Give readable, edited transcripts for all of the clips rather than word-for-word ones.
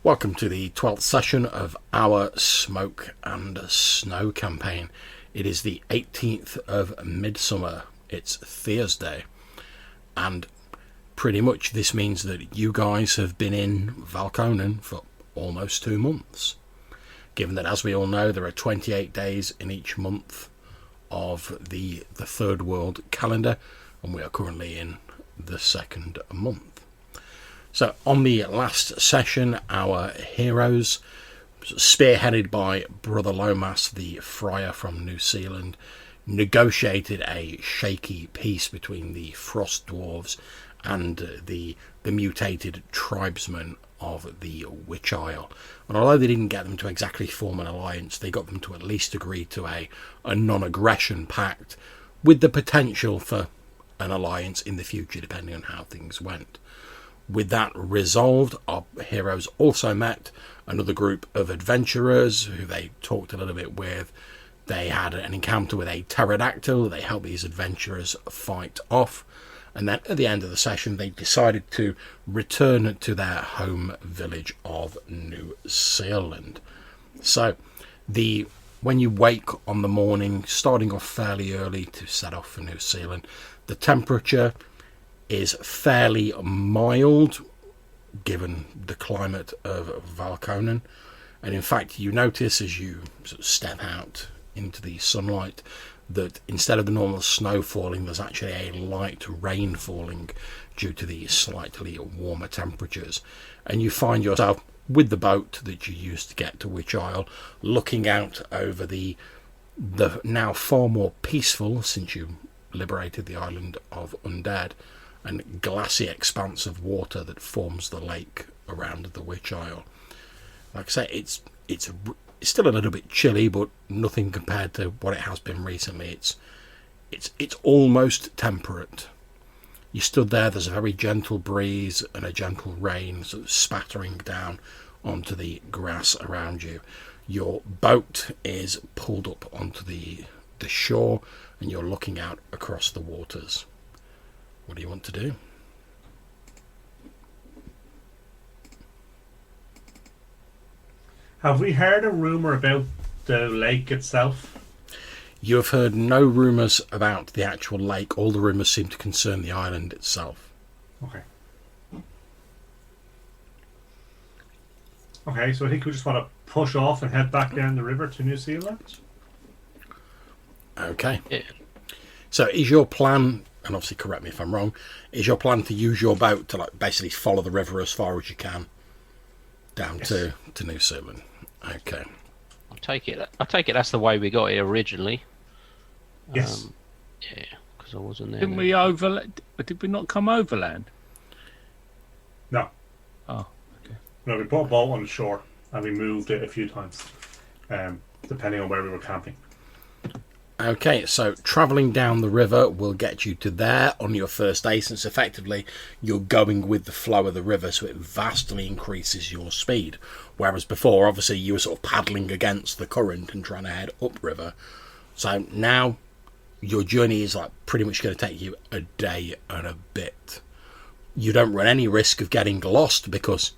Welcome to the 12th session of our Smoke and Snow campaign. It is the 18th of Midsummer. It's Thursday. And pretty much this means that you guys have been in Valkonen for almost 2 months. Given that, as we all know, there are 28 days in each month of the Third World calendar, and we are currently in the second month. So on the last session, our heroes, spearheaded by Brother Lomas, the friar from New Zealand, negotiated a shaky peace between the Frost Dwarves and the mutated tribesmen of the Witch Isle. And although they didn't get them to exactly form an alliance, they got them to at least agree to a non-aggression pact with the potential for an alliance in the future, depending on how things went. With that resolved, our heroes also met another group of adventurers who they talked a little bit with. They had an encounter with a pterodactyl. They helped these adventurers fight off. And then at the end of the session, they decided to return to their home village of New Zealand. So when you wake on the morning, starting off fairly early to set off for New Zealand, the temperature is fairly mild given the climate of Valkonen. And in fact, you notice as you sort of step out into the sunlight that instead of the normal snow falling, there's actually a light rain falling due to the slightly warmer temperatures. And you find yourself with the boat that you used to get to Witch Isle, looking out over the now far more peaceful, since you liberated the island of Undead, and glassy expanse of water that forms the lake around the Witch Isle. Like I say, it's still a little bit chilly, but nothing compared to what it has been recently. It's almost temperate. You stood there, there's a very gentle breeze and a gentle rain sort of spattering down onto the grass around you. Your boat is pulled up onto the shore and you're looking out across the waters. What do you want to do? Have we heard a rumour about the lake itself? You have heard no rumours about the actual lake. All the rumours seem to concern the island itself. Okay. Okay, so I think we just want to push off and head back down the river to New Zealand. Okay. Yeah. So is your plan, and obviously correct me if I'm wrong, is your plan to use your boat to basically follow the river as far as you can down to New Zealand? Okay. I take it that's the way we got here originally. Yes. Yeah, because I wasn't there. Didn't we Did we not come overland? No. Oh, okay. No, we put a boat on the shore and we moved it a few times, depending on where we were camping. Okay, so travelling down the river will get you to there on your first day, since effectively you're going with the flow of the river, so it vastly increases your speed. Whereas before, obviously, you were sort of paddling against the current and trying to head upriver. So now your journey is pretty much going to take you a day and a bit. You don't run any risk of getting lost because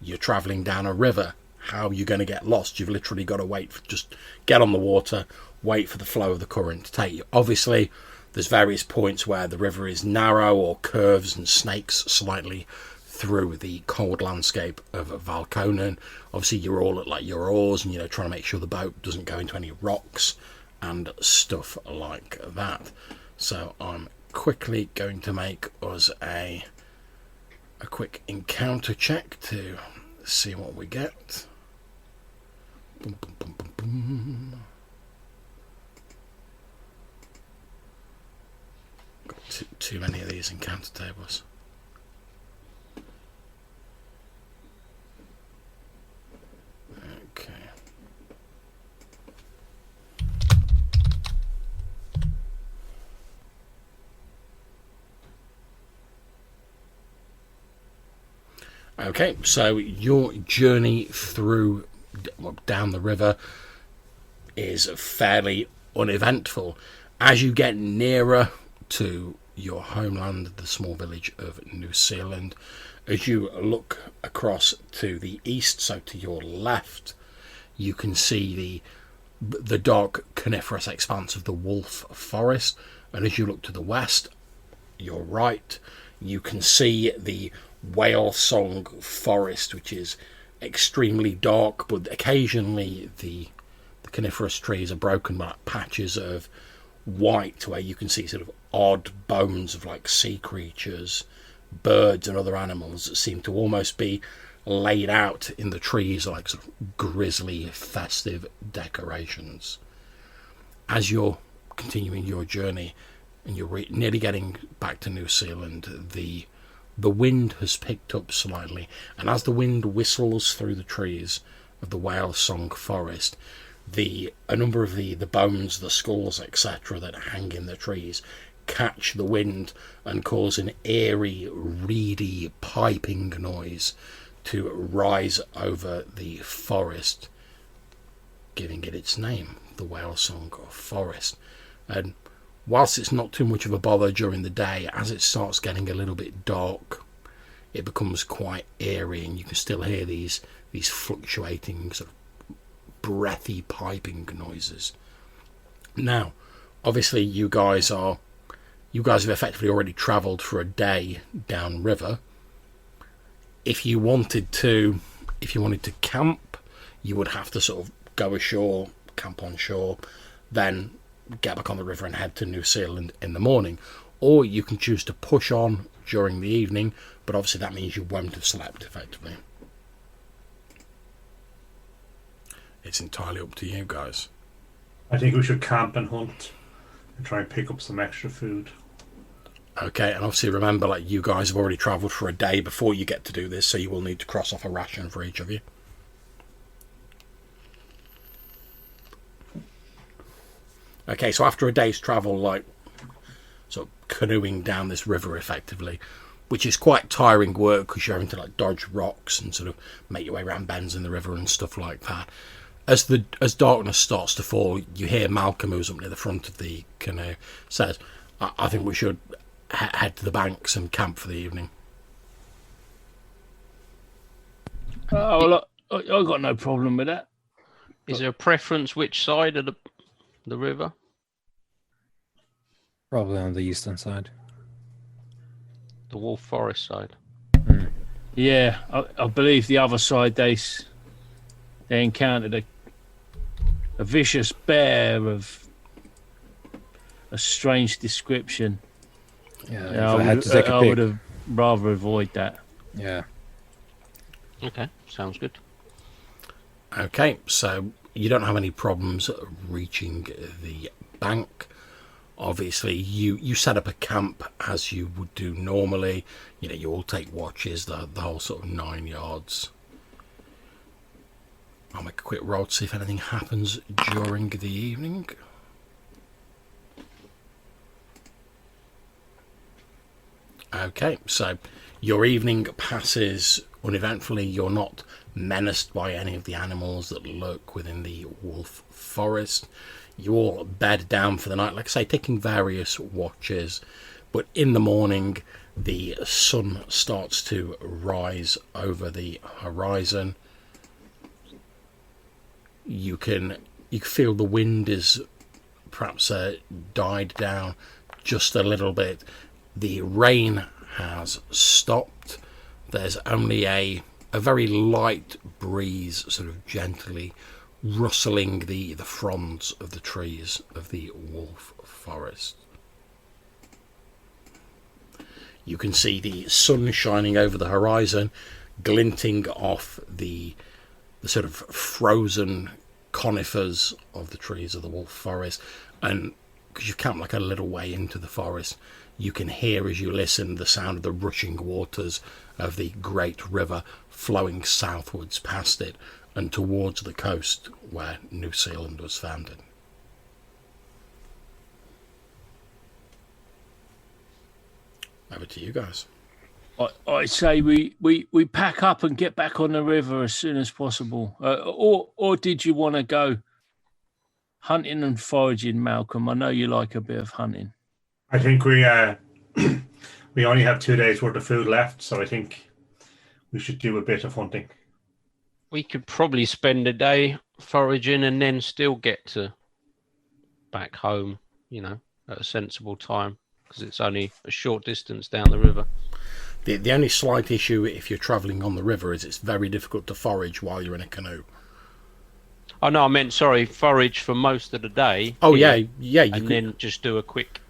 you're travelling down a river. How are you going to get lost? You've literally got to just get on the water, wait for the flow of the current to take you. Obviously, there's various points where the river is narrow or curves and snakes slightly through the cold landscape of Valkonen. Obviously, you're all at your oars and trying to make sure the boat doesn't go into any rocks and stuff like that. So I'm quickly going to make us a quick encounter check to see what we get. Boom, boom, boom, boom, boom. Got too many of these encounter tables. Okay. Okay, so your journey down the river is fairly uneventful. As you get nearer to your homeland, the small village of New Zealand. As you look across to the east, so to your left, you can see the dark coniferous expanse of the Wolf Forest, and as you look to the west, your right, you can see the Whalesong Forest, which is extremely dark, but occasionally the coniferous trees are broken by patches of white, where you can see sort of odd bones of like sea creatures, birds and other animals that seem to almost be laid out in the trees like sort of grisly festive decorations. As you're continuing your journey and you're nearly getting back to New Zealand, the wind has picked up slightly, and as the wind whistles through the trees of the Whalesong Forest, a number of the bones, the skulls, etc., that hang in the trees catch the wind and cause an eerie, reedy, piping noise to rise over the forest, giving it its name, the Whalesong Forest. And whilst it's not too much of a bother during the day, as it starts getting a little bit dark, it becomes quite eerie, and you can still hear these fluctuating sort of breathy piping noises. Now, obviously, you guys have effectively already travelled for a day downriver. If you wanted to camp, you would have to sort of go ashore, camp on shore, then get back on the river and head to New Zealand in the morning. Or you can choose to push on during the evening, but obviously that means you won't have slept effectively. It's entirely up to you guys. I think we should camp and hunt and try and pick up some extra food. Okay, and obviously remember, like, you guys have already travelled for a day before you get to do this, so you will need to cross off a ration for each of you. Okay, so after a day's travel, like, sort of canoeing down this river effectively, which is quite tiring work because you're having to like dodge rocks and sort of make your way around bends in the river and stuff like that. As darkness starts to fall, you hear Malcolm, who's up near the front of the canoe, says, I think we should head to the banks and camp for the evening. Oh, look, I've got no problem with that. Is there a preference which side of the river? Probably on the eastern side. The Wolf Forest side. Yeah, I believe the other side they encountered a vicious bear of a strange description. Yeah, Yeah, if I had to take a I pick. would have rather avoid that. Yeah. Okay, sounds good. Okay, so you don't have any problems reaching the bank. Obviously, you set up a camp as you would do normally. You know, you all take watches, the whole sort of 9 yards. I'll make a quick roll to see if anything happens during the evening. Okay, so your evening passes uneventfully. You're not menaced by any of the animals that lurk within the Wolf Forest. You all bed down for the night, like I say, taking various watches. But in the morning, the sun starts to rise over the horizon. You can feel the wind is perhaps died down just a little bit. The rain has stopped. There's only a very light breeze sort of gently rustling the fronds of the trees of the Wolf Forest. You can see the sun shining over the horizon, glinting off the sort of frozen conifers of the trees of the Wolf Forest. And because you've camped like a little way into the forest, you can hear as you listen the sound of the rushing waters of the great river flowing southwards past it and towards the coast where New Zealand was founded. Over to you guys. I say we pack up and get back on the river as soon as possible. Or did you want to go hunting and foraging, Malcolm? I know you like a bit of hunting. I think we we only have 2 days worth of food left, so I think we should do a bit of hunting. We could probably spend a day foraging and then still get to back home, at a sensible time, because it's only a short distance down the river. The only slight issue if you're travelling on the river is it's very difficult to forage while you're in a canoe. Oh no, I meant forage for most of the day. Oh here, yeah, and then just do a quick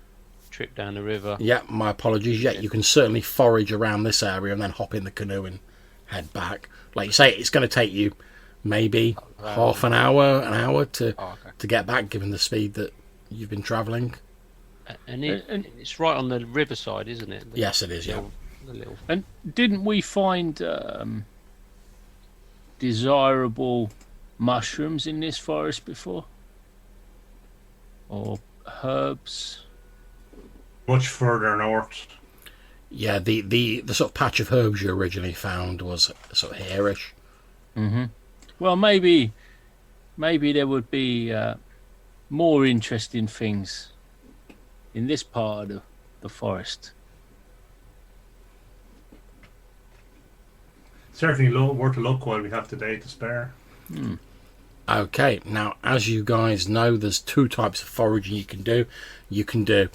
trip down the river. Yeah, my apologies. Yeah, you can certainly forage around this area and then hop in the canoe and head back. Like you say, it's going to take you maybe half an hour to get back, given the speed that you've been travelling. And it's right on the riverside, isn't it? Yes, it is. And didn't we find desirable mushrooms in this forest before, or herbs? Much further north. Yeah, the sort of patch of herbs you originally found was sort of hairish. Mm-hmm. Well, maybe there would be more interesting things in this part of the forest. Certainly worth a look while we have today to spare. Okay, now as you guys know, there's two types of foraging you can do. You can do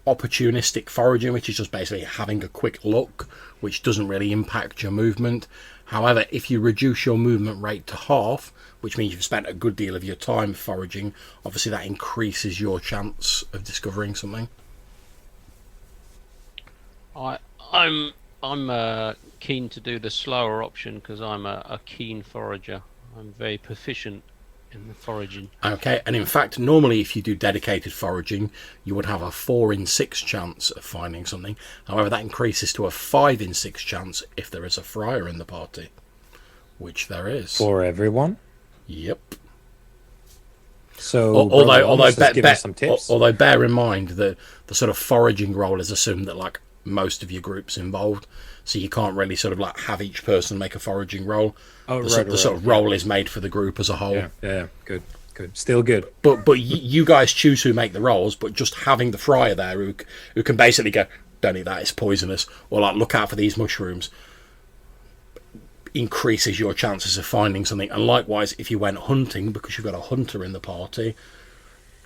opportunistic foraging, which is just basically having a quick look, which doesn't really impact your movement. However, if you reduce your movement rate to half, which means you've spent a good deal of your time foraging, obviously that increases your chance of discovering something. I'm keen to do the slower option because I'm a keen forager. I'm very proficient in the foraging. Okay, and in fact, normally if you do dedicated foraging, you would have a 4 in 6 chance of finding something. However, that increases to a 5 in 6 chance if there is a friar in the party, which there is. For everyone? Yep. So, although bear in mind that the sort of foraging role is assumed that like most of your group's involved, so you can't really sort of like have each person make a foraging role. The sort of role is made for the group as a whole. Yeah, good. Still good. But you guys choose who make the rolls, but just having the friar there who can basically go, don't eat that, it's poisonous, or like look out for these mushrooms, increases your chances of finding something. And likewise, if you went hunting, because you've got a hunter in the party,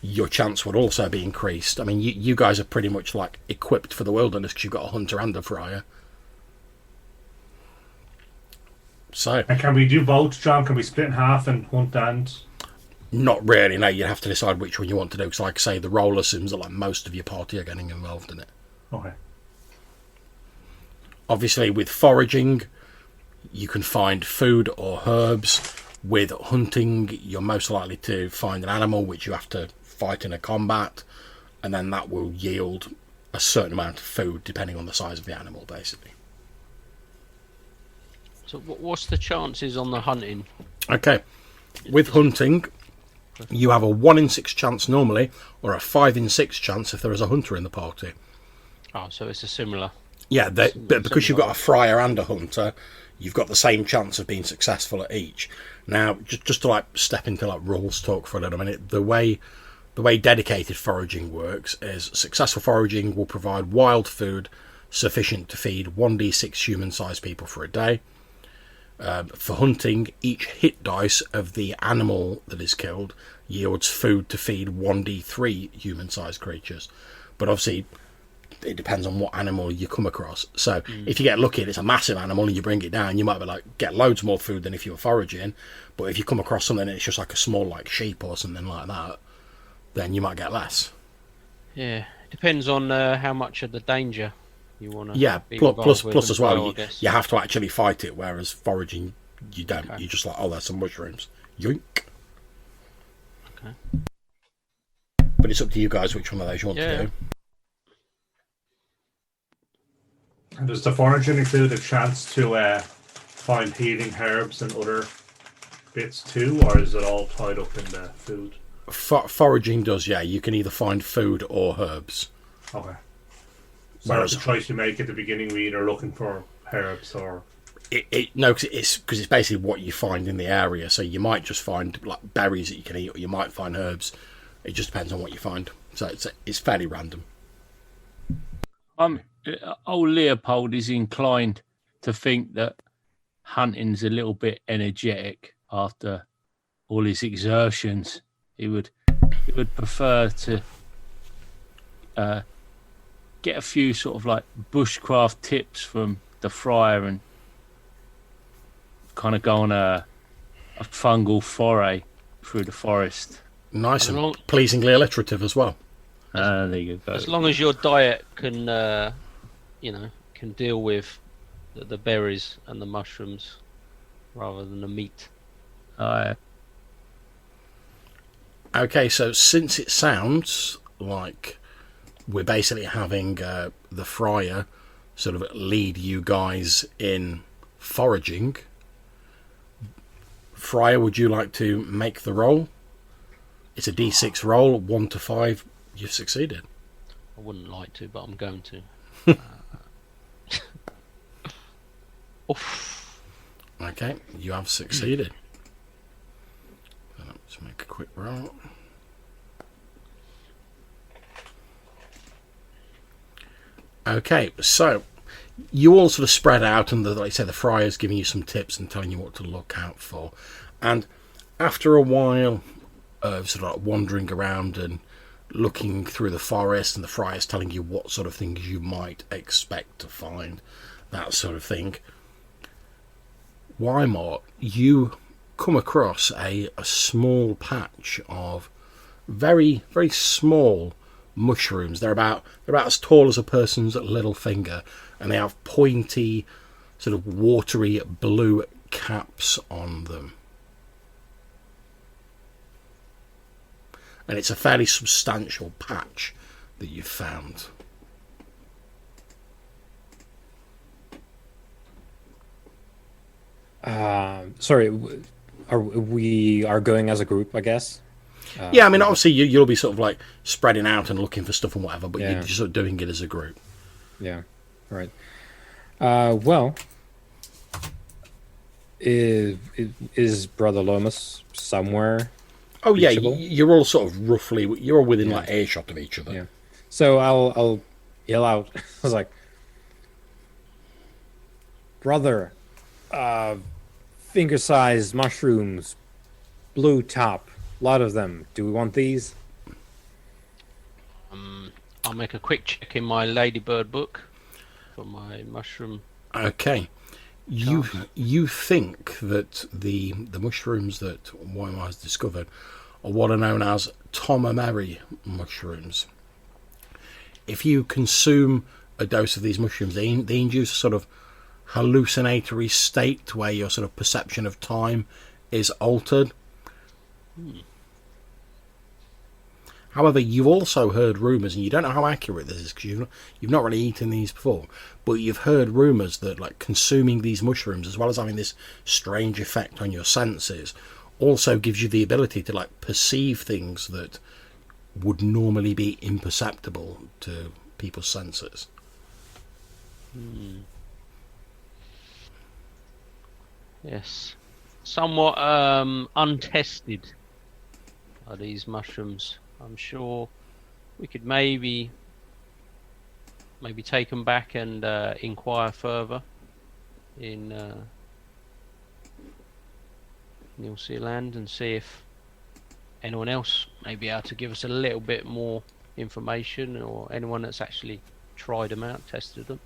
your chance would also be increased. I mean, you guys are pretty much like equipped for the wilderness because you've got a hunter and a friar. So, and can we do both, John? Can we split in half and hunt and? Not really. No, you have to decide which one you want to do. Because, like I say, the role assumes that like most of your party are getting involved in it. Okay. Obviously, with foraging, you can find food or herbs. With hunting, you're most likely to find an animal which you have to fight in a combat, and then that will yield a certain amount of food depending on the size of the animal, basically. So what's the chances on the hunting? Okay, with hunting, you have a 1 in 6 chance normally, or a 5 in 6 chance if there is a hunter in the party. Oh, so it's a similar. Yeah, but because you've got a friar and a hunter, you've got the same chance of being successful at each. Now, just to like step into like rules talk for a little minute, the way dedicated foraging works is successful foraging will provide wild food sufficient to feed 1d6 human-sized people for a day. For hunting, each hit dice of the animal that is killed yields food to feed 1d3 human-sized creatures. But obviously, it depends on what animal you come across. So if you get lucky and it's a massive animal and you bring it down, you might be like get loads more food than if you were foraging. But if you come across something and it's just like a small like sheep or something like that, then you might get less. Yeah, depends on how much of the danger you want to. Yeah, be plus with as well, I you have to actually fight it, whereas foraging you don't. Okay. You're just like, oh, there's some mushrooms, yoink. Okay. But it's up to you guys which one of those you want to do. And does the foraging include a chance to find healing herbs and other bits too, or is it all tied up in the food? Foraging does, yeah. You can either find food or herbs. Okay. So that's the choice you make at the beginning. We either looking for herbs or. No, because it's basically what you find in the area. So you might just find like berries that you can eat, or you might find herbs. It just depends on what you find. So it's fairly random. Old Leopold is inclined to think that hunting's a little bit energetic after all his exertions. He would prefer to get a few sort of like bushcraft tips from the friar and kind of go on a fungal foray through the forest. Nice and pleasingly alliterative as well. There you go. As long as your diet can, can deal with the berries and the mushrooms rather than the meat. Okay, so since it sounds like we're basically having the friar sort of lead you guys in foraging, Friar, would you like to make the roll? It's a d6 roll, 1 to 5. You've succeeded. I wouldn't like to, but I'm going to. Oof. Okay, you have succeeded. Let's make a quick roll. Okay, so you all sort of spread out, and like I say, the friar's giving you some tips and telling you what to look out for. And after a while of sort of like wandering around and looking through the forest, and the friar's telling you what sort of things you might expect to find, that sort of thing, Weimar, you come across a small patch of very, very small mushrooms. They're about as tall as a person's little finger, and they have pointy, sort of watery blue caps on them. And it's a fairly substantial patch that you've found. Sorry, we are going as a group, I guess? Yeah, I mean, obviously you'll be sort of like spreading out and looking for stuff and whatever, but yeah. you're sort of doing it as a group. Yeah, right. Well, is Brother Lomas somewhere? Oh yeah, reachable? you're all sort of roughly, you're all within like earshot of each other. Yeah. So I'll yell out. I was like, brother, finger-sized mushrooms, blue top, a lot of them. Do we want these? I'll make a quick check in my ladybird book for my mushroom. Okay. You think that the mushrooms that Weimar has discovered are what are known as Tomameri mushrooms. If you consume a dose of these mushrooms, they induce a sort of hallucinatory state where your sort of perception of time is altered. However, you've also heard rumours, and you don't know how accurate this is because you've not really eaten these before, but you've heard rumours that like consuming these mushrooms, as well as having this strange effect on your senses, also gives you the ability to like perceive things that would normally be imperceptible to people's senses. Yes. Somewhat untested are these mushrooms. I'm sure we could maybe take them back and inquire further in New Zealand and see if anyone else may be able to give us a little bit more information, or anyone that's actually tried them out, tested them.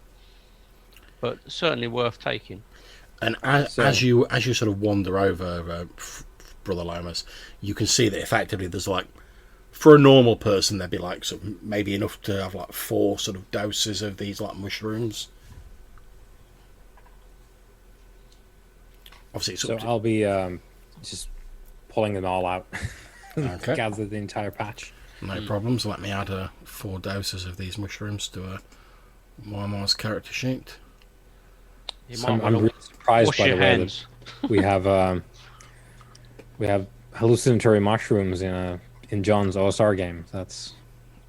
But certainly worth taking. And as you sort of wander over, Brother Lomas, you can see that effectively there's like, for a normal person, there'd be like sort of maybe enough to have like 4 sort of doses of these like mushrooms. Obviously, so I'll be just pulling them all out. Okay. Gather the entire patch. No problems. Let me add 4 doses of these mushrooms to Weimar's character sheet. I'm really surprised by the way that we have hallucinatory mushrooms in John's OSR game. That's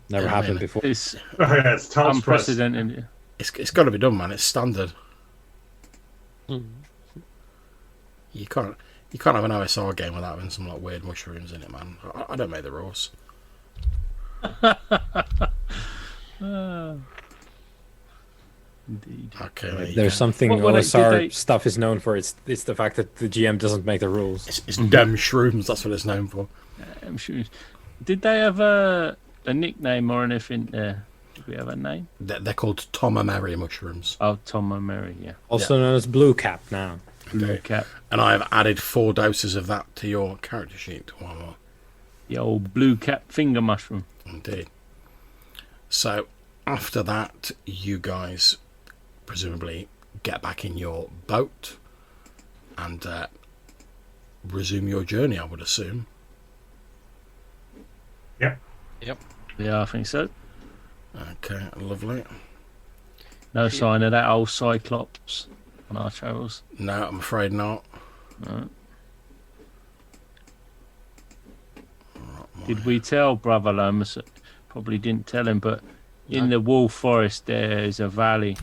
never happened before. It's It's Tom's unprecedented. It's got to be done, man. It's standard. You can't have an OSR game without having some like weird mushrooms in it, man. I don't make the rules. Indeed. Okay, there you There's go. something What did OSR they- stuff is known for. It's the fact that the GM doesn't make the rules. It's dumb shrooms. That's what it's known for. I'm sure. Did they have a nickname or anything there? Did we have a name? They're called Tom and Mary mushrooms. Oh, Tom and Mary, yeah. Also known as Blue Cap now. Blue cap. And I have added 4 doses of that to your character sheet. One more. The old blue cap finger mushroom. Indeed. So, after that, you guys presumably get back in your boat and resume your journey, I would assume. Yep. Yeah, I think so. Okay, lovely. No sign of that old Cyclops on our travels. No, I'm afraid not. No. Did we tell Brother Lomas? Probably didn't tell him, but in the Wolf Forest there is a valley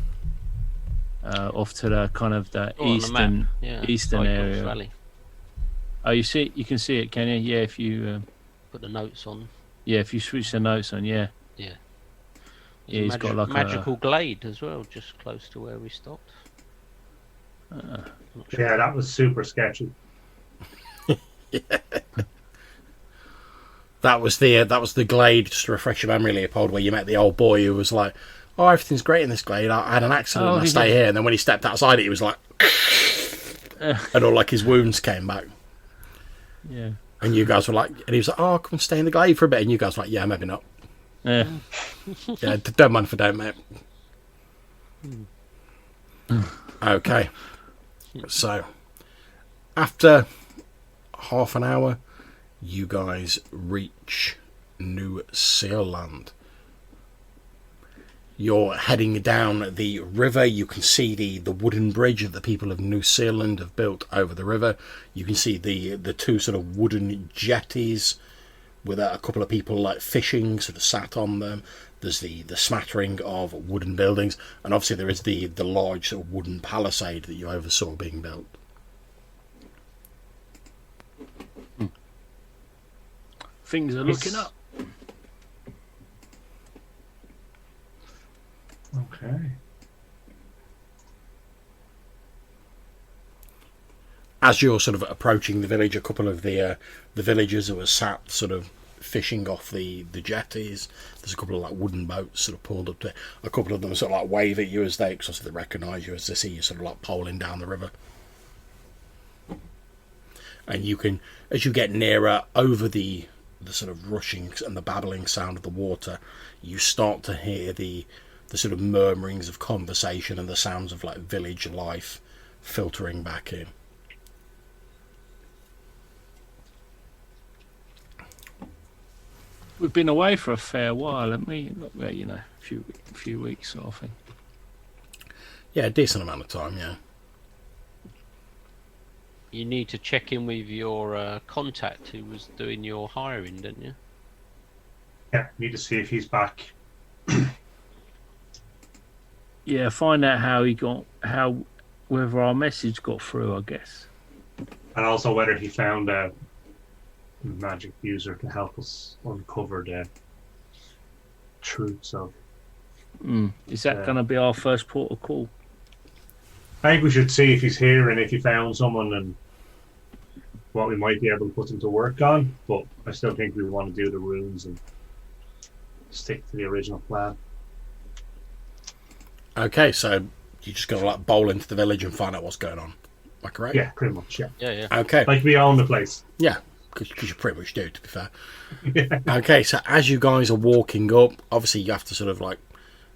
off to the kind of the Oh, on the map. eastern Yeah, eastern Cyclops area. Valley. Oh, you see, you can see it, can you? Yeah, if you Put the notes on. if you switch the notes on, yeah. Yeah. Yeah, he's got like magical glade as well, just close to where we stopped. Not sure. Yeah, that was super sketchy. That was the glade, just to refresh your memory, Leopold, where you met the old boy who was like, "Oh, everything's great in this glade. I had an accident and I stay here." And then when he stepped outside it, he was like, and all like his wounds came back. Yeah. And you guys were like, and he was like, "Oh, come and stay in the glade for a bit." And you guys were like, "Yeah, maybe not. Yeah. Yeah, don't mind if I don't, mate." Okay. So, after half an hour, you guys reach New Zealand. You're heading down the river. You can see the wooden bridge that the people of New Zealand have built over the river. You can see the 2 sort of wooden jetties with a couple of people like fishing sort of sat on them. There's the smattering of wooden buildings, and obviously there is the large sort of wooden palisade that you oversaw being built. Things are looking up. Okay. As you're sort of approaching the village, a couple of the villagers who are sat sort of fishing off the jetties. There's a couple of like wooden boats sort of pulled up to it. A couple of them sort of like wave at you as they recognise you as they see you sort of like poling down the river. And you can, as you get nearer, over the sort of rushing and the babbling sound of the water, you start to hear the sort of murmurings of conversation and the sounds of like village life filtering back in. We've been away for a fair while, haven't we? Well, you know, a few weeks sort of thing. Yeah, a decent amount of time, yeah. You need to check in with your contact who was doing your hiring, didn't you? Yeah, need to see if he's back. Yeah, find out whether our message got through, I guess. And also whether he found a magic user to help us uncover the truths of. Is that going to be our first port of call? I think we should see if he's here and if he found someone and what we might be able to put him to work on. But I still think we want to do the runes and stick to the original plan. Okay, so you just gotta like bowl into the village and find out what's going on. Am I correct? Yeah, pretty much. Yeah. Yeah. Okay. Like we own the place. Yeah, because you pretty much do, to be fair. Okay, so as you guys are walking up, obviously you have to sort of like,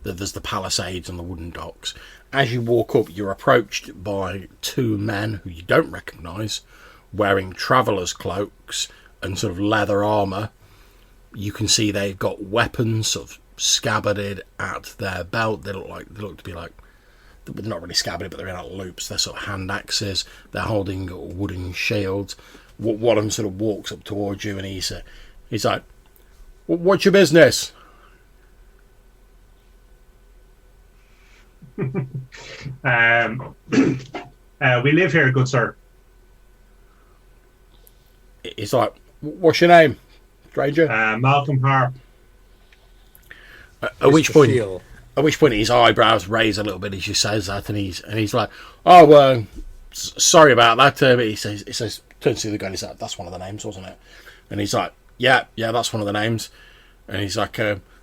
there's the palisades and the wooden docks. As you walk up, you're approached by 2 men who you don't recognise, wearing travellers' cloaks and sort of leather armour. You can see they've got weapons sort of scabbarded at their belt. They look to be like, they're not really scabbarded, but they're in like loops. They're sort of hand axes. They're holding wooden shields. One of them sort of walks up towards you, and he's like, "What's your business?" We live here, good sir. He's like, "What's your name, stranger?" Malcolm Harp. At which point, Shield. At which point his eyebrows raise a little bit as you says that, and he's like, "Oh, sorry about that." But he says, turns to the guy and he's like, "That's one of the names, wasn't it?" And he's like, "Yeah, that's one of the names." And he's like,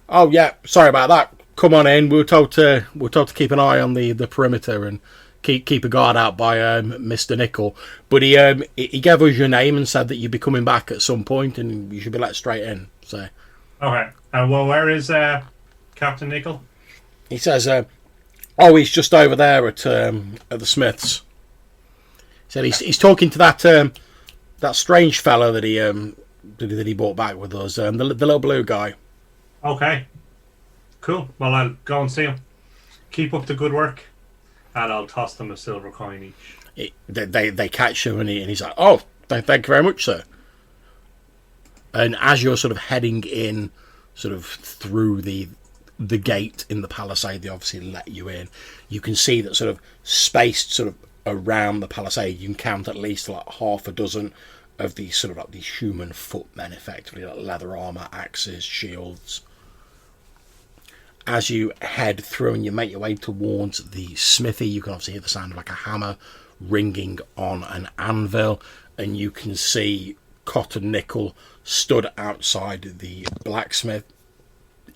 "Oh yeah, sorry about that. Come on in. We were told to keep an eye on the perimeter and keep a guard out by Mr. Nickel. But he gave us your name and said that you'd be coming back at some point and you should be let straight in." So, Okay. And well, where is Captain Nickel? he says, he's just over there at the Smiths. He said he's talking to that strange fellow that he brought back with us, the little blue guy. Okay. Cool. Well, I'll go and see him. Keep up the good work, and I'll toss them a silver coin each. They catch him and he's like, "Oh, thank you very much, sir." And as you're sort of heading in, sort of through the gate in the palisade, they obviously let you in. You can see that sort of spaced sort of around the palisade, you can count at least like half a dozen of these sort of like these human footmen, effectively, like leather armor, axes, shields. As you head through and you make your way towards the smithy, you can obviously hear the sound of like a hammer ringing on an anvil, and you can see Cotton Nickel stood outside the blacksmith.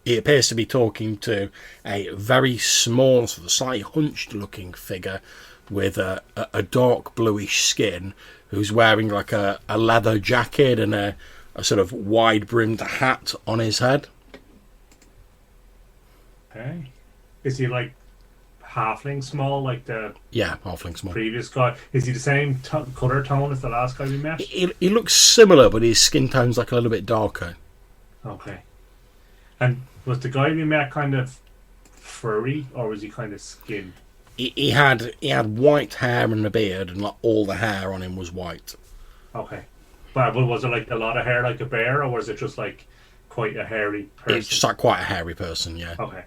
He appears to be talking to a very small, sort of slightly hunched looking figure with a dark bluish skin, who's wearing like a leather jacket and a sort of wide brimmed hat on his head. Okay. Is he like halfling small, like the Halfling small. previous guy? Is he the same colour tone as the last guy we met? He looks similar, but his skin tone's like a little bit darker. Okay. And was the guy we met kind of furry, or was he kind of skinned? He had white hair and a beard, and like all the hair on him was white. Okay. But was it like a lot of hair like a bear, or was it just like quite a hairy person? It's just like quite a hairy person, yeah. Okay.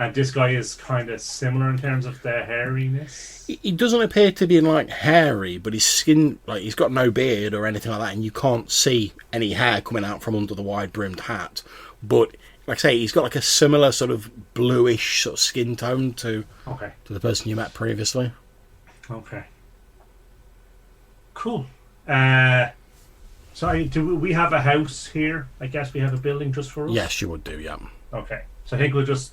And this guy is kind of similar in terms of the hairiness? He doesn't appear to be like hairy, but his skin, like he's got no beard or anything like that, and you can't see any hair coming out from under the wide brimmed hat. But like I say, he's got like a similar sort of bluish sort of skin tone to the person you met previously. Okay. Cool. So do we have a house here? I guess we have a building just for us? Yes, you would do, yeah. Okay. So I think we'll just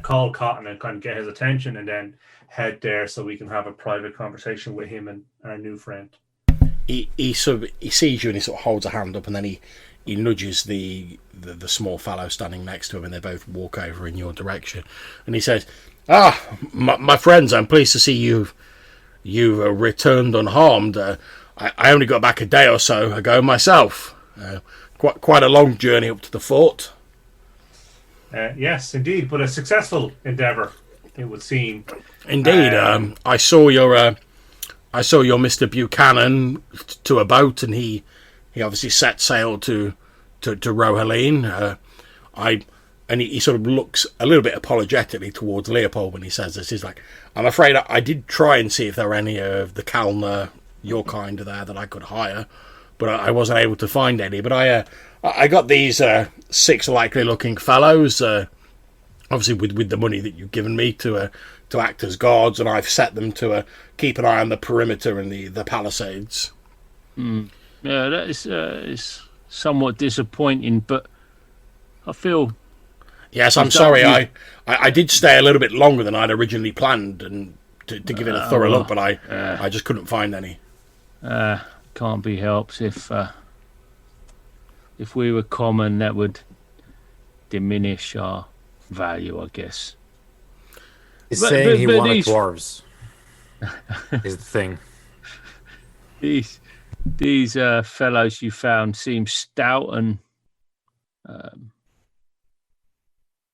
call Cotton and kind of get his attention and then head there so we can have a private conversation with him and our new friend. He sees you and he sort of holds a hand up, and then he nudges the small fellow standing next to him, and they both walk over in your direction. And he says, my friends, I'm pleased to see you've returned unharmed. I only got back a day or so ago myself. Quite a long journey up to the fort. Yes, indeed, but a successful endeavour, it would seem. Indeed, I saw your Mr. Buchanan to a boat, and he obviously set sail to Rohaleen. He sort of looks a little bit apologetically towards Leopold when he says this. He's like, "I'm afraid I did try and see if there were any of the Kalner, your kind, there that I could hire, but I wasn't able to find any. But I got these 6 likely looking fellows, obviously with the money that you've given me to act as guards, and I've set them to keep an eye on the perimeter and the palisades." Yeah, that is somewhat disappointing, but I feel... Yes, I'm sorry. I did stay a little bit longer than I'd originally planned and to give it a thorough look, but I just couldn't find any. Can't be helped. If we were common, that would diminish our value, I guess. He's saying he wanted dwarves. Is the thing. These fellows you found seem stout and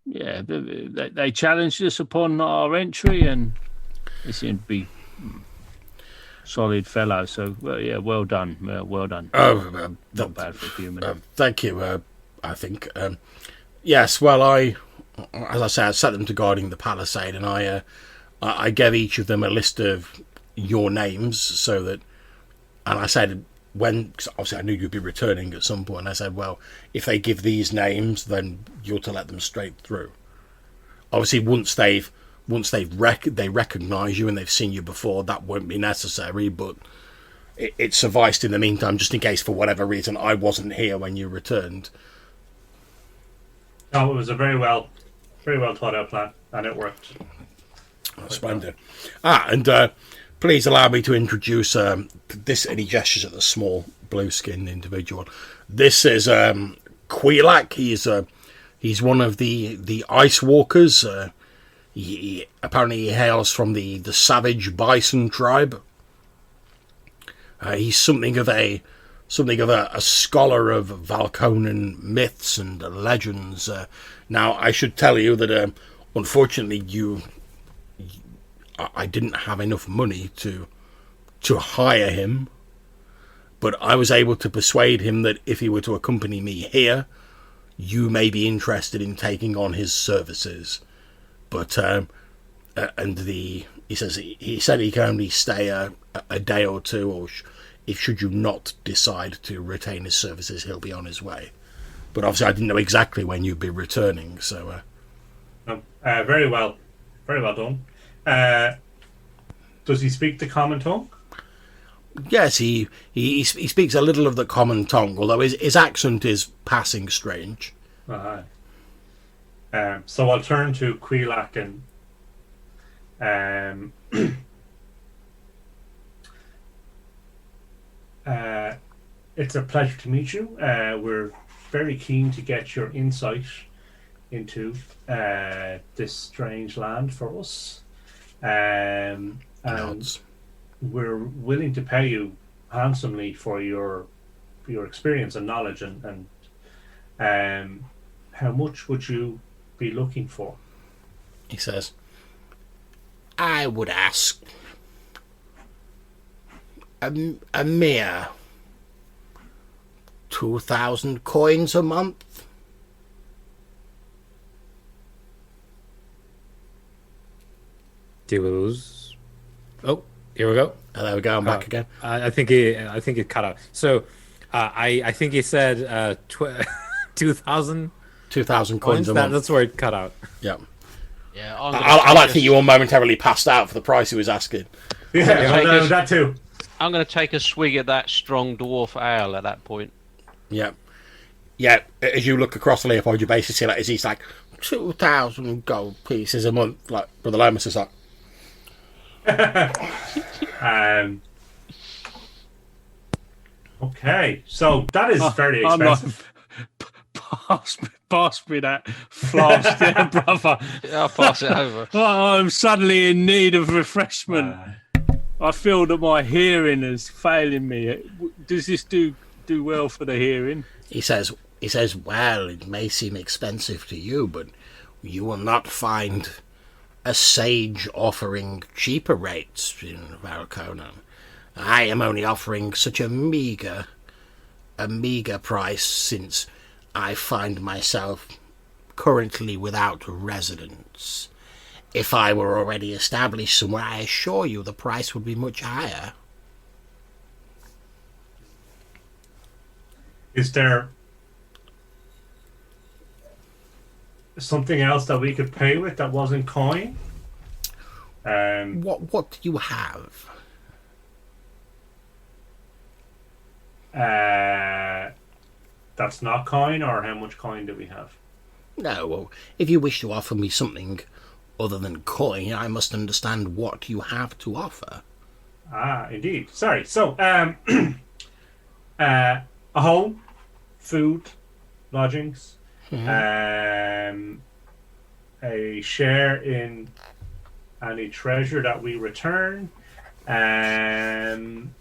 they challenged us upon our entry, and they seem to be solid fellows. So well done. Well done. Not bad for a human. Thank you. I think yes. Well, as I say, I set them to guarding the palisade, and I gave each of them a list of your names, so that, and I said, cause obviously I knew you'd be returning at some point, and I said, well, if they give these names, then you're to let them straight through. obviously they recognise you and they've seen you before, that won't be necessary. But it sufficed in the meantime, just in case for whatever reason I wasn't here when you returned. No, it was a very well thought out plan, and it worked. Splendid. And please allow me to introduce this. And he gestures at the small blue-skinned individual. This is Quilak. He's one of the Ice Walkers. He apparently hails from the savage bison tribe. He's something of a scholar of Valkonan myths and legends. Now, I should tell you that unfortunately I didn't have enough money to hire him, but I was able to persuade him that if he were to accompany me here, you may be interested in taking on his services. But he said he can only stay a day or two, or should you not decide to retain his services, he'll be on his way. But obviously, I didn't know exactly when you'd be returning. So, very well done. Does he speak the common tongue? yes, he speaks a little of the common tongue, although his accent is passing strange. So I'll turn to Quilak and it's a pleasure to meet you. We're very keen to get your insight into this strange land for us. And we're willing to pay you handsomely for your experience and knowledge, and how much would you be looking for? He says, I would ask a mere 2,000 coins a month. Deals. Oh, here we go. And there we go. I'm back again. I think it cut out. So, I think he said 2,000. 2,000 coins a month. That's where it cut out. Yeah. Yeah, I like to think you all momentarily passed out for the price he was asking. Yeah, that too. I'm going to take a swig at that strong dwarf ale at that point. Yeah. Yeah, as you look across Leopold, you basically see that as he's like, 2,000 gold pieces a month. Like, Brother Lomas is like... Okay, so that is very expensive. Pass me that flask there, brother. I'll pass it over. I'm suddenly in need of refreshment. I feel that my hearing is failing me. Does this do well for the hearing? He says, well, it may seem expensive to you, but you will not find a sage offering cheaper rates in Valkonan. I am only offering such a meagre price, since I find myself currently without residence. If I were already established somewhere, I assure you the price would be much higher. Is there something else that we could pay with that wasn't coin? What do you have? That's not coin, or how much coin do we have? No, well, if you wish to offer me something other than coin, I must understand what you have to offer. Ah, indeed. Sorry. So, a home, food, lodgings, a share in any treasure that we return, and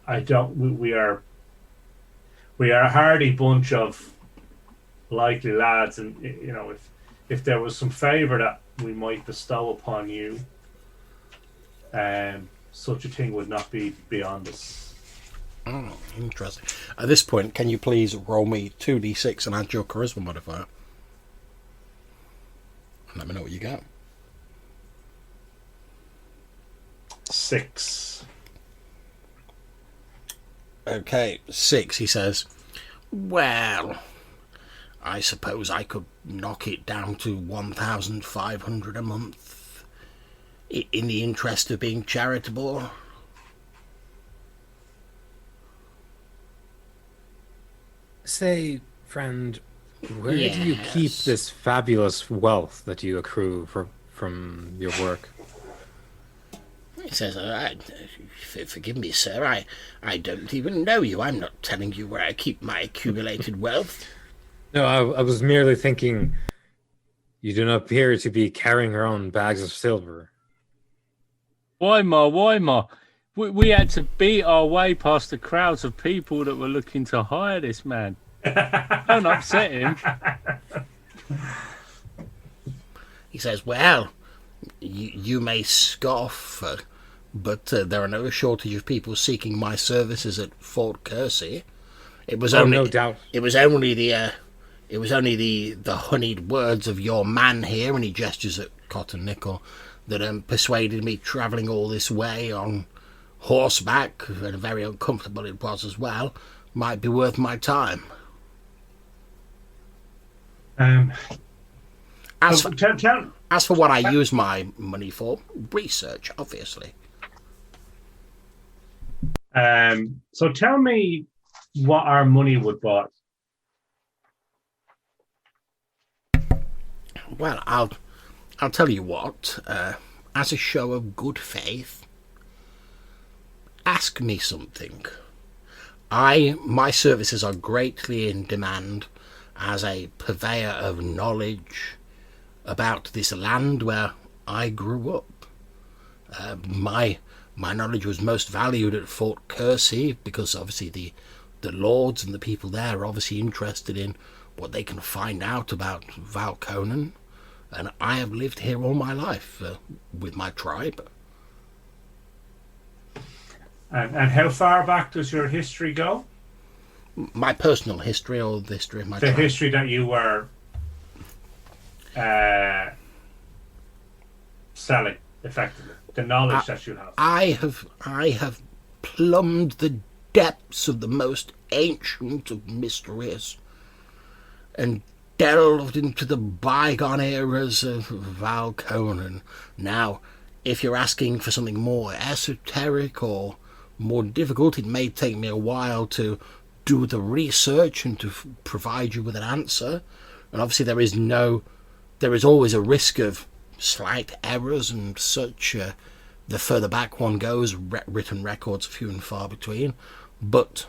I don't. We are a hardy bunch of likely lads, and you know, if there was some favour that we might bestow upon you, such a thing would not be beyond us. Oh, interesting. At this point, can you please roll me 2d6 and add your charisma modifier? And let me know what you got. 6. Okay, 6, he says. Well, I suppose I could knock it down to 1,500 a month in the interest of being charitable. Say, friend, where do you keep this fabulous wealth that you accrue from your work? He says, forgive me, sir, I don't even know you. I'm not telling you where I keep my accumulated wealth. No, I was merely thinking you do not appear to be carrying around bags of silver. Why, Ma? We had to beat our way past the crowds of people that were looking to hire this man. Don't upset him. He says, well, you may scoff, but there are no shortage of people seeking my services at Fort Kersey. It was only, no doubt. It was only the honeyed words of your man here, and he gestures at Cotton Nickel, that persuaded me travelling all this way on horseback, and very uncomfortable it was as well, might be worth my time. As for what I use my money for, research, obviously. So tell me what our money would buy. Well, I'll tell you what. As a show of good faith, ask me something. My services are greatly in demand as a purveyor of knowledge about this land where I grew up. My knowledge was most valued at Fort Kersey because obviously the lords and the people there are obviously interested in what they can find out about Valconan, and I have lived here all my life with my tribe. And how far back does your history go? My personal history, or the history of my The tribe? history that you were selling, effectively. The knowledge that you have. I have plumbed the depths of the most ancient of mysteries and delved into the bygone eras of Valconan. Now, if you're asking for something more esoteric or more difficult, it may take me a while to do the research and to provide you with an answer. And obviously there is always a risk of slight errors and such. The further back one goes, written records are few and far between. But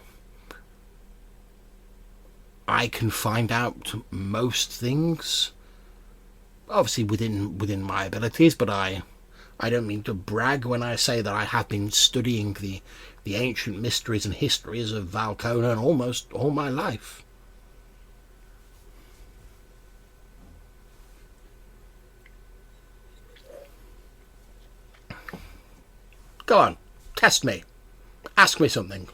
I can find out most things, obviously within my abilities, but I don't mean to brag when I say that I have been studying the ancient mysteries and histories of Valconan almost all my life. Go on, test me. Ask me something.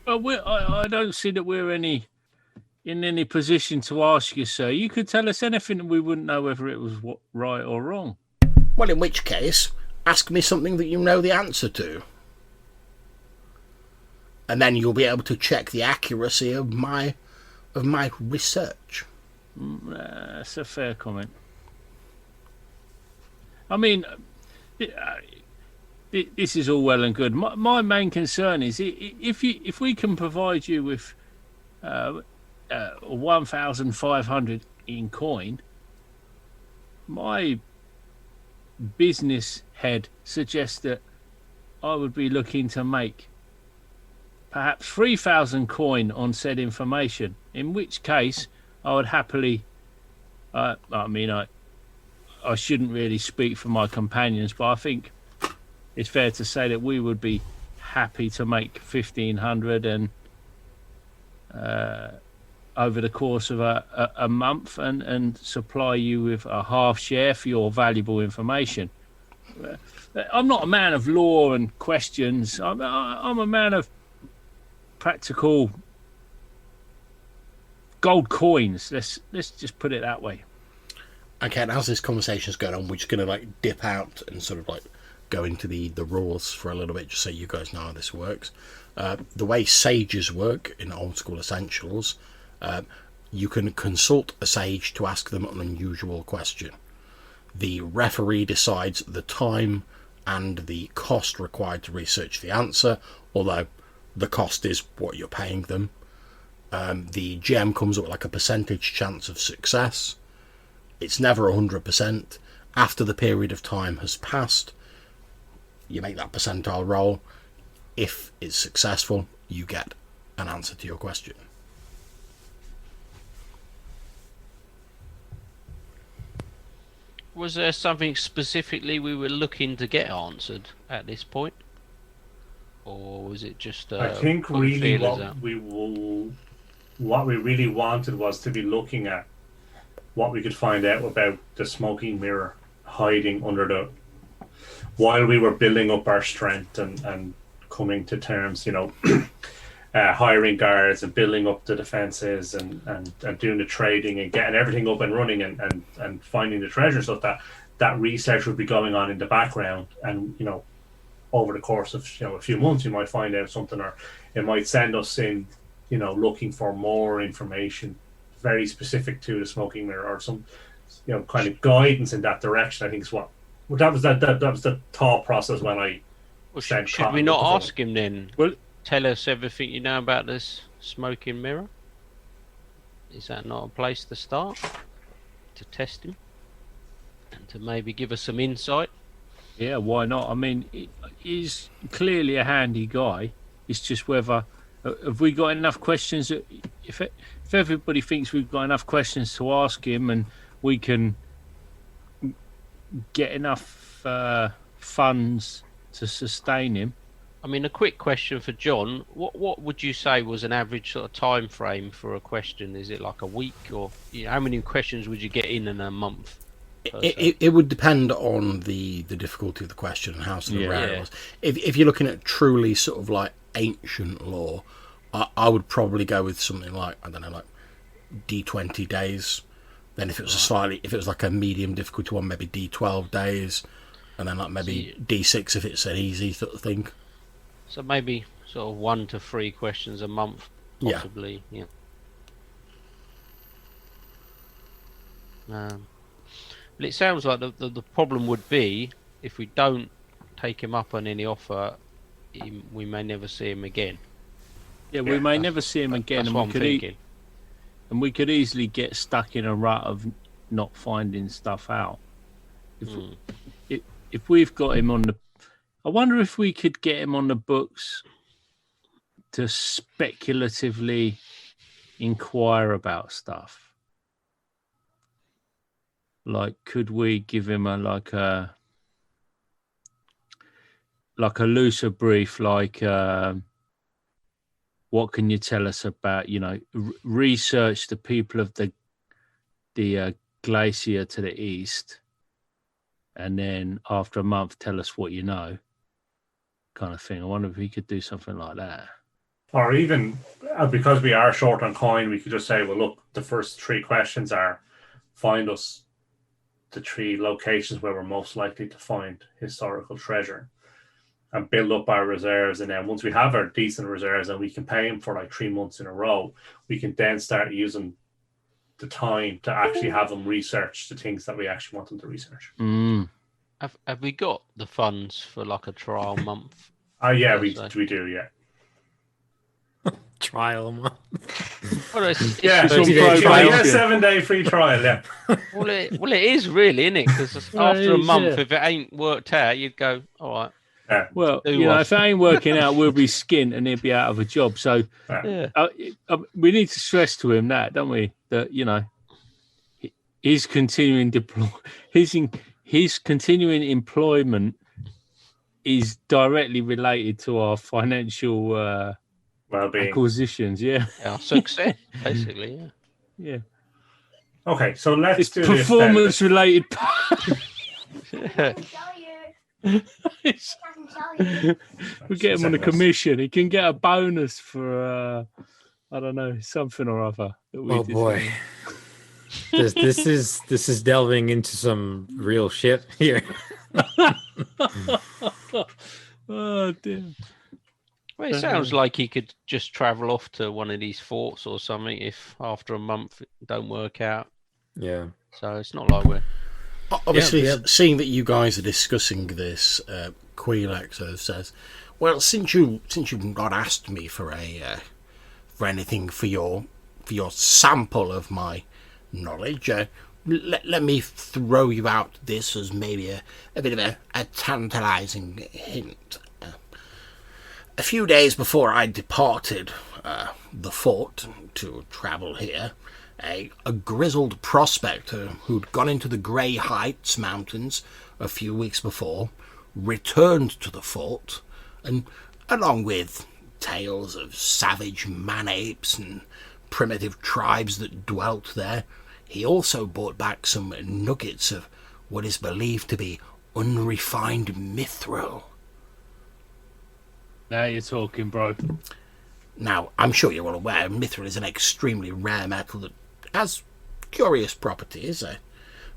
Well, I don't see that we're in any position to ask you, sir. You could tell us anything and we wouldn't know whether it was right or wrong. Well, in which case, ask me something that you know the answer to. And then you'll be able to check the accuracy of my research. That's a fair comment. I mean, this is all well and good. My main concern is if we can provide you with 1,500 in coin, my business head suggests that I would be looking to make perhaps 3,000 coin on said information, in which case I would happily, I shouldn't really speak for my companions, but I think it's fair to say that we would be happy to make 1,500 and over the course of a month and supply you with a half share for your valuable information. I'm not a man of law and questions. I'm a man of practical gold coins. Let's just put it that way. Okay, and as this conversation's going on, we're just going to like dip out and sort of like go into the rules for a little bit, just so you guys know how this works. The way sages work in Old School Essentials, you can consult a sage to ask them an unusual question. The referee decides the time and the cost required to research the answer, although the cost is what you're paying them. The GM comes up with like a percentage chance of success. It's never 100%. After the period of time has passed, you make that percentile roll. If it's successful, you get an answer to your question. Was there something specifically we were looking to get answered at this point? Or was it just I think putting really feelers out? what we really wanted was to be looking at what we could find out about the smoking mirror hiding under the, while we were building up our strength and coming to terms, hiring guards and building up the defenses and doing the trading and getting everything up and running and finding the treasure, so that research would be going on in the background. And over the course of a few months, you might find out something, or it might send us in looking for more information very specific to the smoking mirror, or some kind of guidance in that direction. I think is what that was the thought process when I sent should we Cotton not with the ask him then? Well, Tell us everything you know about this smoking mirror. Is that not a place to start? To test him? And to maybe give us some insight? yeah, why not? I mean, he's clearly a handy guy. It's just whether have we got enough questions? If everybody thinks we've got enough questions to ask him, and we can get enough funds to sustain him. I mean, a quick question for John. What would you say was an average sort of time frame for a question? Is it like a week, or how many questions would you get in a month? It would depend on the difficulty of the question and how sort of rare it was. If you're looking at truly sort of like ancient lore, I would probably go with something like, I don't know, like D20 days. Then if it was if it was like a medium difficulty one, maybe D12 days, and then like maybe D6 if it's an easy sort of thing. So maybe sort of 1 to 3 questions a month, possibly. Yeah. But it sounds like the problem would be if we don't take him up on any offer, we may never see him again. Yeah, we may never see him again, That's and what I'm thinking. we could easily get stuck in a rut of not finding stuff out. If we've got him on the, I wonder if we could get him on the books to speculatively inquire about stuff. Like, could we give him a looser brief, like what can you tell us about, research the people of the glacier to the east, and then after a month tell us what you know, kind of thing. I wonder if we could do something like that. Or even, because we are short on coin, we could just say, well, look, the first 3 questions are, find us the 3 locations where we're most likely to find historical treasure, and build up our reserves. And then once we have our decent reserves and we can pay them for like 3 months in a row, we can then start using the time to actually have them research the things that we actually want them to research. Have we got the funds for like a trial month? Yeah, we do, yeah. Trial month. Well, it's Yeah, 7-day free trial, yeah. Well, it is really, isn't it? Because after a month, if it ain't worked out, you'd go, all right. Yeah. Well, if it ain't working out, we'll be skint and he'll be out of a job. So we need to stress to him that, don't we? That his continuing his continuing employment is directly related to our financial well-being, acquisitions. Our success, basically. Yeah. Okay, so let's do performance related. We get him on a commission. He can get a bonus for I don't know, something or other. Oh boy. This is delving into some real shit here. Oh dear. Well, it sounds like he could just travel off to one of these forts or something if after a month it don't work out. Yeah. So it's not like we're... Obviously, Yeah. seeing that you guys are discussing this, Queelexo says, "Well, since you've not asked me for anything for your sample of my knowledge, let me throw you out this as maybe a bit of a tantalising hint. A few days before I departed the fort to travel here, a grizzled prospector who'd gone into the Grey Heights mountains a few weeks before returned to the fort, and along with tales of savage man-apes and primitive tribes that dwelt there, he also brought back some nuggets of what is believed to be unrefined mithril. Now you're talking, bro. Now, I'm sure you're all aware mithril is an extremely rare metal that has curious properties.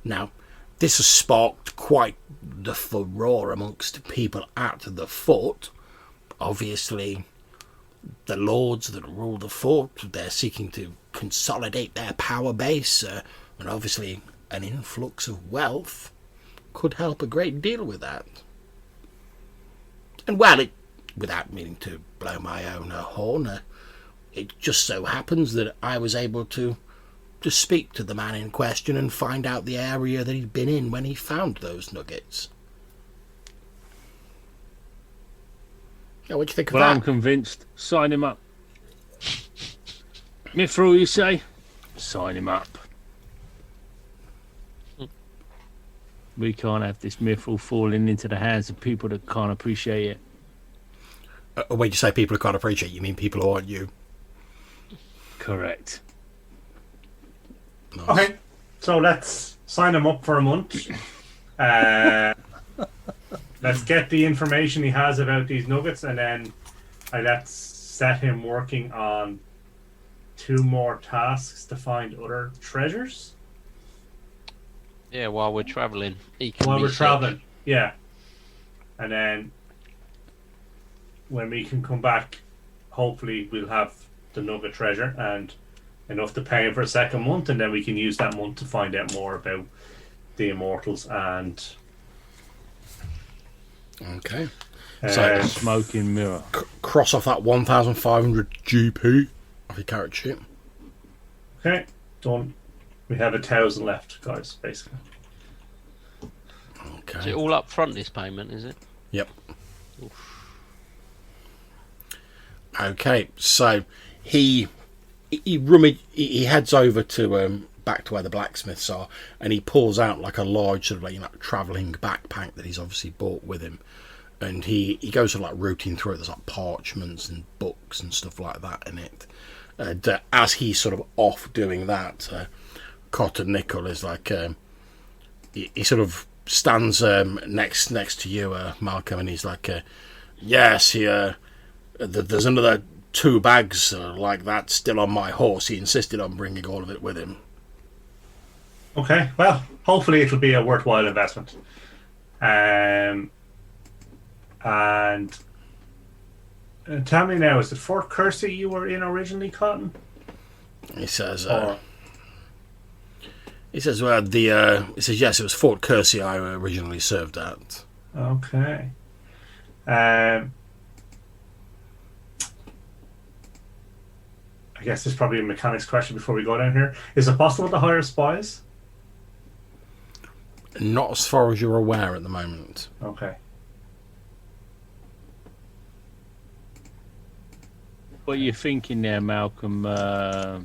Now, this has sparked quite the furore amongst people at the fort. Obviously, the lords that rule the fort, they're seeking to consolidate their power base, and obviously an influx of wealth could help a great deal with that. And well, without meaning to blow my own horn, it just so happens that I was able to speak to the man in question and find out the area that he'd been in when he found those nuggets. Now, what do you think of Well, that? I'm convinced. Sign him up. Mithril, you say? Sign him up. We can't have this mithril falling into the hands of people that can't appreciate it. When you say people who can't appreciate, you mean people who aren't you? Correct. Nice. Okay, so let's sign him up for a month. Let's get the information he has about these nuggets, and then let's set him working on 2 more tasks to find other treasures. Yeah, while we're travelling. He can While we're research. traveling, yeah. And then when we can come back, hopefully we'll have the nugget treasure and enough to pay him for a second month, and then we can use that month to find out more about the Immortals and Okay. So, Smoking mirror. cross off that 1,500 GP off your character sheet. okay, done. We have 1,000 left, guys, basically. Is Okay. it all up front, this payment, is it? Yep. Okay, so he heads over to back to where the blacksmiths are, and he pulls out like a large sort of like, travelling backpack that he's obviously brought with him, and he goes sort of like rooting through it. There's like parchments and books and stuff like that in it. And as he's sort of off doing that, Cotton Nickel is like he sort of stands next to you, Malcolm, and he's like, yes, there's another 2 bags like that still on my horse. He insisted on bringing all of it with him. Okay, well, hopefully it'll be a worthwhile investment. And tell me now, is it Fort Kersey you were in originally, Cotton? He says, Or he says, yes, it was Fort Kersey I originally served at. okay. I guess this is probably a mechanics question before we go down here. Is it possible to hire spies? Not as far as you're aware at the moment. Okay. What are you thinking there, Malcolm? I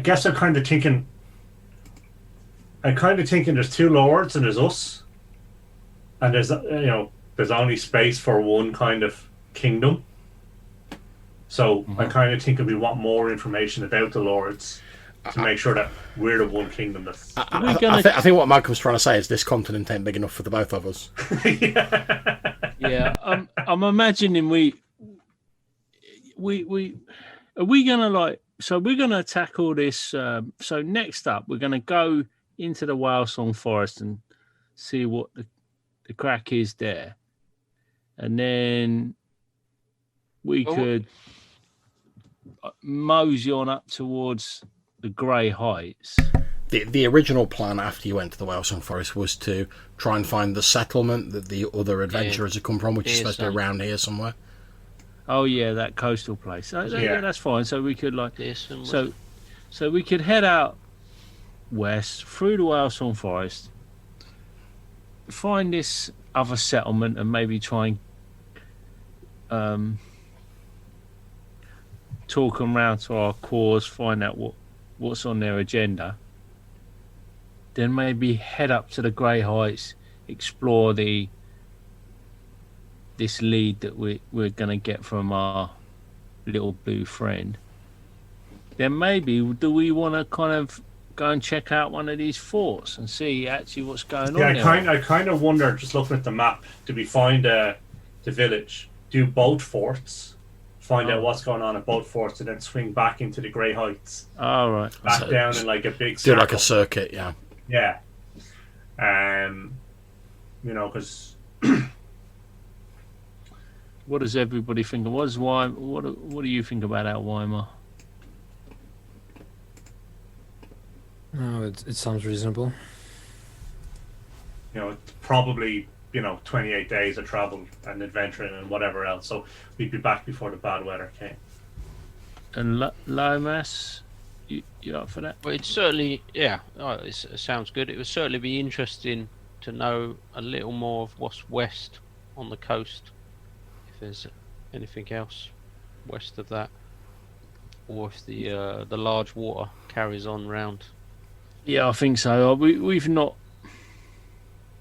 guess I'm kind of thinking there's 2 lords and there's us, and there's there's only space for one kind of kingdom. So I kind of think we want more information about the lords to make sure that we're the one kingdom that's. I think what Malcolm's trying to say is this continent ain't big enough for the both of us. Yeah, I'm imagining we are we gonna like so we're going to tackle this. So next up, we're going to go into the Whalesong forest and see what the crack is there, and then we could mosey on up towards the Grey Heights. The original plan after you went to the Whalesong Forest was to try and find the settlement that the other adventurers had come from, which is supposed to be around here somewhere. Oh yeah, that coastal place. Yeah, that's fine. So we could so we could head out west through the Whalesong Forest, find this other settlement, and maybe try and talk them round to our cause, find out what's on their agenda. Then maybe head up to the Grey Heights, explore this lead that we're going to get from our little blue friend. Then maybe do we want to kind of go and check out one of these forts and see actually what's going on? Yeah, I kind of wonder, just looking at the map, do we find the village, do both forts, find out what's going on at both forts, and then swing back into the Grey Heights? All right. Back down in like a big circle. Do like a circuit, yeah. Yeah. Because what does everybody think? What do you think about that, Weimar? No, it sounds reasonable. It's probably 28 days of travel and adventuring and whatever else. So we'd be back before the bad weather came. And Lomas, you up for that? Well, it's certainly, it sounds good. It would certainly be interesting to know a little more of what's west on the coast, if there's anything else west of that, or if the large water carries on round. Yeah, I think so. We've not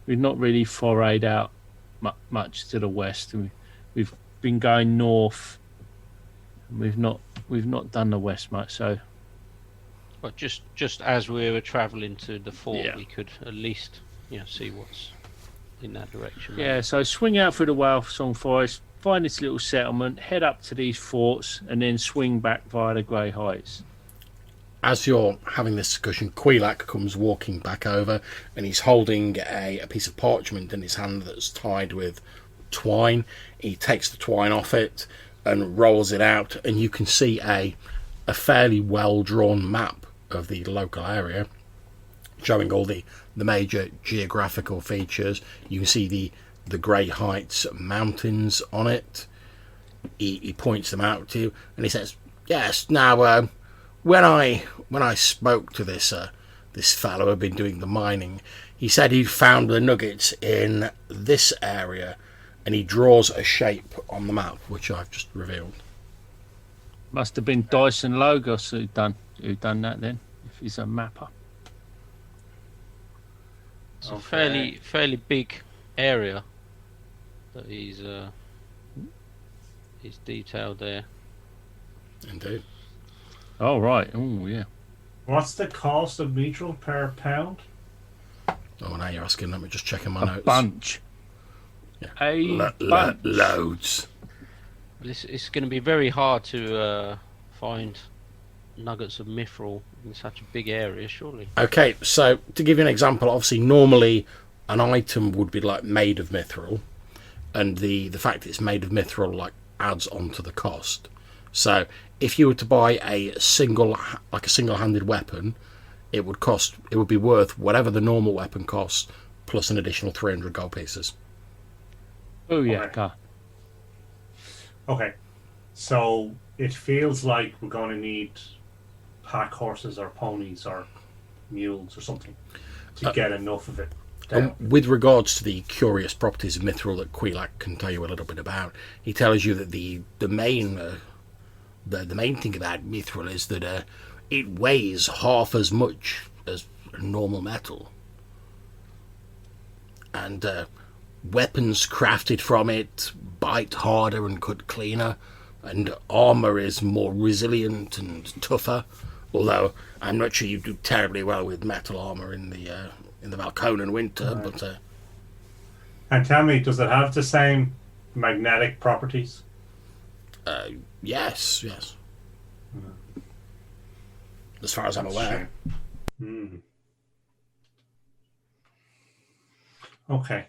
really forayed out much to the west. We've been going north. We've not done the west much. So, but just as we were travelling to the fort, we could at least see what's in that direction. Yeah. Maybe. So swing out through the Whalesong Forest, find this little settlement, head up to these forts, and then swing back via the Grey Heights. As you're having this discussion, Quilak comes walking back over, and he's holding a piece of parchment in his hand that's tied with twine. He takes the twine off it and rolls it out, and you can see a fairly well-drawn map of the local area, showing all the major geographical features. You can see the Grey Heights mountains on it. He points them out to you, and he says, "Yes, now, when I spoke to this fellow who'd been doing the mining, he said he'd found the nuggets in this area," and he draws a shape on the map, which I've just revealed. Must have been Dyson Logos who done that then, if he's a mapper. It's a fairly big area that he's detailed there. Indeed. Oh right. Oh yeah. What's the cost of mithril per pound? Oh, now you're asking. Let me just check in my notes. Bunch. Yeah. Bunch. Loads. It's going to be very hard to find nuggets of mithril in such a big area, surely. Okay, so to give you an example, obviously normally an item would be like made of mithril, and the fact it's made of mithril like adds on to the cost. So if you were to buy a single-handed weapon, it would be worth whatever the normal weapon costs plus an additional 300 gold pieces. Oh yeah. Okay, so it feels like we're going to need pack horses or ponies or mules or something to get enough of it down. With regards to the curious properties of mithril that Quilak can tell you a little bit about, he tells you that the main thing about mithril is that it weighs half as much as normal metal, and weapons crafted from it bite harder and cut cleaner, and armour is more resilient and tougher, although I'm not sure you do terribly well with metal armour in the Valconan winter. Right. But and tell me, does it have the same magnetic properties? yes. as far as I'm aware. Hmm. Okay.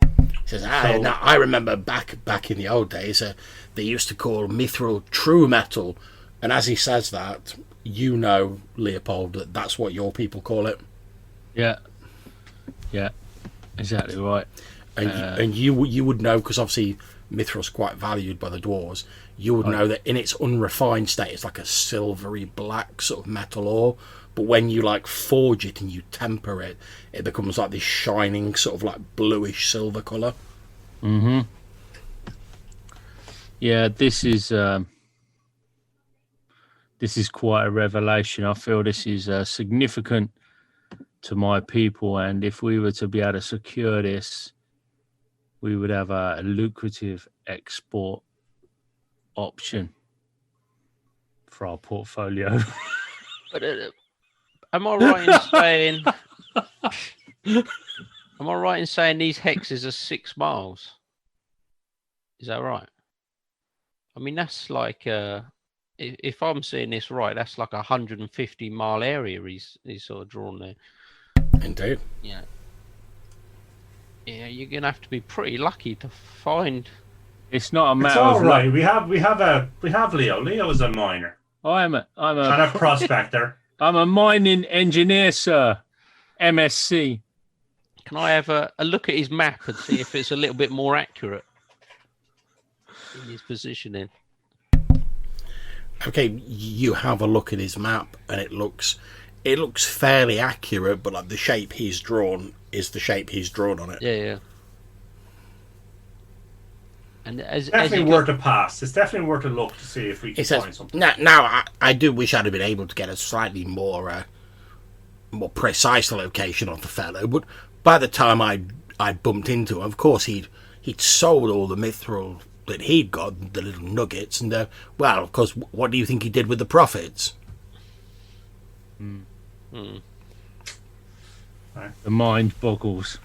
He says, now I remember back in the old days, they used to call mithril true metal, and as he says that, you know, Leopold, that's what your people call it. Yeah, exactly right. And you would know, because obviously mithril's quite valued by the dwarves. You would know that in its unrefined state, it's like a silvery black sort of metal ore. But when you like forge it and you temper it, it becomes like this shining sort of like bluish silver colour. Mm-hmm. Yeah, this is quite a revelation. I feel this is significant to my people, and if we were to be able to secure this, we would have a lucrative export option for our portfolio. But am I right in saying? Am I right in saying these hexes are 6 miles? Is that right? I mean, that's like if I'm seeing this right, that's like 150-mile area he's sort of drawn there. Indeed. Yeah. Yeah, you're gonna have to be pretty lucky to find. It's not a It's matter all of right. We have Leo. Leo is a miner I'm a and a prospector. I'm a mining engineer, sir. MSc. Can I have a look at his map and see if it's a little bit more accurate in his positioning? Okay, you have a look at his map, and it looks fairly accurate, but like the shape he's drawn is the shape he's drawn on it. Yeah. And Definitely worth a pass. It's definitely worth a look to see if we can find something. Now I do wish I'd have been able to get a slightly more precise location of the fellow, but by the time I bumped into him, of course he'd sold all the mithril that he'd got, the little nuggets, and well, of course, what do you think he did with the profits? The mind boggles.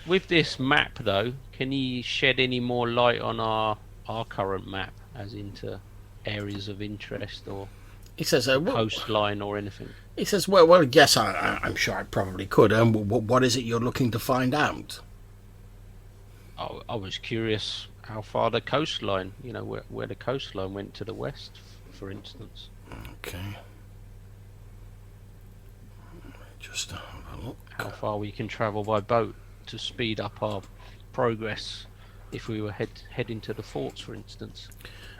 With this map, though, can you shed any more light on our current map, as into areas of interest or He says, coastline or anything? He says, well, yes, I'm sure I probably could. What is it you're looking to find out? I was curious how far the coastline, where the coastline went to the west, for instance. Okay. Just have a look. How far we can travel by boat to speed up our progress if we were heading to the forts, for instance.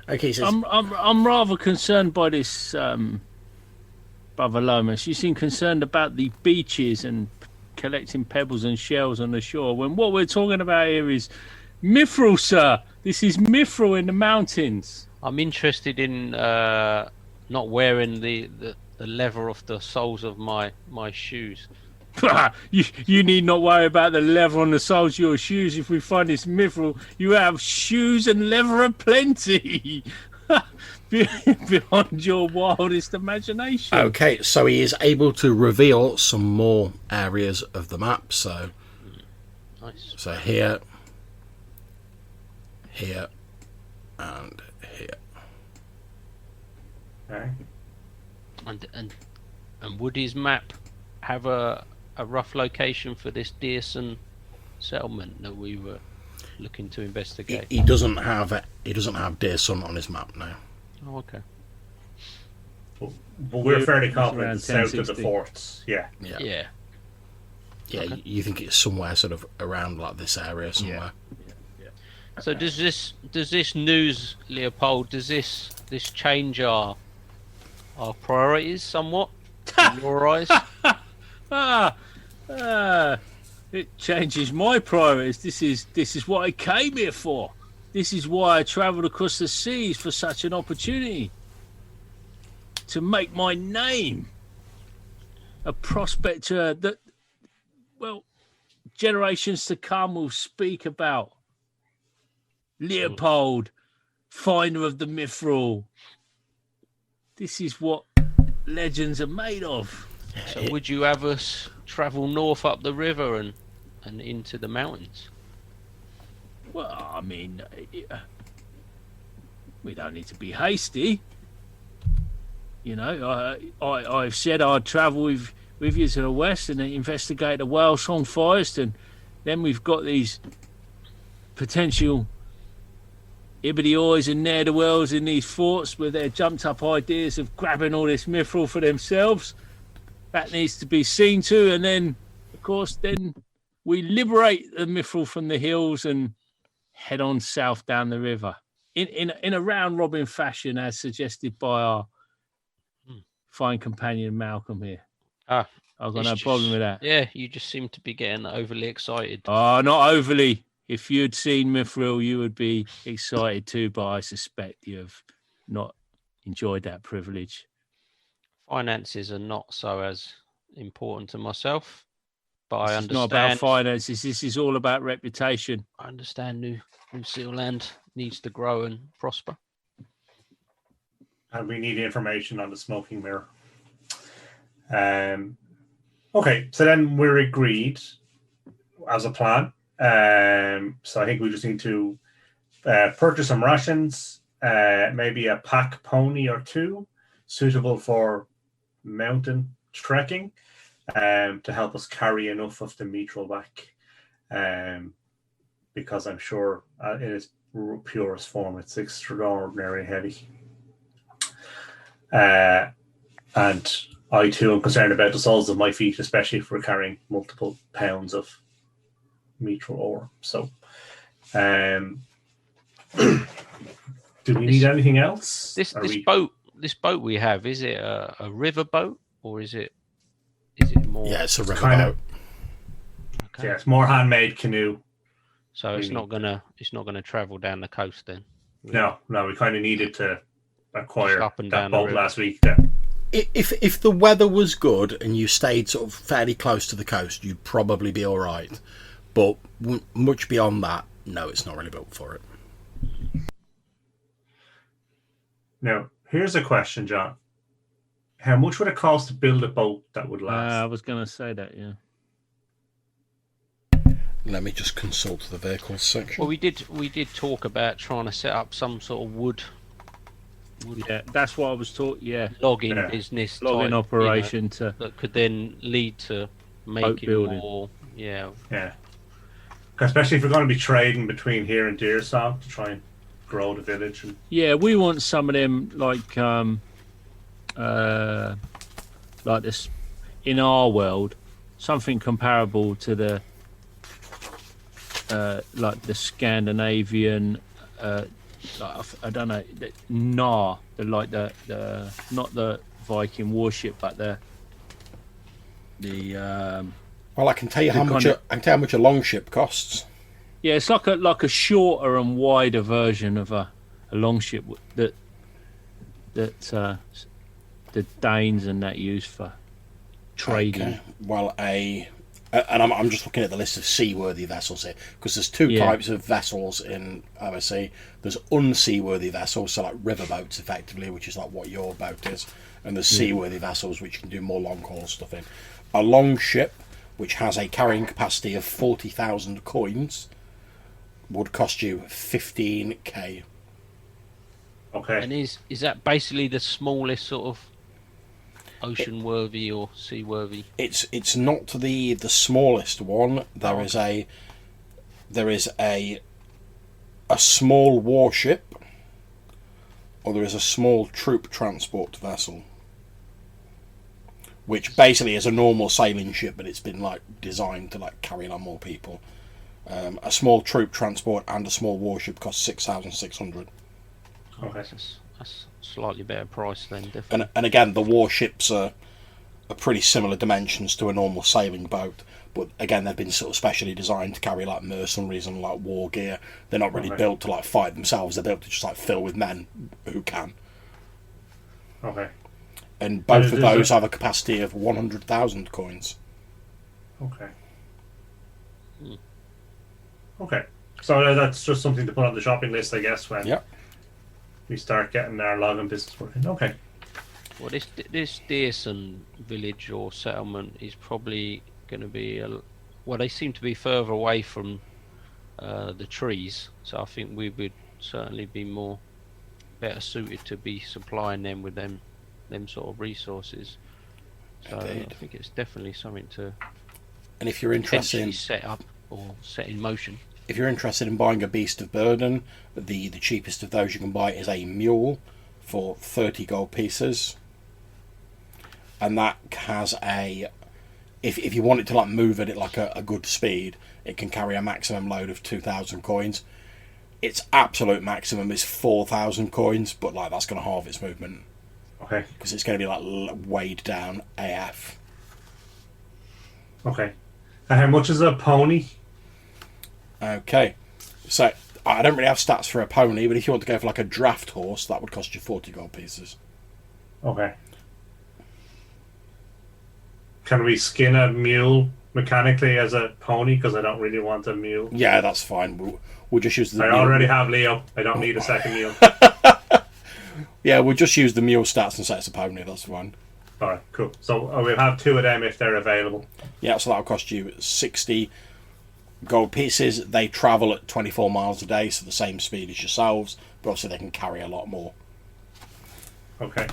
Okay, he says, I'm rather concerned by this, Brother Lomas. You seem concerned about the beaches and collecting pebbles and shells on the shore, when what we're talking about here is mithril, sir. This is mithril in the mountains. I'm interested in not wearing the leather off the soles of my shoes. you need not worry about the leather on the soles of your shoes. If we find this mithril, you have shoes and leather aplenty. Beyond your wildest imagination. Okay, so he is able to reveal some more areas of the map. So, Nice. So here, and here. Okay. And would his map have a rough location for this Dearson settlement that we were looking to investigate? He doesn't have Dearson on his map now. Oh, okay. But we're fairly confident around it's south of the 1060. forts. Yeah. Yeah. Okay. You think it's somewhere sort of around like this area somewhere. So does this news, Leopold, does this change our priorities somewhat in your eyes? It changes my priorities. This is what I came here for. This is why I travelled across the seas, for such an opportunity. To make my name a prospector that, well, generations to come will speak about. Leopold, finder of the mithril. This is what legends are made of. So would you have us travel north up the river and into the mountains? Well, I mean, we don't need to be hasty. You know, I've said I'd travel with you to the west and investigate the Whalesong forest, and then we've got these potential Ibidi-Oys and ne'er-do-wells in these forts with their jumped-up ideas of grabbing all this mithril for themselves. That needs to be seen to, and then, of course, then we liberate the mithril from the hills and head on south down the river in a round-robin fashion, as suggested by our fine companion Malcolm here. Ah, I've got it's no problem with that. Yeah, you just seem to be getting overly excited. Oh, not overly. If you'd seen mithril, you would be excited too, but I suspect you have not enjoyed that privilege. Finances are not so as important to myself, but I It's understand. not about finances. This is all about reputation. I understand New Seal Land needs to grow and prosper. And we need information on the smoking mirror. Okay, so then we're agreed as a plan. So I think we just need to purchase some rations, maybe a pack pony or two, suitable for mountain trekking, to help us carry enough of the mithril back. Because I'm sure in its purest form, it's extraordinarily heavy. And I too am concerned about the soles of my feet, especially if we're carrying multiple pounds of mithril ore. So, do we need anything else? This boat we have, is it a river boat or is it more? Yeah, it's a river kind boat. Okay. Yeah, it's more handmade canoe. So it's not gonna travel down the coast then. No, we kind of needed to acquire Up and that down the boat river. last week. If the weather was good and you stayed sort of fairly close to the coast, you'd probably be all right. But much beyond that, no, it's not really built for it. Now, here's a question, John. How much would it cost to build a boat that would last? I was going to say that, yeah. Let me just consult the vehicles section. Well, we did talk about trying to set up some sort of wood Yeah, that's what I was taught. Yeah, logging business, logging type, operation to that could then lead to making building. more. Yeah. Especially if we're going to be trading between here and Deersong to try and grow the village. And yeah, we want some of them like this in our world, something comparable to the like the Scandinavian. I don't know, the not the Viking warship, but the Well, I can tell you how much a longship costs. yeah, it's like a shorter and wider version of a longship that the Danes and that use for trading. Okay. Well, and I'm just looking at the list of seaworthy vessels here, because there's two types of vessels in OSC. There's unseaworthy vessels, so like riverboats, effectively, which is like what your boat is, and there's seaworthy vessels, which can do more long haul stuff in. A long ship, which has a carrying capacity of 40,000 coins, would cost you 15k. okay, And is that basically the smallest sort of ocean-worthy or sea-worthy? It's not the smallest one. There is a small warship, or there is a small troop transport vessel, which basically is a normal sailing ship, but it's been like designed to like carry on more people. A small troop transport and a small warship cost 6,600. okay. That's slightly better price then, definitely. And again, the warships are pretty similar dimensions to a normal sailing boat, but again, they've been sort of specially designed to carry like mercenaries and like war gear. They're not really built to like fight themselves. They're built to just like fill with men who can. Okay. And both of those have a capacity of 100,000 coins. Okay. Okay. So that's just something to put on the shopping list, I guess, when we start getting our logging business working. Okay. Well, this Dearson village or settlement is probably going to be they seem to be further away from the trees, so I think we would certainly be better suited to be supplying them with them them sort of resources. So Indeed. I think it's definitely something to And if you're interested potentially in, set up or set in motion. if you're interested in buying a beast of burden, the cheapest of those you can buy is a mule for 30 gold pieces, and that has a, if you want it to like move at it like a good speed, it can carry a maximum load of 2,000 coins. Its absolute maximum is 4,000 coins, but like that's going to halve its movement Okay. because it's going to be like weighed down AF. Okay. And how much is a pony? Okay, so I don't really have stats for a pony, but if you want to go for like a draft horse, that would cost you 40 gold pieces. Okay. Can we skin a mule mechanically as a pony? Because I don't really want a mule. Yeah, that's fine. We'll just use the I mule. already have Leo. I don't need a second mule. Yeah, we'll just use the mule stats and say it's a pony, that's fine. Alright, cool. So we'll have two of them if they're available. Yeah, so that'll cost you 60 gold pieces. They travel at 24 miles a day, so the same speed as yourselves, but obviously they can carry a lot more. Okay.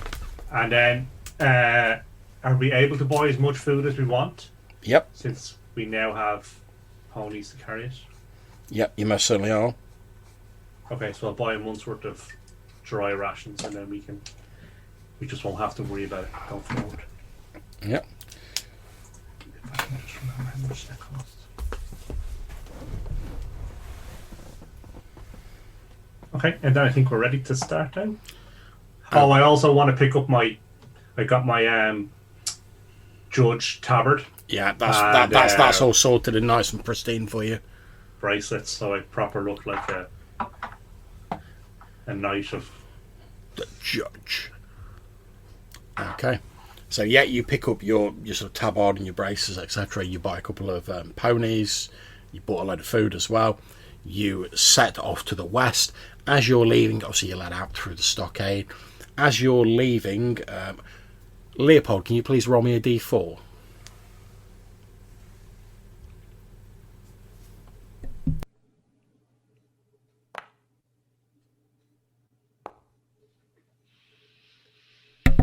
And then, are we able to buy as much food as we want? Yep, Since we now have ponies to carry it. yep, you most certainly are. Okay, so I'll buy a month's worth of dry rations and then we just won't have to worry about it going forward. Yep. If I can just remember how much that costs. Okay, and then I think we're ready to start now. Oh, I also want to pick up I got my Judge Tabard Yeah, And, that's all sorted and nice and pristine for you. bracelets, so I proper look like a knight of. The judge. Okay. So yeah, you pick up your sort of tabard and your braces, etc. You buy a couple of ponies. You bought a load of food as well. You set off to the west. As you're leaving, obviously you're let out through the stockade. As you're leaving, Leopold, can you please roll me a d4?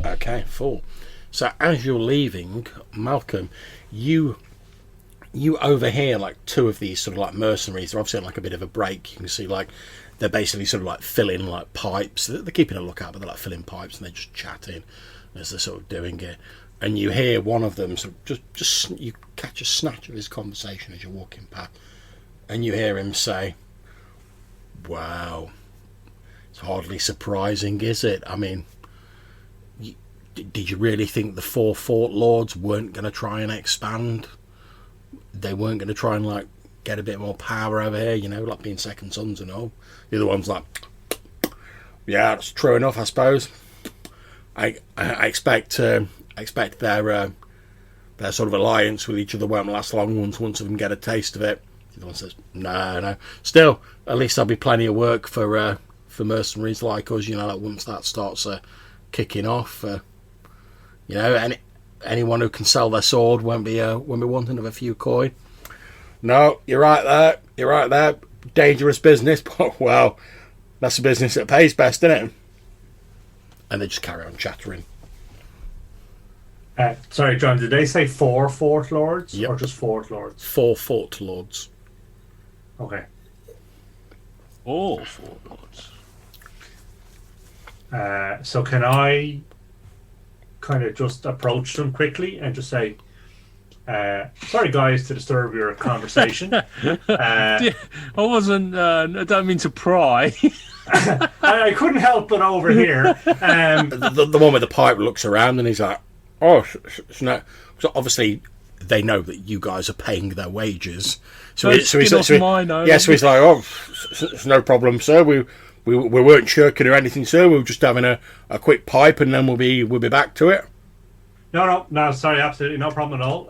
Okay, 4. So as you're leaving, Malcolm, you overhear like two of these sort of like mercenaries. They're obviously on like a bit of a break. You can see like they're basically sort of like filling like pipes. They're keeping a lookout, but they're like filling pipes and they're just chatting as they're sort of doing it. And you hear one of them sort of just you catch a snatch of his conversation as you're walking past, and you hear him say, "Wow, it's hardly surprising, is it? I mean, did you really think the 4 fort lords weren't going to try and expand? They weren't going to try and like get a bit more power over here, you know, like being second sons and all?" The other one's like, "Yeah, that's true enough, I suppose. I expect their sort of alliance with each other won't last long once of them get a taste of it." The other one says, "No. Still, at least there'll be plenty of work for mercenaries like us, you know, like once that starts kicking off. You know, anyone who can sell their sword won't be wanting of a few coin." "No, you're right there. Dangerous business, but well, that's the business that pays best, isn't it?" And they just carry on chattering. Sorry, John, did they say 4 fort lords? Yep. Or just fort lords? 4 fort lords. Okay. Oh, 4 lords. So can I kind of just approach them quickly and just say, sorry guys to disturb your conversation. I wasn't. I don't mean to pry. I couldn't help but overhear. The one with the pipe looks around and he's like, "Oh, no." So obviously they know that you guys are paying their wages. So he's like, "Oh, it's no problem, sir. We weren't shirking or anything, sir. We were just having a quick pipe, and then we'll be back to it." No, sorry, absolutely no problem at all.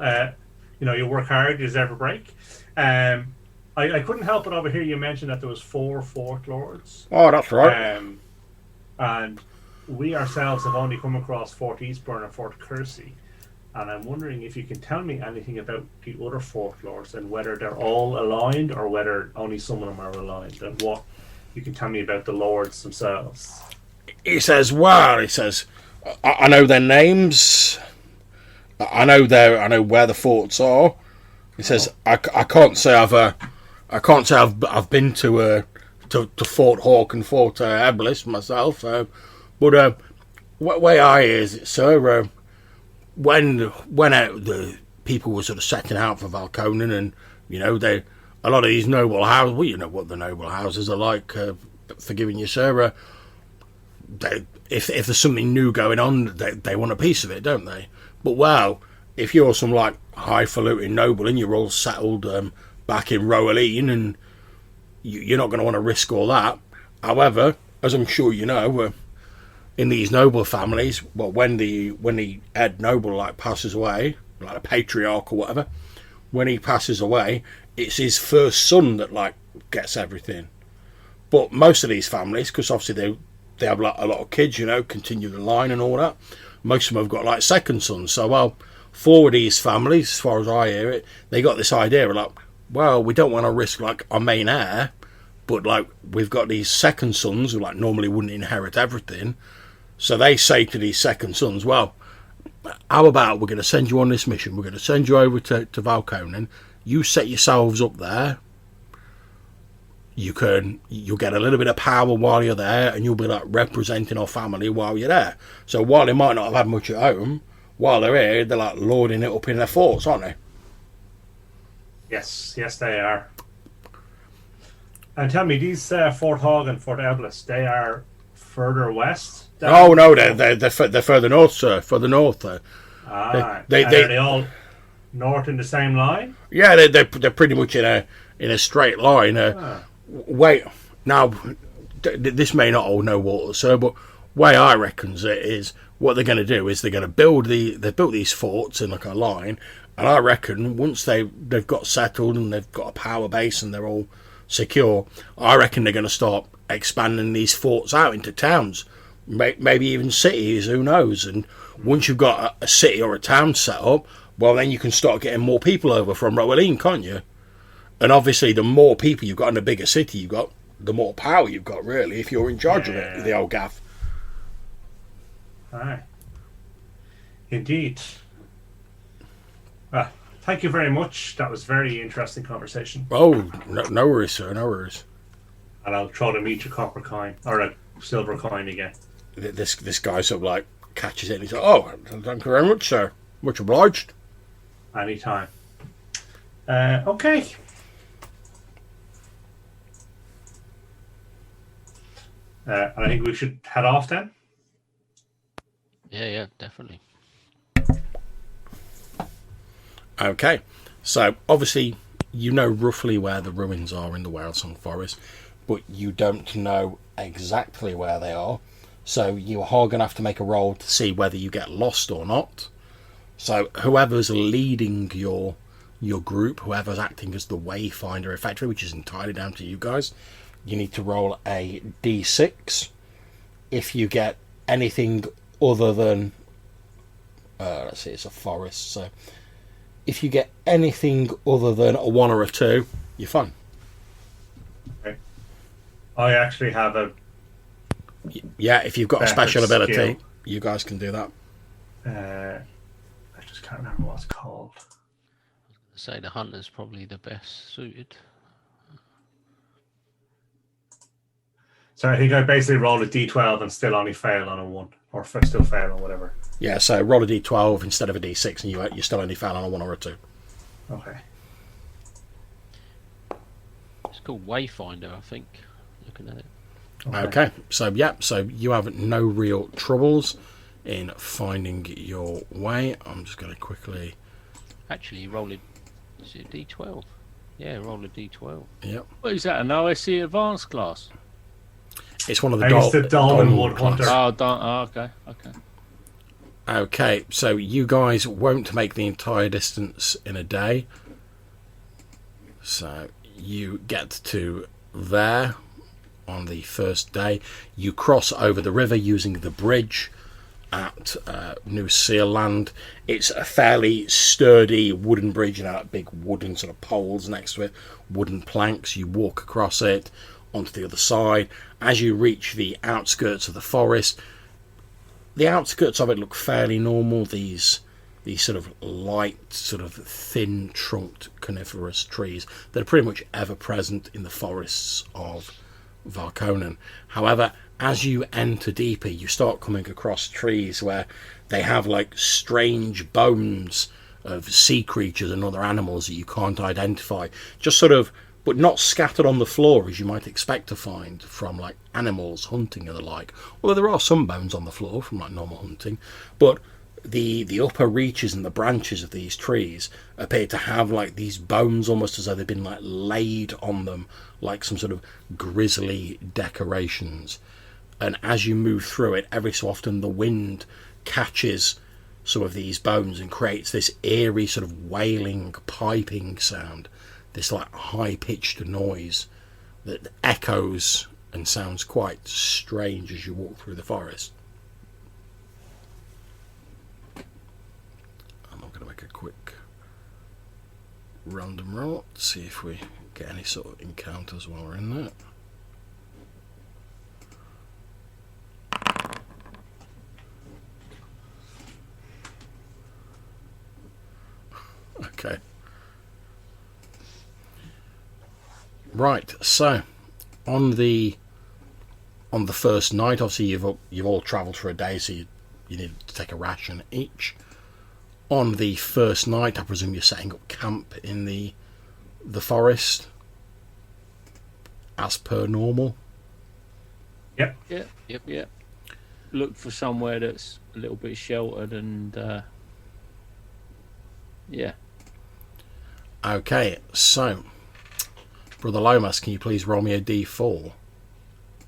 You work hard, you deserve a break. I couldn't help but overhear you mention that there was 4 fort lords. Oh, that's right. And we ourselves have only come across Fort Eastbourne and Fort Kersey. And I'm wondering if you can tell me anything about the other fort lords and whether they're all aligned or whether only some of them are aligned, and what you can tell me about the lords themselves. He says, I know their names. I know where the forts are. He says I can't say I've been to Fort Hawk and Fort Eblis myself. But way I is, sir, when the people were sort of setting out for Valconin, and a lot of these noble houses. Well, you know what the noble houses are like. Forgiving you, sir. If there's something new going on, they want a piece of it, don't they? But wow, if you're some like highfalutin noble and you're all settled back in Rowaline, and you're not going to want to risk all that. However, as I'm sure you know, in these noble families, well, when the head noble like passes away, like a patriarch or whatever, when he passes away, it's his first son that like gets everything. But most of these families, because obviously they have like a lot of kids, continue the line and all that. Most of them have got like second sons. So, well, for these families, as far as I hear it, they got this idea of like, well, we don't want to risk like our main heir, but like we've got these second sons who like normally wouldn't inherit everything. So they say to these second sons, well, how about we're going to send you on this mission? We're going to send you over to Valconin. You set yourselves up there. You'll get a little bit of power while you're there, and you'll be like representing our family while you're there. So while they might not have had much at home, while they're here, they're like lording it up in their forts, aren't they? Yes, they are. And tell me, these Fort Hog and Fort Eblis, they are further west? Oh no, they're further north, sir. Further north. Are they all north in the same line? Yeah, they're pretty much in a straight line. Wait, now this may not hold no water, sir, but way I reckons it is what they're going to do is they're going to build they've built these forts in like a line, and I reckon once they've got settled and they've got a power base and they're all secure, I reckon they're going to start expanding these forts out into towns, maybe even cities. Who knows? And once you've got a city or a town set up, well, then you can start getting more people over from Rowaline, can't you? And obviously, the more people you've got in the bigger city you've got, the more power you've got, really, if you're in charge of it, the old gaff. Aye. Indeed. Thank you very much. That was a very interesting conversation. Oh, no worries, sir, no worries. And I'll try to meet your copper coin, or a silver coin again. This guy sort of like catches it and he's like, oh, thank you very much, sir. Much obliged. Anytime. Okay. I think we should head off then. Yeah, definitely. Okay, so obviously you know roughly where the ruins are in the Whalesong forest, but you don't know exactly where they are. So you are going to have to make a roll to see whether you get lost or not. So whoever's leading your group, whoever's acting as the wayfinder effectively, which is entirely down to you guys, you need to roll a d6. If you get anything other than let's see, it's a forest, so if you get anything other than a 1 or a 2, you're fine. Okay. I actually have a yeah, if you've got a special ability, skill. you guys can do that. I just can't remember what it's called. I'd say the hunter's probably the best suited. So I think I basically rolled a d12 and still only fail on a 1, or still fail on whatever. Yeah, so roll a d12 instead of a d6, and you still only fail on a 1 or a 2. Okay. It's called Wayfinder, I think. Looking at it. Okay, so you have no real troubles in finding your way. I'm just going to quickly. Actually, roll a. Is it a d12? Yeah, roll a d12. Yep. What is that? An OSC advanced class? It's one of the It's the Dolmen Woodhunter. Okay. Okay, so you guys won't make the entire distance in a day. So you get to there on the first day. You cross over the river using the bridge at New Sealand. It's a fairly sturdy wooden bridge, big wooden sort of poles next to it, wooden planks. You walk across it onto the other side. As you reach the outskirts of the forest, the outskirts of it look fairly normal. These sort of light, sort of thin trunked coniferous trees that are pretty much ever present in the forests of Varkonen. However, as you enter deeper, you start coming across trees where they have like strange bones of sea creatures and other animals that you can't identify, just sort of, but not scattered on the floor as you might expect to find from like animals hunting and the like. Although there are some bones on the floor from like normal hunting, but the upper reaches and the branches of these trees appear to have like these bones almost as though they've been like laid on them like some sort of grisly decorations. And as you move through it, every so often the wind catches some of these bones and creates this eerie sort of wailing, piping sound, this like high-pitched noise that echoes and sounds quite strange as you walk through the forest. I'm not going to make a quick random roll to see if we get any sort of encounters while we're in there. Okay. Right, so on the first night, obviously you've all travelled for a day, so you need to take a ration each. On the first night, I presume you're setting up camp in the forest as per normal. Yep. Yep. Look for somewhere that's a little bit sheltered and yeah. Okay, so Brother Lomas, can you please roll me a D4?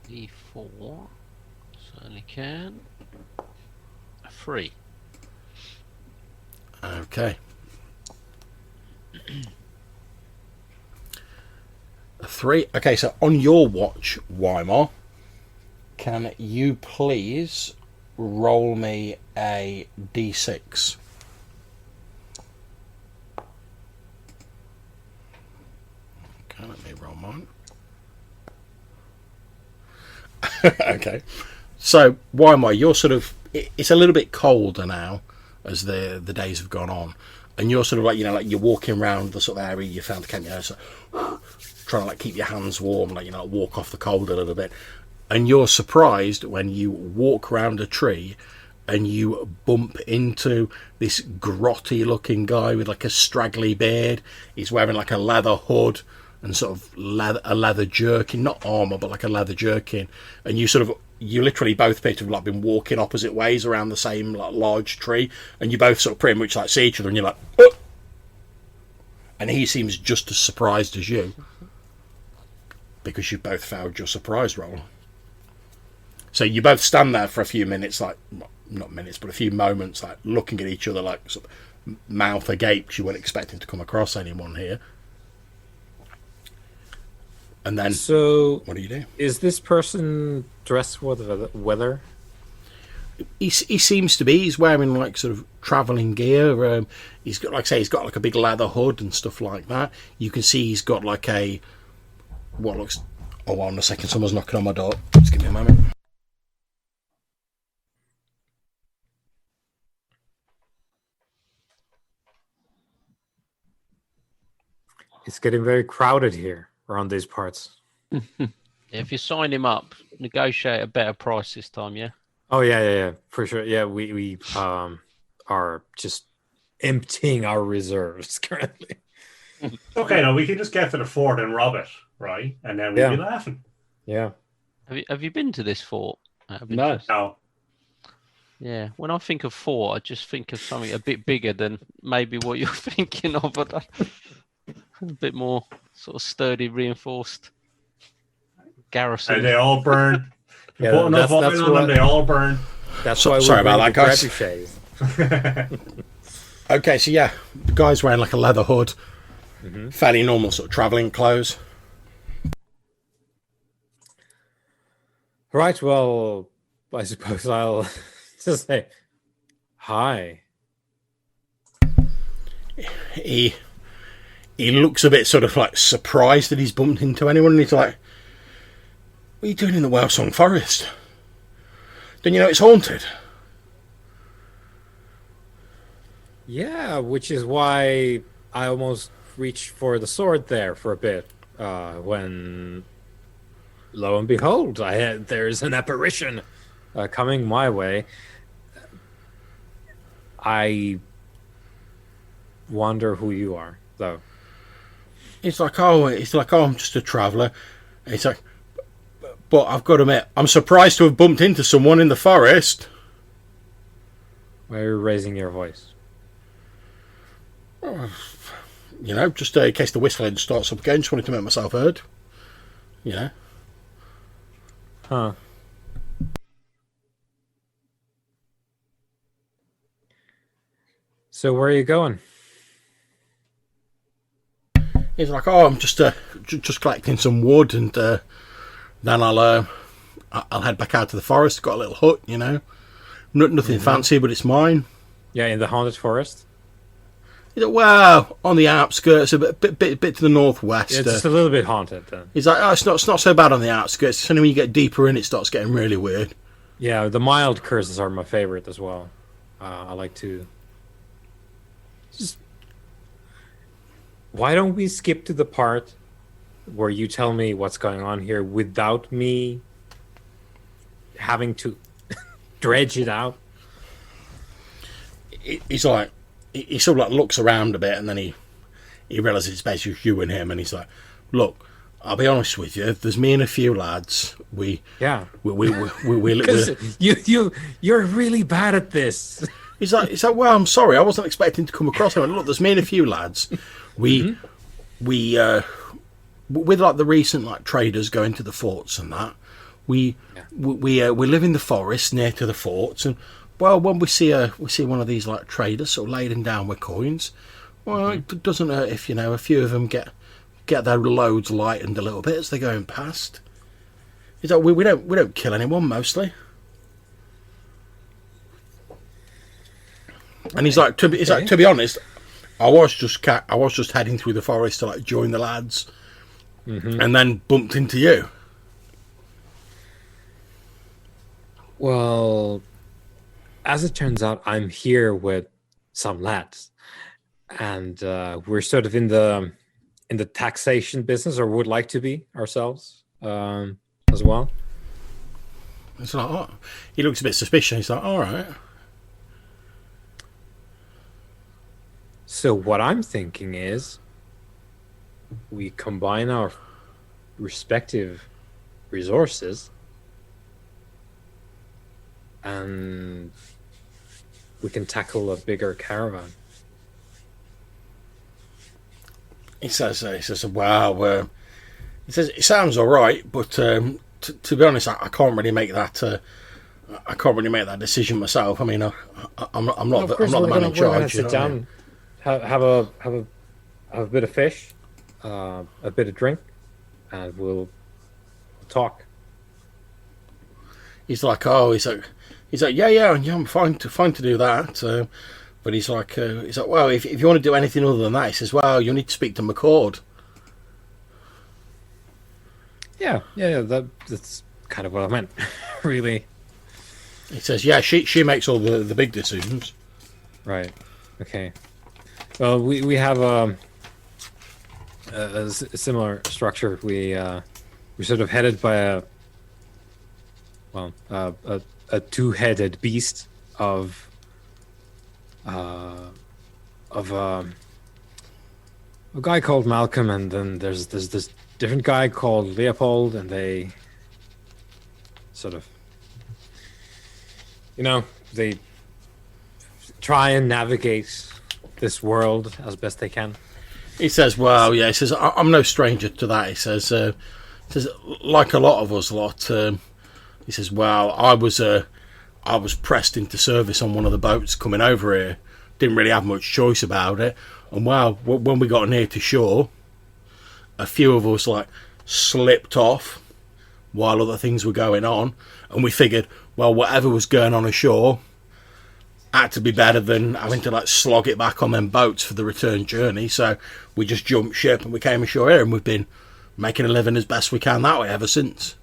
D4, certainly can. A 3. Okay. A 3. Okay, so on your watch, Weimar, can you please roll me a D6? Okay, let me roll mine. Okay. So, Weimar, you're sort of... It's a little bit colder now as the days have gone on. And you're sort of like, like you're walking around the sort of area you found the camp, so trying to like keep your hands warm, like, walk off the cold a little bit. And you're surprised when you walk around a tree and you bump into this grotty looking guy with like a straggly beard. He's wearing like a leather hood and sort of a leather jerkin, not armour, but like a leather jerkin. And you literally both appear to have like been walking opposite ways around the same like large tree, and you both sort of pretty much like see each other, and you're like, oh! And he seems just as surprised as you, because you both failed your surprise roll. So you both stand there for a few minutes, like not minutes, but a few moments, like looking at each other, like sort of mouth agape, because you weren't expecting to come across anyone here. And then, so what do you do? Is this person dressed for the weather? He seems to be. He's wearing like sort of travelling gear. He's got, like I say, he's got like a big leather hood and stuff like that. You can see he's got like what looks. Oh, hold on a second. Someone's knocking on my door. Just give me a moment. It's getting very crowded here around these parts. If you sign him up, negotiate a better price this time, yeah? Oh yeah, for sure. Yeah, we are just emptying our reserves currently. Okay, no, we can just get to the fort and rob it, right? And then we'll be laughing. Yeah. Have you been to this fort? No. No. Yeah, when I think of fort, I just think of something a bit bigger than maybe what you're thinking of. But a bit more sort of sturdy, reinforced garrison. And they all burn. Yeah, Put enough oil on them, they all burn. That's why sorry we're about that, guys. Trebuchets. Okay, so yeah, the guy's wearing like a leather hood, fairly normal sort of travelling clothes. Right, well, I suppose I'll just say hi. He looks a bit sort of like surprised that he's bumped into anyone, and he's like, "What are you doing in the Whalesong forest? Don't you know it's haunted?" Yeah, which is why I almost reached for the sword there for a bit. When lo and behold, there's an apparition coming my way. I wonder who you are, though. It's like, oh, I'm just a traveller. It's like, but I've got to admit, I'm surprised to have bumped into someone in the forest. Why are you raising your voice? You know, just in case the whistling starts up again, just wanted to make myself heard. You know. Huh. So where are you going? He's like, oh, I'm just collecting some wood, and then I'll head back out to the forest. Got a little hut, you know, nothing fancy, but it's mine. Yeah, in the haunted forest. He's like, well, on the outskirts, a bit to the northwest. Yeah, it's a little bit haunted then. He's like, oh, it's not so bad on the outskirts. It's only when you get deeper in, it starts getting really weird. Yeah, the mild curses are my favorite as well. I like to. Just why don't we skip to the part where you tell me what's going on here without me having to dredge it out? He's like, he sort of like looks around a bit, and then he realizes it's basically you and him, and he's like, look, I'll be honest with you. There's me and a few lads. We you're really bad at this. He's like, well, I'm sorry, I wasn't expecting to come across him. Look, there's me and a few lads. We with like the recent like traders going to the forts and that. We live in the forest near to the forts, and well, when we see one of these like traders sort of laden down with coins, well, it doesn't hurt if, you know, a few of them get their loads lightened a little bit as they're going past. He's like, we don't kill anyone mostly. And he's like, to be honest, I was just heading through the forest to like join the lads, and then bumped into you. Well, as it turns out, I'm here with some lads, and we're sort of in the taxation business, or would like to be ourselves as well. It's like, oh, he looks a bit suspicious. He's like, all right. So what I'm thinking is we combine our respective resources and we can tackle a bigger caravan. He says, wow. He says it sounds all right, but to be honest, I can't really make that. I can't really make that decision myself. I mean, I'm not the man in charge. Sit down, have a bit of fish, a bit of drink, and we'll talk. He's like, yeah, I'm fine to do that. But he's like, well, if you want to do anything other than that, he says, well, you'll need to speak to McCord. Yeah, that's kind of what I meant, really. He says, yeah, she makes all the big decisions. Right. Okay. Well, we have a similar structure. We're sort of headed by a two-headed beast of a guy called Malcolm, and then there's this different guy called Leopold, and they sort of, they try and navigate this world as best they can. He says, well, yeah, he says, I'm no stranger to that. He says, like a lot of us he says, well, I was pressed into service on one of the boats coming over here. Didn't really have much choice about it. And well, when we got near to shore, a few of us like slipped off while other things were going on, and we figured, well, whatever was going on ashore had to be better than having to like slog it back on them boats for the return journey. So we just jumped ship and we came ashore here, and we've been making a living as best we can that way ever since.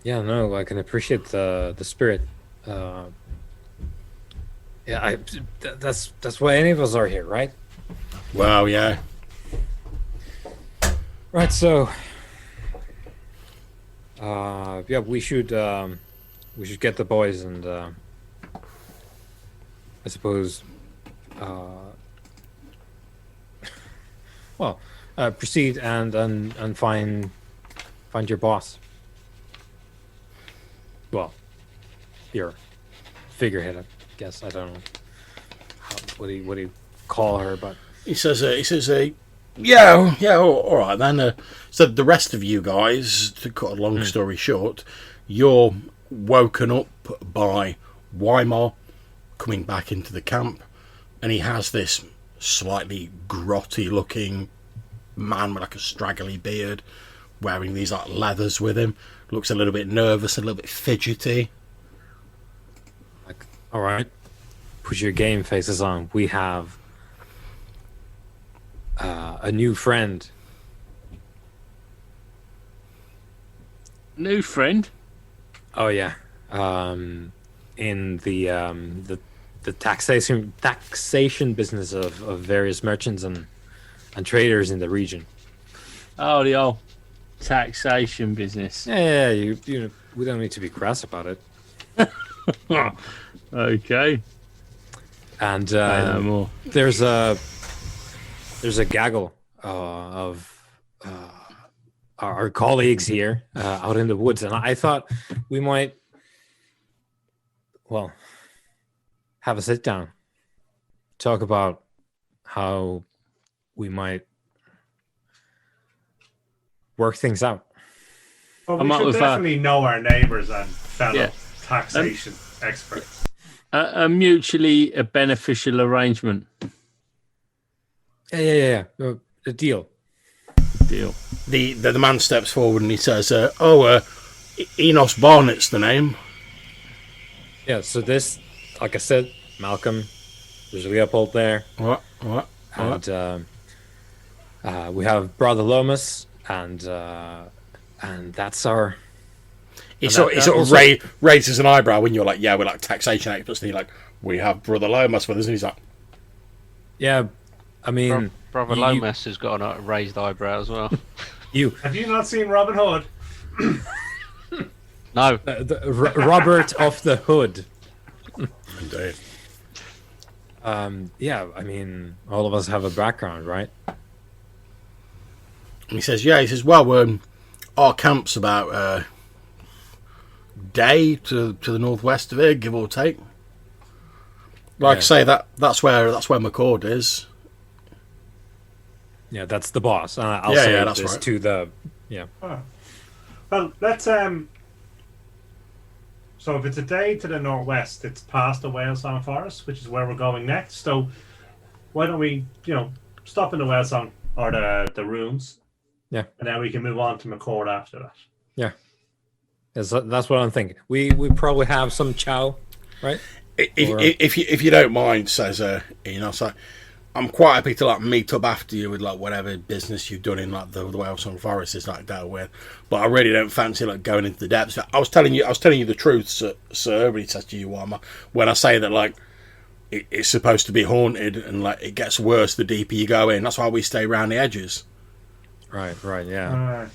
Yeah, no, I can appreciate the spirit. Yeah, that's why any of us are here, right? Well, yeah. Right. So, yeah, we should get the boys and I suppose, well, proceed and find your boss. Well, your figurehead, I guess. I don't know what do you call her, but He says, yeah, all right then. So the rest of you guys, to cut a long story short, you're woken up by Weimar coming back into the camp, and he has this slightly grotty looking man with like a straggly beard, wearing these like leathers with him. Looks a little bit nervous, a little bit fidgety. like, all right, put your game faces on. We have a new friend. New friend? Oh yeah, in the taxation business of various merchants and traders in the region. Oh, the old taxation business. Yeah, you we don't need to be crass about it. Okay. And Say no more. there's a gaggle of our colleagues here out in the woods, and I thought we might, well, have a sit down, talk about how we might work things out. Well, I'm we up should with that. definitely know our neighbours and fellow Yeah. taxation experts. A mutually beneficial arrangement. Yeah. A deal. Deal. The man steps forward and he says, Enos Barnett's the name. Yeah. So this, like I said, Malcolm, there's Leopold there, What? and we have Brother Lomas, and that's our. He And sort that of also- raises an eyebrow when you're like, yeah, we're like taxation experts. And he's like, we have Brother Lomas with us. And he's like, Yeah, I mean, Brother you- Lomas has got a raised eyebrow as well. you Have you not seen Robin Hood? No, Robert of the Hood. indeed. Yeah, I mean, all of us have a background, right? And he says, well, our camp's about day to the northwest of here, give or take. Like I Yeah. say, that's where McCord is. Yeah, that's the boss. I'll Yeah, say yeah, that's this right. to the. Well, let's So if it's a day to the northwest, it's past the Whalesong Forest, which is where we're going next. So why don't we, stop in the Whalesong or the ruins? Yeah. And then we can move on to McCord after that. Yes, that's what I'm thinking. We probably have some chow, right? If you don't mind, says Enos, like, I'm quite happy to like meet up after you with like whatever business you've done in like the Whalesong Forest is like dealt with, but I really don't fancy like going into the depths. I was telling you the truth, sir. But he says to you, when I say that like it's supposed to be haunted and like it gets worse the deeper you go in. That's why we stay around the edges. Right, yeah.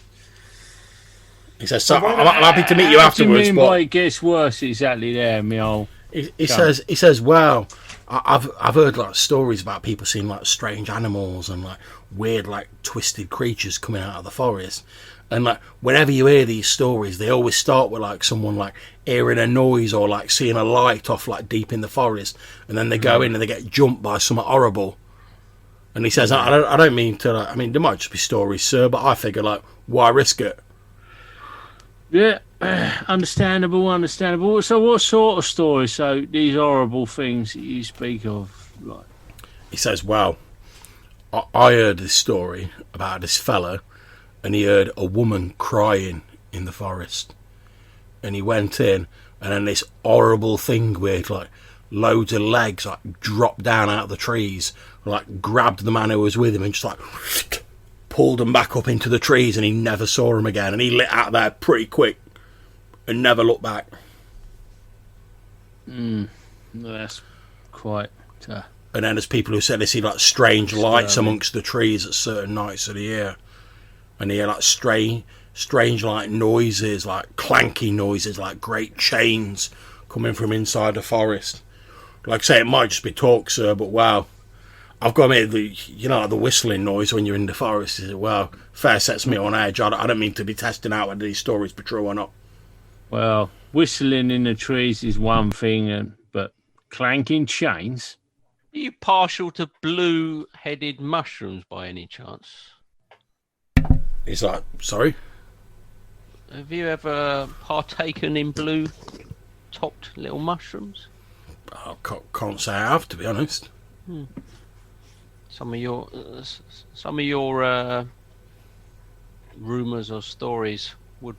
He says, so I'm happy to meet you What do you afterwards. mean But by it gets worse exactly there, me old? he says, well, I've heard like stories about people seeing like strange animals and like weird like twisted creatures coming out of the forest, and like whenever you hear these stories, they always start with like someone like hearing a noise or like seeing a light off like deep in the forest, and then they go in and they get jumped by something horrible. And he says, I don't mean to. Like, I mean, there might just be stories, sir, but I figure like, why risk it? Yeah, understandable. So what sort of stories? So these horrible things that you speak of, like, He says, well, I heard this story about this fella, and he heard a woman crying in the forest, and he went in, and then this horrible thing with like loads of legs like dropped down out of the trees, like grabbed the man who was with him and just like pulled him back up into the trees, and he never saw him again, and he lit out there pretty quick and never looked back. that's quite. And then there's people who say they see like strange lights Disturbing. amongst the trees at certain nights of the year, and they hear like strange like noises, like clanky noises, like great chains coming from inside the forest. Like I say, it might just be talk, sir, but wow, I've got to admit, the whistling noise when you're in the forest is, well, fair sets me on edge. I don't mean to be testing out whether these stories be true or not. Well, whistling in the trees is one thing, but clanking chains. Are you partial to blue-headed mushrooms by any chance? He's like, sorry? Have you ever partaken in blue-topped little mushrooms? I can't say I have, to be honest. Some of your rumours or stories would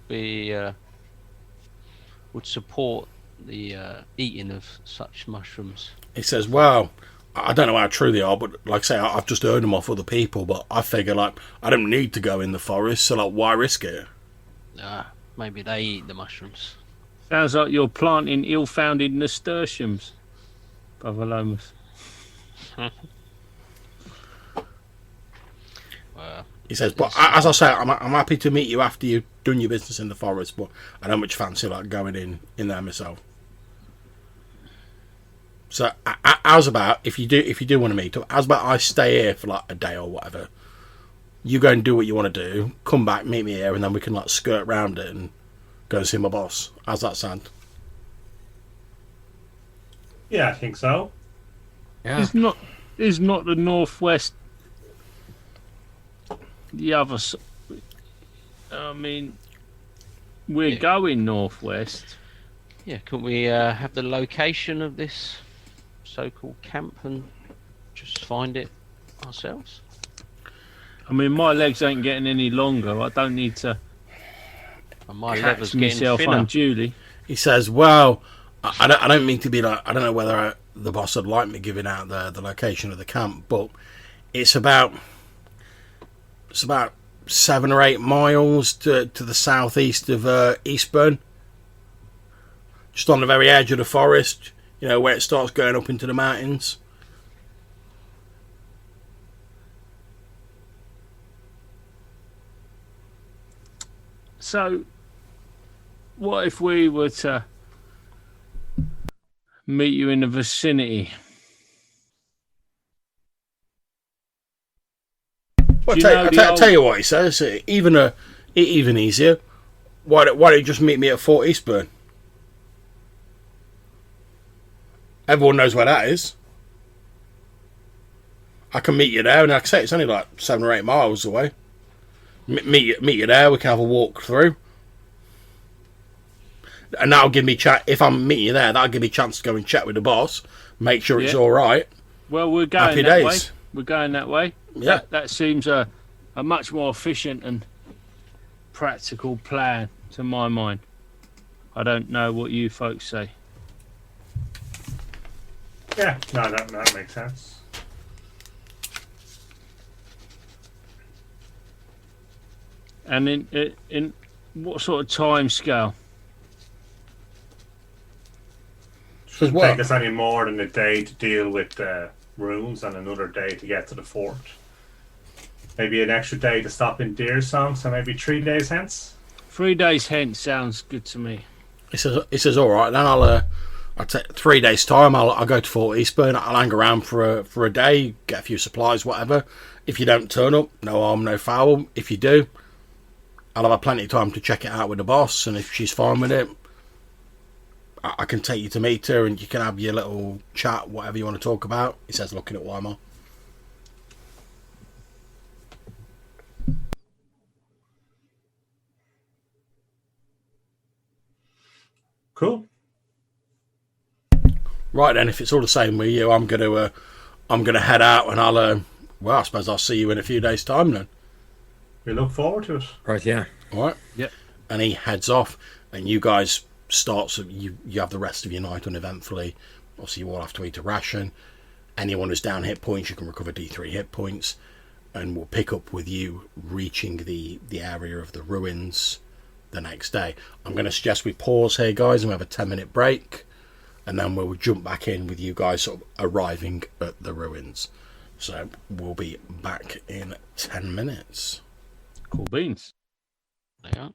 support the eating of such mushrooms. He says, well, I don't know how true they are, but like I say, I've just heard them off other people, but I figure, like, I don't need to go in the forest, so, like, why risk it? Maybe they eat the mushrooms. Sounds like you're planting ill-founded nasturtiums, Brother Lomas. He says, but as I say, I'm happy to meet you after you've done your business in the forest, but I don't much fancy, like, going in there myself. So, how's about, if you do want to meet up, how's about I stay here for, like, a day or whatever? You go and do what you want to do, come back, meet me here, and then we can, like, skirt round it and go and see my boss. How's that sound? Yeah, I think so. Yeah. Is not the northwest the other? I mean, we're going northwest. Yeah, couldn't we have the location of this so-called camp and just find it ourselves? I mean, my legs ain't getting any longer. I don't need to And my catch leather's getting myself thinner. unduly. He says, well, I don't mean to be like, I don't know whether the boss would like me giving out the location of the camp, but it's about 7 or 8 miles to the southeast of Eastburn, just on the very edge of the forest, where it starts going up into the mountains. So, what if we were to meet you in the vicinity? Well, Do you know the tell you what he says. Even easier. Why don't you just meet me at Fort Eastburn? Everyone knows where that is. I can meet you there, and like I say, it's only like 7 or 8 miles away. Meet you there. We can have a walk through, and that'll give me chat. If I'm meeting you there, that'll give me a chance to go and chat with the boss, make sure it's all right. Well, we're going Happy that days. way. We're going that way. Yeah. That seems a much more efficient and practical plan to my mind. I don't know what you folks say. Yeah, no, that makes sense. And in what sort of time scale? Says what? Take us any more than a day to deal with the ruins and another day to get to the fort. Maybe an extra day to stop in Deersong, so maybe 3 days hence. 3 days hence sounds good to me. He says, all right. Then I'll take 3 days time. I'll go to Fort Eastburn. I'll hang around for a day, get a few supplies, whatever. If you don't turn up, no harm, no foul. If you do, I'll have plenty of time to check it out with the boss, and if she's fine with it, I can take you to meet her, and you can have your little chat, whatever you want to talk about. He says, looking at Weimar. Cool. Right then, if it's all the same with you, I'm gonna head out, and I suppose I'll see you in a few days' time then. We look forward to it. Right, yeah. All right. Yep. And he heads off, and you guys you have the rest of your night uneventfully. Obviously, you all have to eat a ration. Anyone who's down hit points, you can recover D3 hit points, and we'll pick up with you reaching the area of the ruins the next day. I'm going to suggest we pause here, guys, and we have a 10-minute break, and then we'll jump back in with you guys sort of arriving at the ruins. So we'll be back in 10 minutes. Cool beans. Yeah.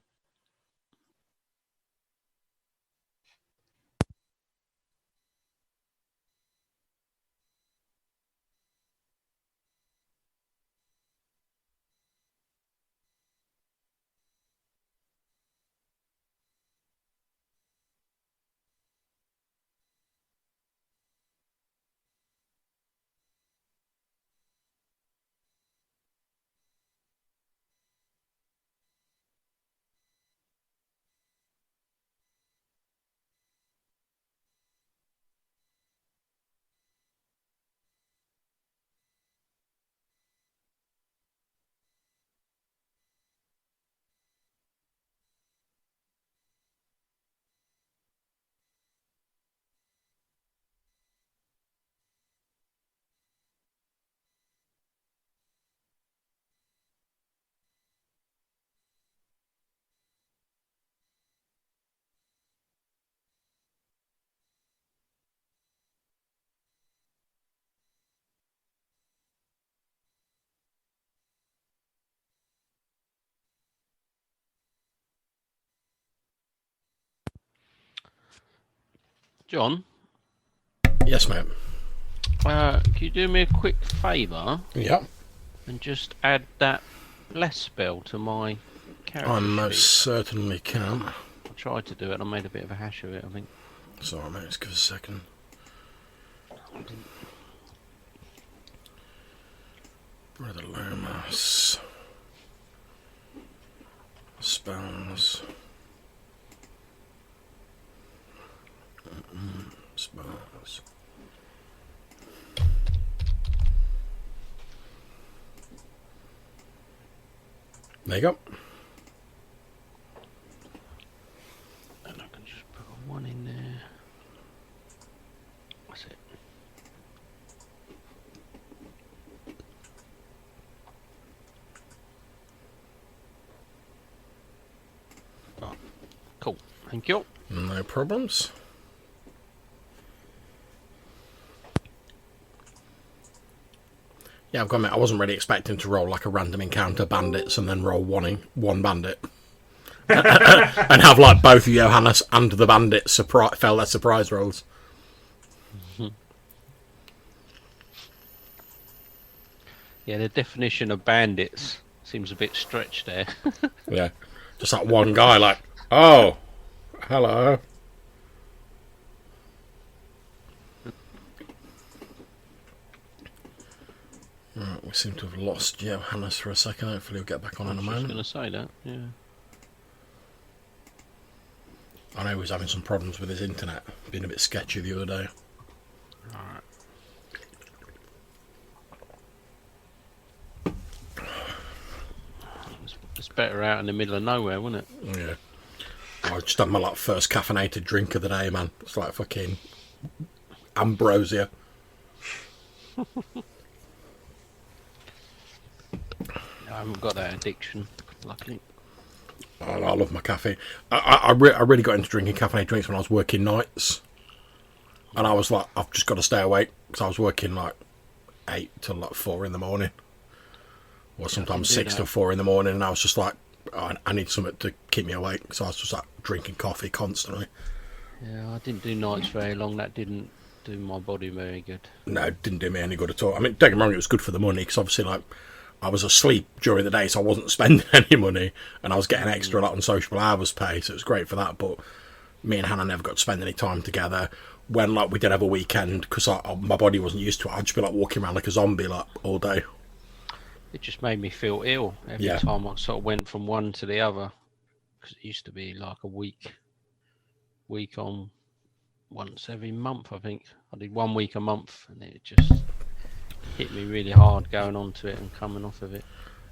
John, Yes, mate. can you do me a quick favour Yeah. and just add that bless spell to my character I sheet? most certainly can. I tried to do it. I made a bit of a hash of it, I think. Sorry, mate. Just give us a second. Brother Lomas. Spells. Spells. There you go. And I can just put a 1 in there. That's it. Right. Cool. Thank you. No problems. Yeah, I've got to admit, I wasn't really expecting to roll like a random encounter bandits and then roll one bandit. And have like both Johannes and the bandits fail their surprise rolls. Yeah, the definition of bandits seems a bit stretched there. Yeah. Just like one guy like, oh, hello. Right, we seem to have lost Johannes for a second. Hopefully he'll get back on in a I was just moment. going to say that, yeah. I know he was having some problems with his internet, being a bit sketchy the other day. Alright. It's better out in the middle of nowhere, wouldn't it? Yeah. I just had my like first caffeinated drink of the day, man. It's like fucking ambrosia. I haven't got that addiction, luckily. I love my caffeine. I really got into drinking caffeinated drinks when I was working nights. And I was like, I've just got to stay awake. Because I was working like 8 till like 4 in the morning. Or sometimes 6 till 4 in the morning. And I was just like, oh, I need something to keep me awake. So I was just like drinking coffee constantly. Yeah, I didn't do nights very long. That didn't do my body very good. No, it didn't do me any good at all. I mean, don't get me wrong, it was good for the money. Because obviously, like, I was asleep during the day, so I wasn't spending any money, and I was getting extra lot on sociable hours pay, so it was great for that. But me and Hannah never got to spend any time together. When like we did have a weekend, because my body wasn't used to it, I'd just be like walking around like a zombie like all day. It just made me feel ill every time I sort of went from one to the other. Because it used to be like a week on, once every month. I think I did 1 week a month, and it just hit me really hard going onto it and coming off of it.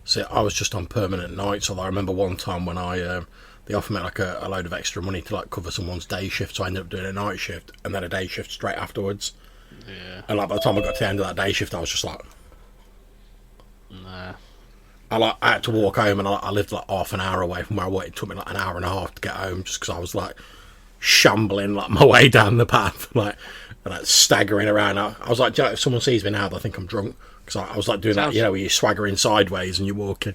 See, I was just on permanent nights, although I remember one time when they offered me like a load of extra money to like cover someone's day shift, so I ended up doing a night shift and then a day shift straight afterwards. Yeah. And like by the time I got to the end of that day shift, I was just like, nah. I had to walk home, and I lived like half an hour away from where I worked. It took me like an hour and a half to get home, just because I was like shambling like my way down the path, like staggering around. I was like, "Do you know, if someone sees me now, they think I'm drunk." Because I was like doing that, where you're swaggering sideways and you're walking.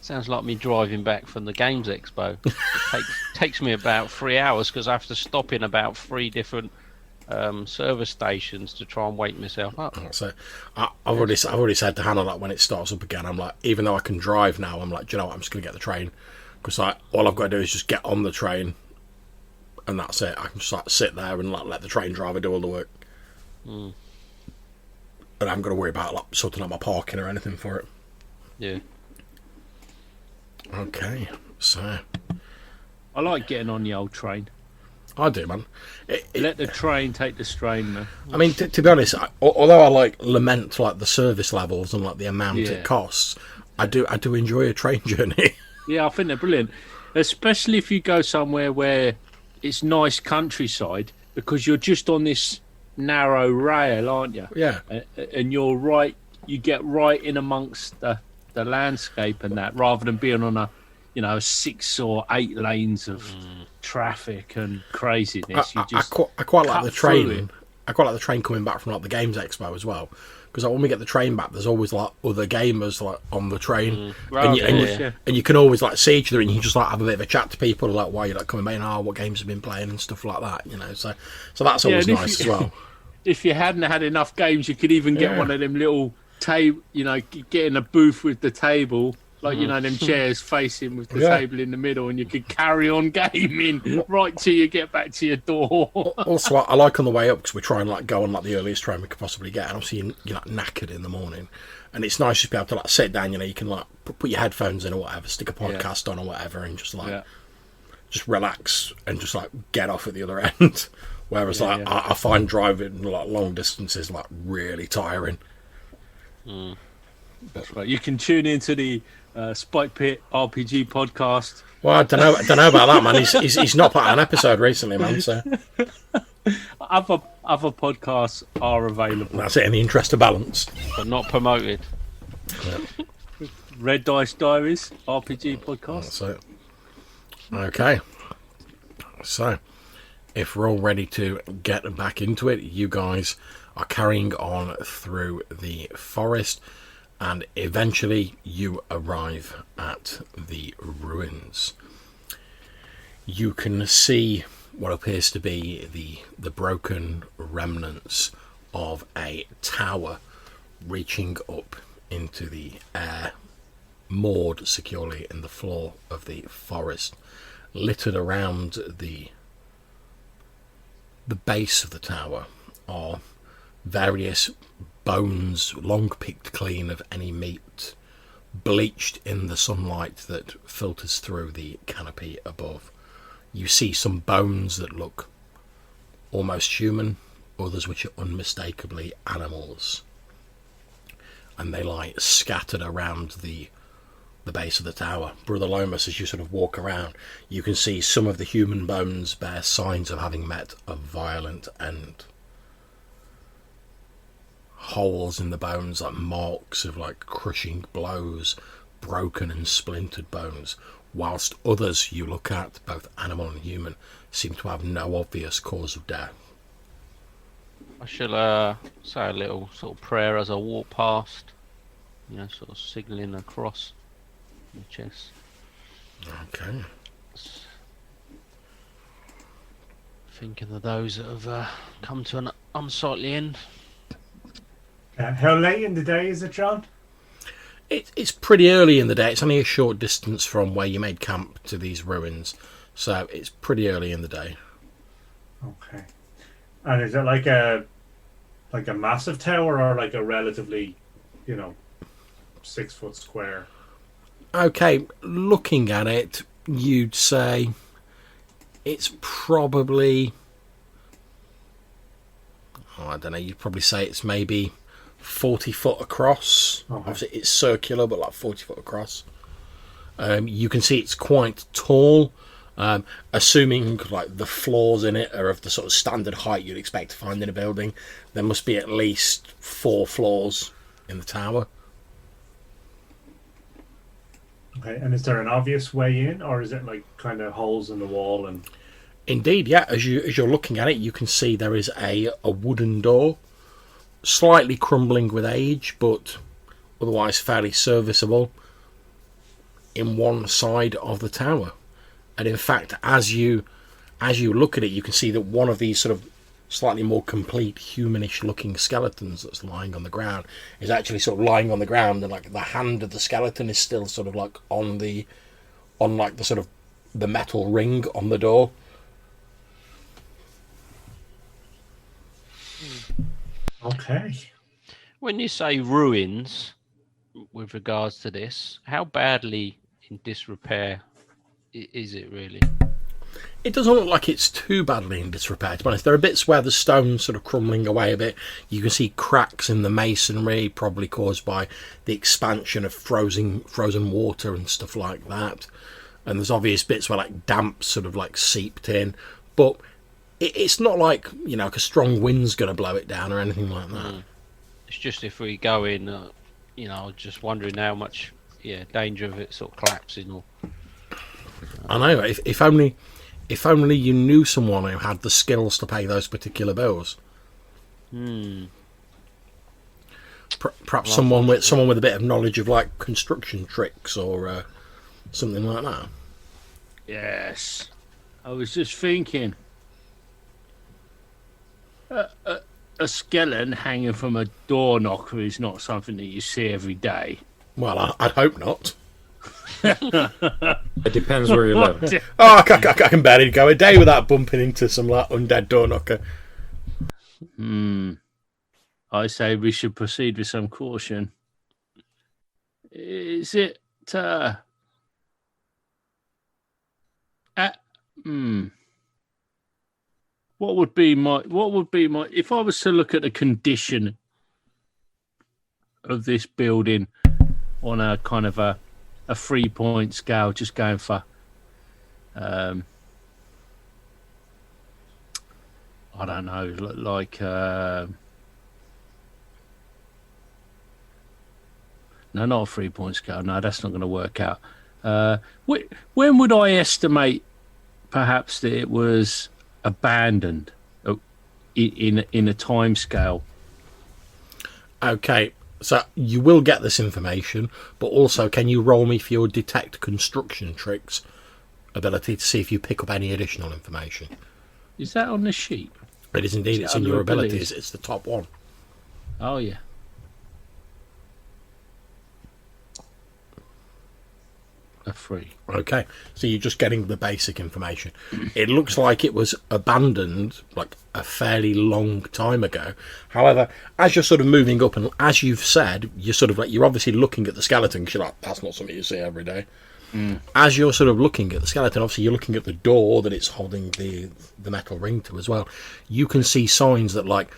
Sounds like me driving back from the Games Expo. It takes me about 3 hours because I have to stop in about 3 different service stations to try and wake myself up. So I've already said to Hannah that when it starts up again, I'm like, even though I can drive now, I'm like, do you know what? I'm just going to get the train, because all I've got to do is just get on the train, and that's it. I can just sit there and let the train driver do all the work, and I haven't got to worry about sorting out my parking or anything for it. Yeah. Okay, so I like getting on the old train. I do, man. Let the train take the strain, man. I mean, to be honest, although I lament the service levels and the amount it costs, I do enjoy a train journey. Yeah, I think they're brilliant, especially if you go somewhere where it's nice countryside, because you're just on this narrow rail, aren't you? Yeah, and you get right in amongst the landscape and that, rather than being on a 6 or 8 lanes of traffic and craziness. I quite like the train. I quite like the train coming back from the Games Expo as well, because when we get the train back, there's always other gamers on the train, and you can always see each other, and you can just have a bit of a chat to people, why you're coming back, and what games have been playing and stuff like that, so that's always nice as well. If you hadn't had enough games, you could even get one of them little table, get in a booth with the table. Them chairs facing with the table in the middle, and you could carry on gaming right till you get back to your door. Also, I like on the way up, because we try and go on the earliest train we could possibly get, and obviously you're knackered in the morning, and it's nice just to be able to sit down. You can put your headphones in or whatever, stick a podcast on or whatever, and just just relax and just get off at the other end. Whereas I find driving long distances really tiring. That's right. You can tune into the Spike Pit RPG podcast. Well, I don't know about that, man. He's not put out an episode recently, man. So other podcasts are available. That's it, in the interest of balance, but not promoted. Yeah. Red Dice Diaries RPG podcast. That's it. Okay, so if we're all ready to get back into it, you guys are carrying on through the forest. And eventually you arrive at the ruins. You can see what appears to be the broken remnants of a tower reaching up into the air, moored securely in the floor of the forest. Littered around the base of the tower are various bones, long picked clean of any meat, bleached in the sunlight that filters through the canopy above. You see some bones that look almost human, others which are unmistakably animals, and they lie scattered around the base of the tower. Brother Lomas, as you sort of walk around, you can see some of the human bones bear signs of having met a violent end. Holes in the bones, marks of crushing blows, broken and splintered bones, whilst others you look at, both animal and human, seem to have no obvious cause of death. I shall say a little sort of prayer as I walk past, sort of signalling a cross in the chest. Okay. Thinking of those that have come to an unsightly end. How late in the day is it, John? It's pretty early in the day. It's only a short distance from where you made camp to these ruins, so it's pretty early in the day. Okay. And is it like a massive tower, or a relatively, 6 foot square? Okay, looking at it, you'd say it's probably, I don't know, you'd probably say it's maybe 40 foot across. Okay. Obviously it's circular, but 40 foot across. You can see it's quite tall, assuming the floors in it are of the sort of standard height you'd expect to find in a building. There must be at least 4 floors in the tower. Okay, and is there an obvious way in, or is it kind of holes in the wall? And Indeed, yeah. As you're looking at it, you can see there is a wooden door, slightly crumbling with age, but otherwise fairly serviceable, in one side of the tower. And in fact, as you look at it, you can see that one of these sort of slightly more complete humanish looking skeletons that's lying on the ground is actually sort of lying on the ground, and like the hand of the skeleton is still sort of like on the sort of the metal ring on the door. Okay. When you say ruins, with regards to this, how badly in disrepair is it really? It doesn't look like it's too badly in disrepair, to be honest. There are bits where the stone's sort of crumbling away a bit. You can see cracks in the masonry, probably caused by the expansion of frozen water and stuff like that. And there's obvious bits where like damp sort of like seeped in. But it's not like, you know, like a strong wind's going to blow it down or anything like that. It's just if we go in, you know, I was just wondering how much, danger of it sort of collapsing or... I know, if only you knew someone who had the skills to pay those particular bills. Perhaps someone with a bit of knowledge of like construction tricks or something like that. Yes. I was just thinking. A skeleton hanging from a door knocker is not something that you see every day. Well, I'd hope not. It depends where you live. Oh, I can barely go a day without bumping into some like undead door knocker. I say we should proceed with some caution. Is it? What would be my? If I was to look at the condition of this building on a kind of a 3-point scale, just going for, I don't know, like, no, not a 3-point scale. No, that's not going to work out. When would I estimate, perhaps, that it was abandoned in a time scale? Okay. So you will get this information, but also can you roll me for your detect construction tricks ability to see if you pick up any additional information? Is that on the sheet? It is indeed. It's in your abilities. It's the top one. Oh, yeah. A 3. Okay, so you're just getting the basic information. It looks like it was abandoned like a fairly long time ago. However, as you're sort of moving up, and as you've said, you're sort of like, you're obviously looking at the skeleton because you're like, that's not something you see every day. As you're sort of looking at the skeleton, obviously you're looking at the door that it's holding the metal ring to as well. You can see signs that, like,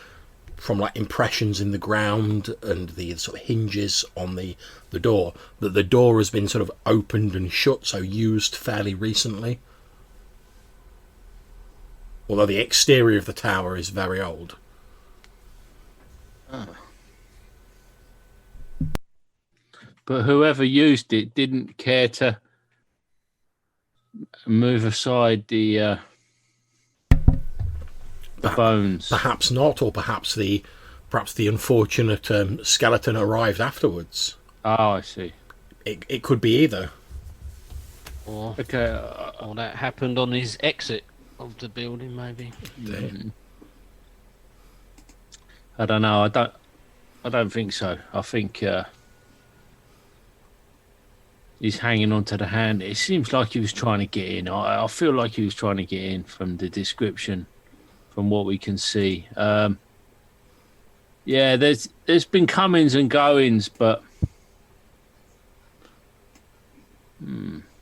from like impressions in the ground and the sort of hinges on the door, that the door has been sort of opened and shut, so used fairly recently. Although the exterior of the tower is very old. But whoever used it didn't care to move aside the bones. Perhaps not, or perhaps the unfortunate skeleton arrived afterwards. Oh, I see. It could be either. Or, Okay. or that happened on his exit of the building, maybe. I don't know. I don't think so. I think he's hanging on to the hand. It seems like he was trying to get in. I feel like he was trying to get in from the description, from what we can see. Yeah, there's been comings and goings, but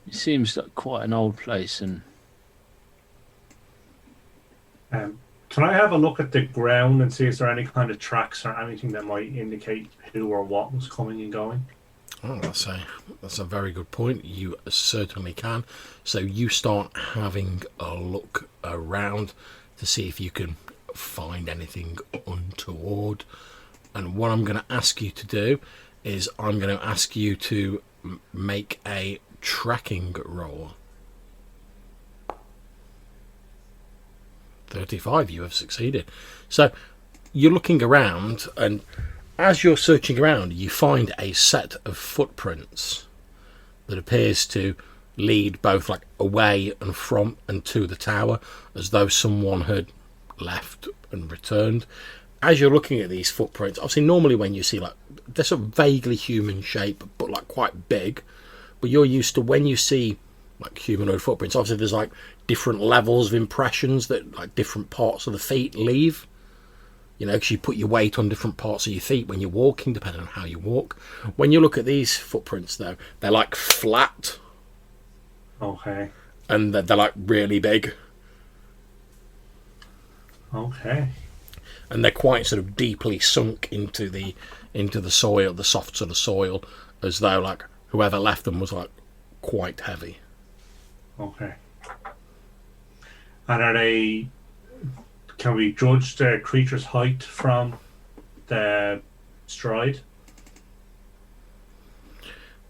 it seems like quite an old place. And can I have a look at the ground and see if there are any kind of tracks or anything that might indicate who or what was coming and going? Oh, that's a very good point. You certainly can. So you start having a look around to see if you can find anything untoward. And what I'm going to ask you to do is I'm going to ask you to make a tracking roll. 35, you have succeeded. So you're looking around, and as you're searching around, you find a set of footprints that appears to lead both like away and from and to the tower, as though someone had left and returned. As you're looking at these footprints, obviously normally when you see like, they're sort of vaguely human shape but like quite big, but you're used to when you see like humanoid footprints, obviously there's like different levels of impressions that like different parts of the feet leave, you know, because you put your weight on different parts of your feet when you're walking, depending on how you walk. When you look at these footprints though, they're like flat. Okay. And they're like really big. Okay. And they're quite sort of deeply sunk into the soil, the soft sort of soil, as though like whoever left them was like quite heavy. Okay. And are they? Can we judge the creature's height from the stride?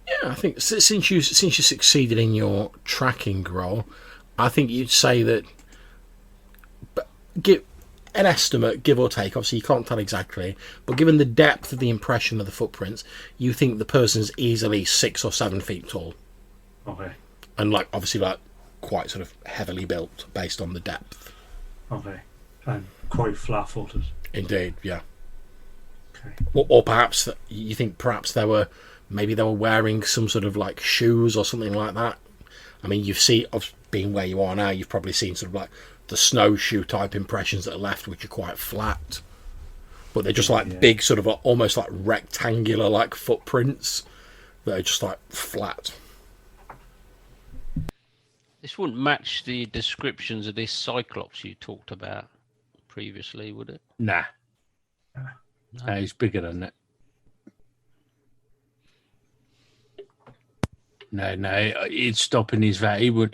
Yeah, I think since you succeeded in your tracking roll, I think you'd say that. But give an estimate, give or take. Obviously, you can't tell exactly, but given the depth of the impression of the footprints, you think the person's easily 6 or 7 feet tall. Okay. And like obviously like quite sort of heavily built based on the depth. Okay. And quite flat-footed. Indeed, yeah. Okay. Or perhaps you think perhaps they were wearing some sort of like shoes or something like that. I mean, you've seen, of being where you are now, you've probably seen sort of like the snowshoe type impressions that are left, which are quite flat, but they're just like big sort of almost like rectangular like footprints that are just like flat. This wouldn't match the descriptions of this Cyclops you talked about previously, would it? Nah. No. He's bigger than that. No, he'd stop in his valley.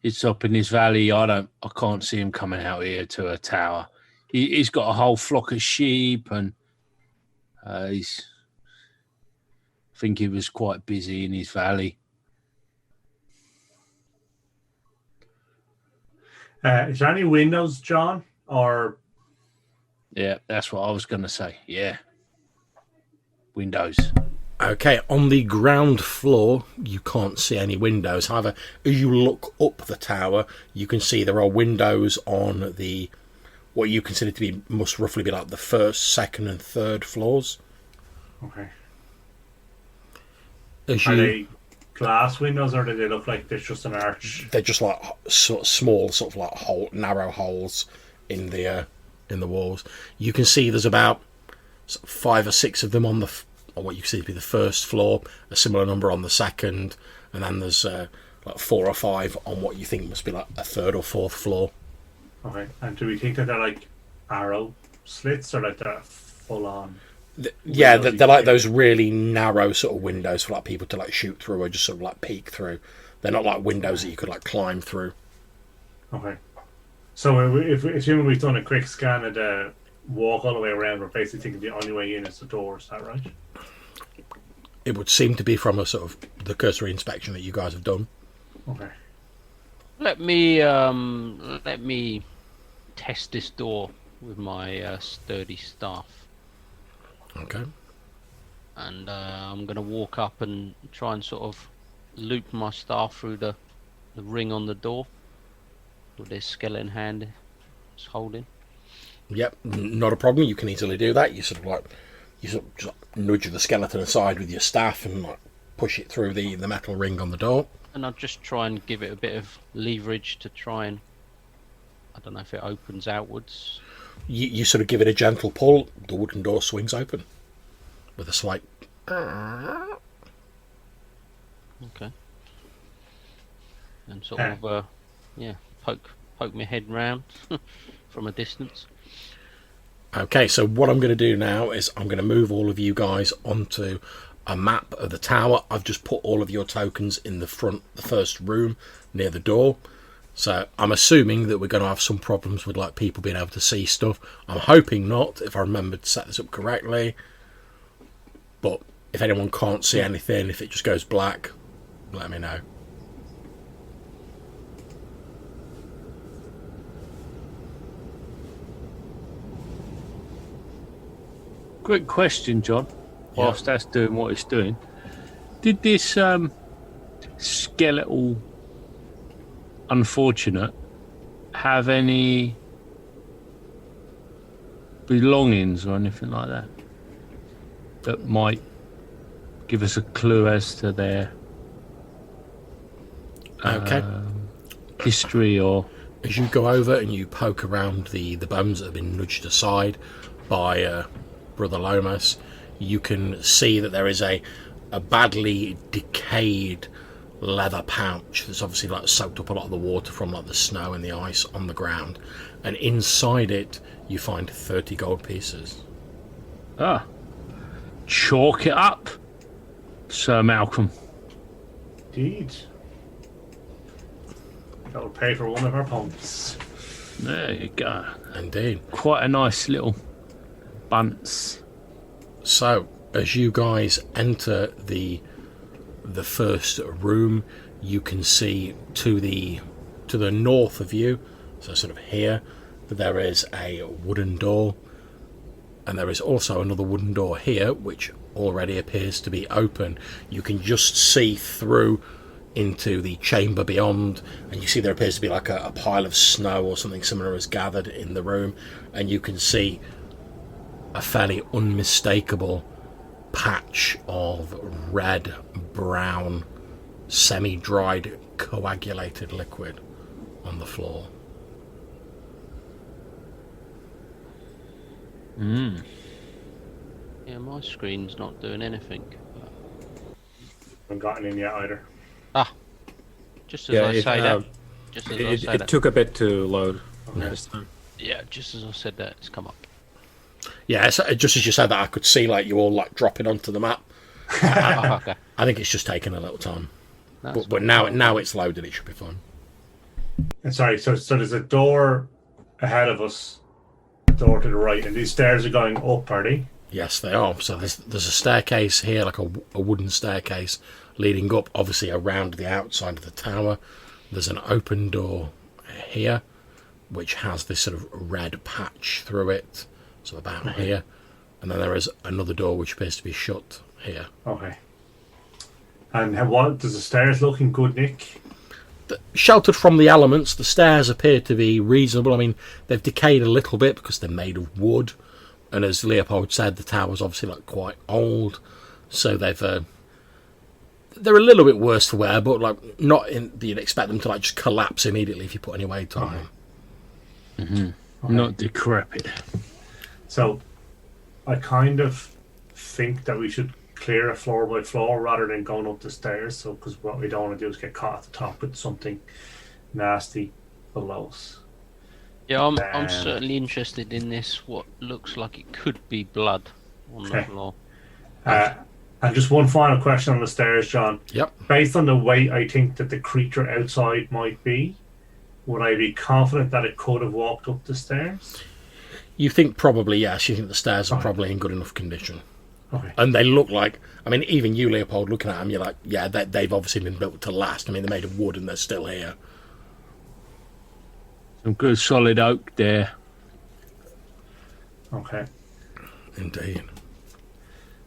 He'd stop in his valley. I can't see him coming out here to a tower. He's got a whole flock of sheep, and I think he was quite busy in his valley. Is there any windows, John? Or Yeah, that's what I was going to say. Yeah. Windows. Okay, on the ground floor, you can't see any windows. However, as you look up the tower, you can see there are windows on the what you consider to be must roughly be like the first, second, and third floors. okay. As Are you, they glass windows, or do they look like there's just an arch? they're just like sort of small, sort of like narrow holes in the walls. You can see there's about 5 or 6 of them on on what you see to be the first floor, a similar number on the second, and then there's like 4 or 5 on what you think must be like a third or fourth floor. Okay. And do we think that they're like arrow slits, or like they're full on? Yeah, windows they're like you those really narrow sort of windows for like people to like shoot through or just sort of like peek through. They're not like windows that you could like climb through. Okay. So if assuming we've done a quick scan of the walk all the way around, we're basically thinking the only way in is the door. Is that right? It would seem to be from a sort of the cursory inspection that you guys have done. Okay. Let me test this door with my sturdy staff, Okay. and I'm going to walk up and try and sort of loop my staff through the ring on the door with this skeleton hand it's holding. Yep, not a problem. You can easily do that. You sort of just nudge the skeleton aside with your staff and like push it through the metal ring on the door. And I'll just try and give it a bit of leverage to try and, I don't know if it opens outwards. You sort of give it a gentle pull. The wooden door swings open with a slight. Okay. And sort of, poke my head round from a distance. Okay, so what I'm going to do now is I'm going to move all of you guys onto a map of the tower. I've just put all of your tokens in the first room near the door. So I'm assuming that we're going to have some problems with like people being able to see stuff. I'm hoping not, if I remember to set this up correctly. But if anyone can't see anything, if it just goes black, let me know. Quick question, John. Whilst that's doing what it's doing, did this skeletal unfortunate have any belongings or anything like that that might give us a clue as to their history? Or as you go over and you poke around the bones that have been nudged aside by Brother Lomas, you can see that there is a badly decayed leather pouch that's obviously like soaked up a lot of the water from like the snow and the ice on the ground, and inside it you find 30 gold pieces. Chalk it up, Sir Malcolm. Indeed. That will pay for one of our pumps. There you go. Indeed. Quite a nice little bunce. So as you guys enter the first room, you can see to the north of you, so sort of here, there is a wooden door, and there is also another wooden door here which already appears to be open. You can just see through into the chamber beyond, and you see there appears to be like a pile of snow or something similar has gathered in the room, and you can see a fairly unmistakable patch of red brown semi-dried coagulated liquid on the floor. Yeah, my screen's not doing anything. Haven't gotten in yet either. Just as I say that. Just as I say It that. took a bit to load this time. Yeah, just as I said that, it's come up. Yeah, just as you said that, I could see like you all like dropping onto the map. Okay. I think it's just taken a little time, That's but now it's loaded. It should be fine. And sorry, so there's a door ahead of us, door to the right, and these stairs are going up, are they? Yes, they are. So there's a staircase here, like a wooden staircase leading up, obviously around the outside of the tower. There's an open door here, which has this sort of red patch through it, so about here. And then there is another door which appears to be shut here. Okay. And what does the stairs looking good, Nick? Sheltered from the elements, the stairs appear to be reasonable. I mean, they've decayed a little bit because they're made of wood, and as Leopold said, the tower's obviously like quite old, so they're a little bit worse for wear, but like not in you'd expect them to like just collapse immediately if you put any weight on them. Okay. Not decrepit. So I kind of think that we should clear it floor by floor rather than going up the stairs. So, because what we don't want to do is get caught at the top with something nasty below us. Yeah, I'm certainly interested in this. What looks like it could be blood on the Okay. floor. And just one final question on the stairs, John. Yep. Based on the weight I think that the creature outside might be, would I be confident that it could have walked up the stairs? You think probably yes. You think the stairs are probably in good enough condition. Okay. And they look like, I mean, even you, Leopold, looking at them, you're like, yeah, they've obviously been built to last. I mean, they're made of wood and they're still here. Some good solid oak there. Okay. Indeed.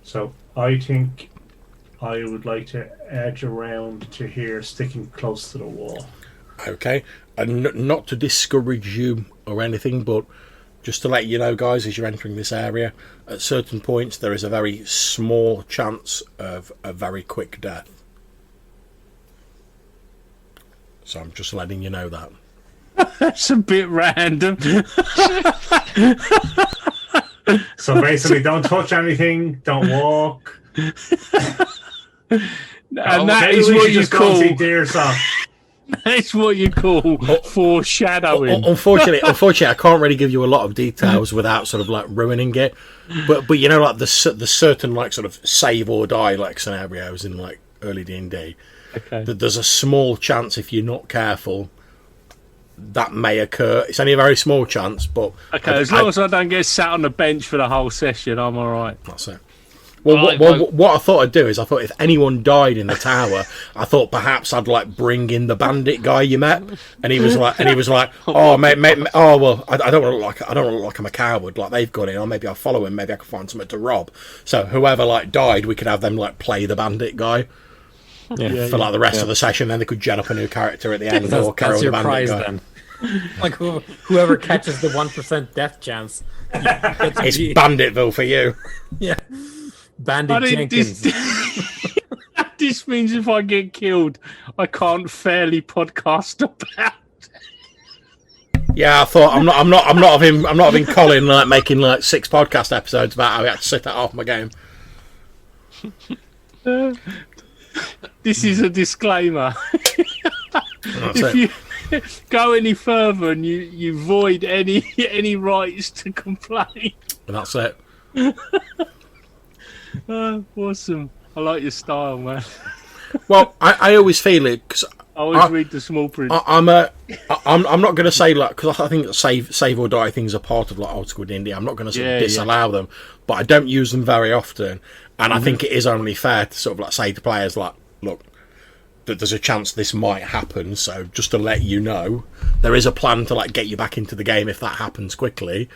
So I think I would like to edge around to here, sticking close to the wall. Okay. And not to discourage you or anything, but just to let you know, guys, as you're entering this area, at certain points there is a very small chance of a very quick death. So I'm just letting you know that. That's a bit random. So basically, don't touch anything, don't walk. And that Maybe is we what should you just go and see call. Deer Song. That's what you call foreshadowing. Unfortunately, I can't really give you a lot of details without sort of like ruining it. But you know, like the certain like sort of save or die like scenarios in like early D&D. Okay. That there's a small chance if you're not careful that may occur. It's only a very small chance, but Okay, as long as I don't get sat on the bench for the whole session, I'm all right. that's it. What I thought I'd do is I thought if anyone died in the tower, I thought perhaps I'd like bring in the bandit guy you met, and he was like, oh mate, oh well, I don't want to look like I'm a coward, like they've gone in, or maybe I'll follow him, maybe I can find something to rob. So whoever like died, we could have them like play the bandit guy for like the rest of the session. Then they could gen up a new character at the end. That's your prize then. Like whoever catches the 1% death chance. It's Banditville for you. Yeah. Bandit Jenkins. This means if I get killed, I can't fairly podcast about. Yeah, I thought I'm not having Colin like making like 6 podcast episodes about how he had to sit that off my game. This is a disclaimer. If you go any further and you void any rights to complain. And that's it. Awesome. I like your style, man. Well, I always feel it because I always read the small print. I'm not going to say like because I think save or die things are part of like old school D&D. I'm not going to sort of disallow them, but I don't use them very often, and I think it is only fair to sort of like say to players like, look, that there's a chance this might happen, so just to let you know, there is a plan to like get you back into the game if that happens quickly,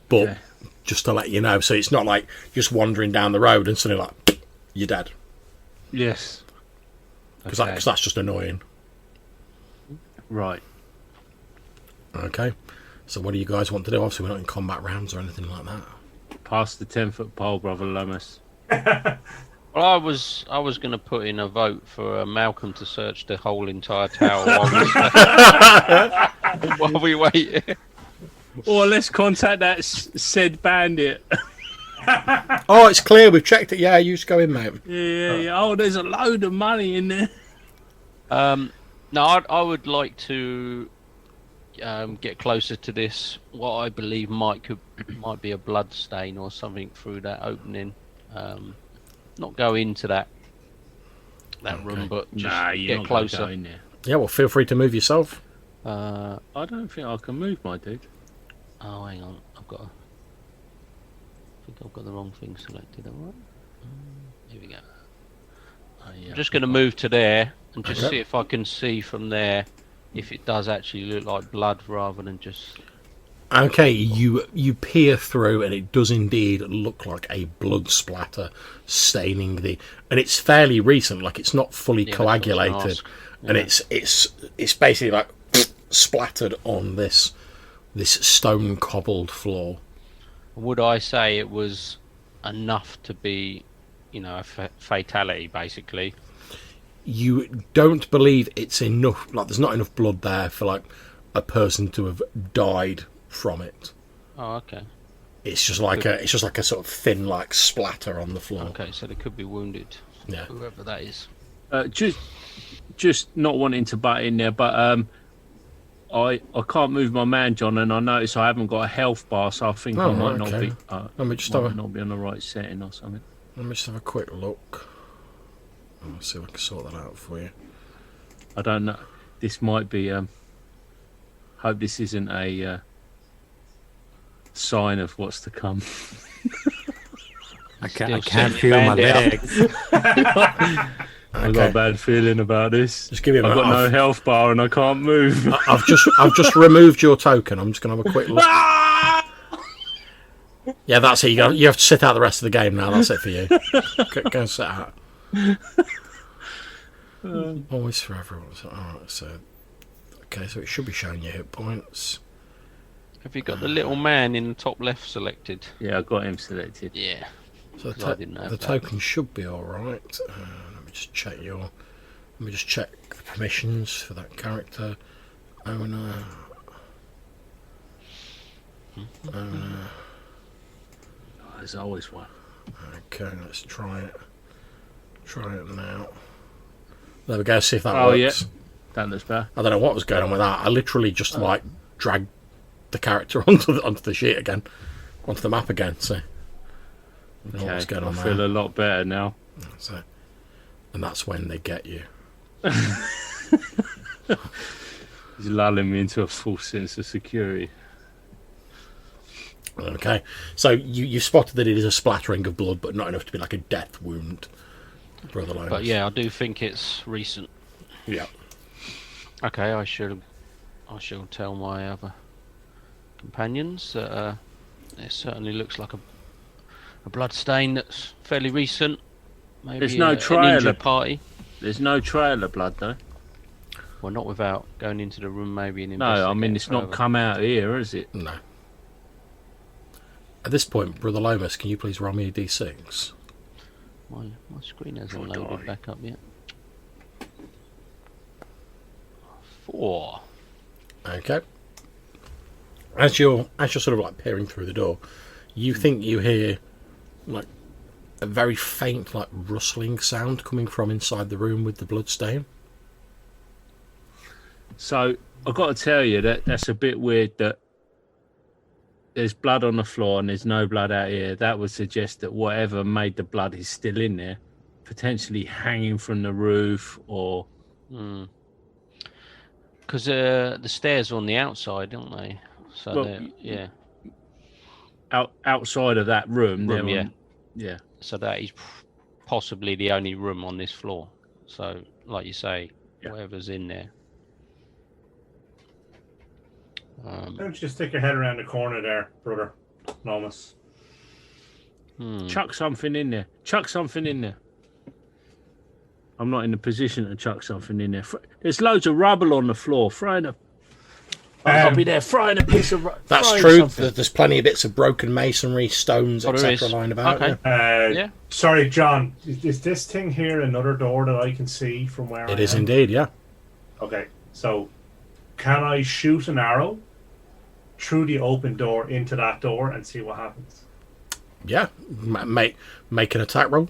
but just to let you know, so it's not like just wandering down the road and suddenly like you're dead. Yes, because that's just annoying. Right. Okay. So what do you guys want to do? Obviously, we're not in combat rounds or anything like that. Pass the 10-foot pole, brother Lomas. Well, I was going to put in a vote for Malcolm to search the whole entire tower while we wait. Or let's contact that said bandit. Oh, it's clear. We've checked it. Yeah, you just go in, mate. Yeah. Oh, there's a load of money in there. No, I would like to get closer to this. What I believe might be a blood stain or something through that opening. Not go into that room, but just get closer. In there. Yeah, well, feel free to move yourself. I don't think I can move, my dude. Oh, hang on. I think I've got the wrong thing selected. All right. Here we go. I'm just going to move to there and just see if I can see from there if it does actually look like blood rather than just... Okay, you peer through and it does indeed look like a blood splatter staining the... And it's fairly recent, like it's not fully coagulated. And it's basically like splattered on this stone cobbled floor. Would I say it was enough to be, a fatality, basically? You don't believe it's enough, like there's not enough blood there for like a person to have died from it. Oh, okay. It's just like a sort of thin like splatter on the floor. Okay, so they could be wounded. Yeah. Whoever that is. Just not wanting to butt in there, but I can't move my man, John, and I notice I haven't got a health bar, so I think I might not be. Let me just not be on the right setting or something. Let me just have a quick look. I'll see if I can sort that out for you. I don't know. This might be. Hope this isn't a sign of what's to come. I can't feel my legs. I've got a bad feeling about this. Just give me a minute. I've got no health bar and I can't move. I've just removed your token. I'm just going to have a quick look. Yeah, that's it. You have to sit out the rest of the game now. That's it for you. Go and sit out. Always for everyone. Alright, so it should be showing you hit points. Have you got the little man in the top left selected? Yeah, I got him selected. Yeah. So the token should be alright. Let me just check the permissions for that character. Owner. There's always one. Okay, let's try it. Try it now. There we go, see if that works. Yeah. That looks better. I don't know what was going on with that. I literally just dragged the character onto the sheet again. Onto the map again, so okay, what's going on I feel there. a lot better now. So, and that's when they get you. He's lulling me into a false sense of security. Okay, so you spotted that it is a splattering of blood, but not enough to be like a death wound, Brother Lomas. But yeah, I do think it's recent. Yeah. Okay, I shall tell my other companions that it certainly looks like a blood stain that's fairly recent. Maybe There's no an trail injured of- party. There's no trail of blood though. Well, not without going into the room maybe and No, I mean investigating it's not further. come out here, is it? No. At this point, Brother Lomas, can you please roll me a d6? My screen hasn't Oh, loaded die. back up yet. 4. Okay. As you're sort of like peering through the door, you think you hear like a very faint like rustling sound coming from inside the room with the blood stain. So I've got to tell you that's a bit weird that there's blood on the floor and there's no blood out here. That would suggest that whatever made the blood is still in there, potentially hanging from the roof or... Because the stairs are on the outside, aren't they? So Well, yeah. outside of that room. Room, they're yeah. on- yeah. So that is possibly the only room on this floor. So, like you say, Yeah. whatever's in there. Don't you just stick your head around the corner there, Brother Lomas? Chuck something in there. Chuck something in there. I'm not in a position to chuck something in there. There's loads of rubble on the floor. I'll be there throwing a piece of rubble. That's true. There's plenty of bits of broken masonry, stones, Oh, there etc. is. lying about. Okay. Yeah. Yeah. Sorry, John. Is this thing here another door that I can see from where I It is am? indeed, yeah. Okay, so can I shoot an arrow through the open door into that door and see what happens? Yeah. Make an attack roll.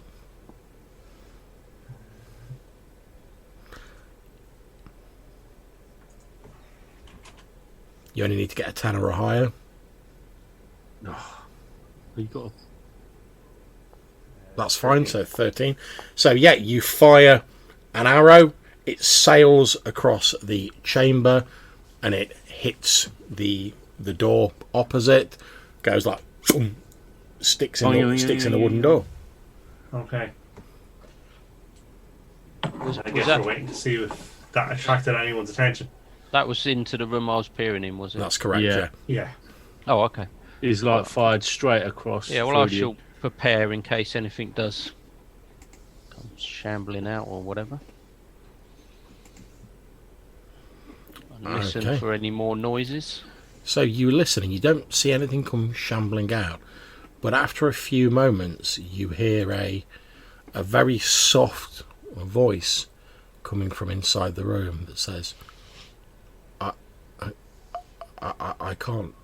You only need to get a 10 or a higher. You got That's fine, so 13. So, yeah, you fire an arrow, it sails across the chamber, and it hits the door opposite, goes like, boom, sticks in the wooden door. Okay. Was I guess that, we're waiting to see if that attracted anyone's attention. that was into the room I was peering in, was it? That's correct, Yeah. yeah. Yeah. Oh, okay. He's like fired straight across. Yeah, well, I through the- shall prepare in case anything does come shambling out or whatever. And listen Okay. for any more noises. So you listen and you don't see anything come shambling out. But after a few moments, you hear a very soft voice coming from inside the room that says, I can't.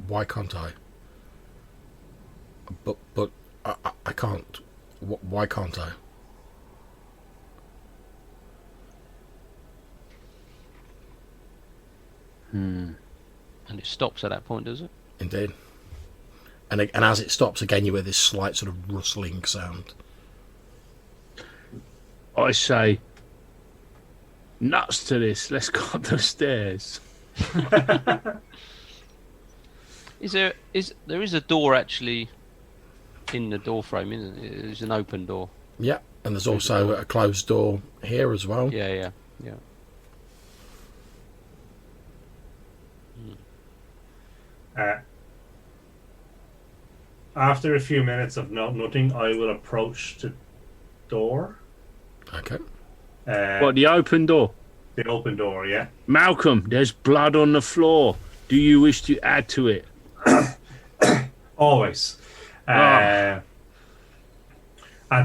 Why can't I? But I can't. Why can't I? And it stops at that point, does it? Indeed. And as it stops again, you hear this slight sort of rustling sound. I say, nuts to this. Let's go up the stairs. There is a door actually in the door frame, isn't it? There's an open door. Yeah, and there's also a closed door here as well. Yeah. After a few minutes of nothing, I will approach the door. Okay. What, the open door? The open door, yeah. Malcolm, there's blood on the floor. Do you wish to add to it? Always. And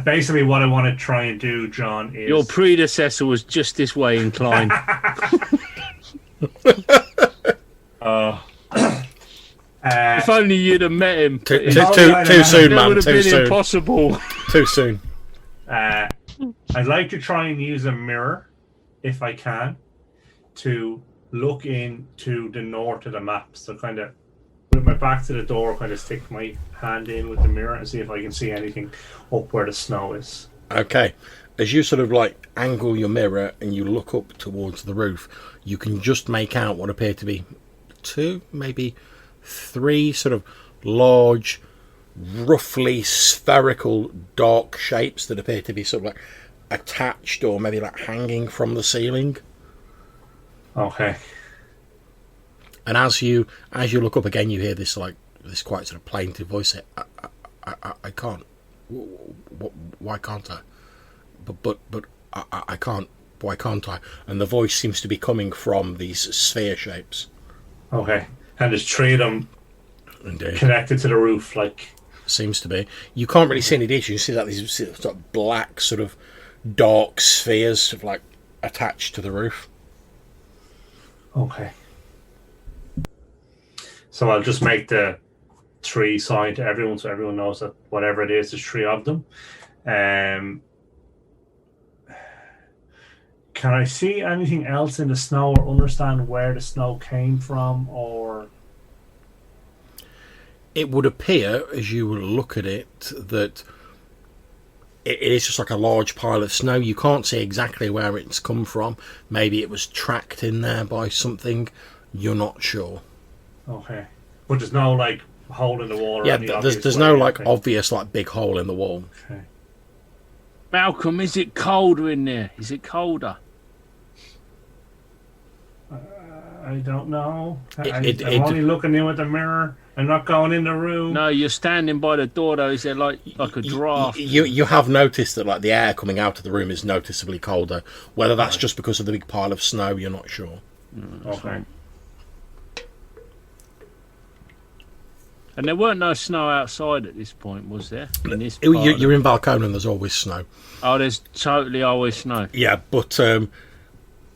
basically what I want to try and do, John, is... Your predecessor was just this way inclined. If only you'd have met him. Too no, soon, That man. would have Too been soon. impossible. Too soon. I'd like to try and use a mirror, if I can, to look into the north of the map. So kind of with my back to the door, kind of stick my hand in with the mirror and see if I can see anything up where the snow is. Okay. As you sort of like angle your mirror and you look up towards the roof, you can just make out what appear to be two, maybe three sort of large, roughly spherical, dark shapes that appear to be sort of like attached or maybe like hanging from the ceiling. Okay. And as you look up again, you hear this quite sort of plaintive voice say, I can't. Why can't I? But I can't. Why can't I? And the voice seems to be coming from these sphere shapes. Okay. And there's three of them Indeed. connected to the roof, like. Seems to be. You can't really see any details. You see that these sort of black, sort of dark spheres, sort of like attached to the roof. Okay. So I'll just make the 3 sign to everyone, so everyone knows that whatever it is, there's 3 of them. Can I see anything else in the snow or understand where the snow came from, or? It would appear, as you look at it, that it is just like a large pile of snow. You can't see exactly where it's come from. Maybe it was tracked in there by something. You're not sure. Okay. But there's no, like, hole in the wall or Yeah, any there's no, like, obvious, like, big hole in the wall. Okay. Malcolm, is it colder in there? Is it colder? I don't know. I'm only looking in with the mirror. I'm not going in the room. No, you're standing by the door though. Is there like a draft? You have noticed that, like, the air coming out of the room is noticeably colder. Whether that's just because of the big pile of snow, you're not sure. Okay. And there weren't no snow outside at this point, was there? In this You're in Valcona and there's always snow. Oh, there's totally always snow. Yeah, but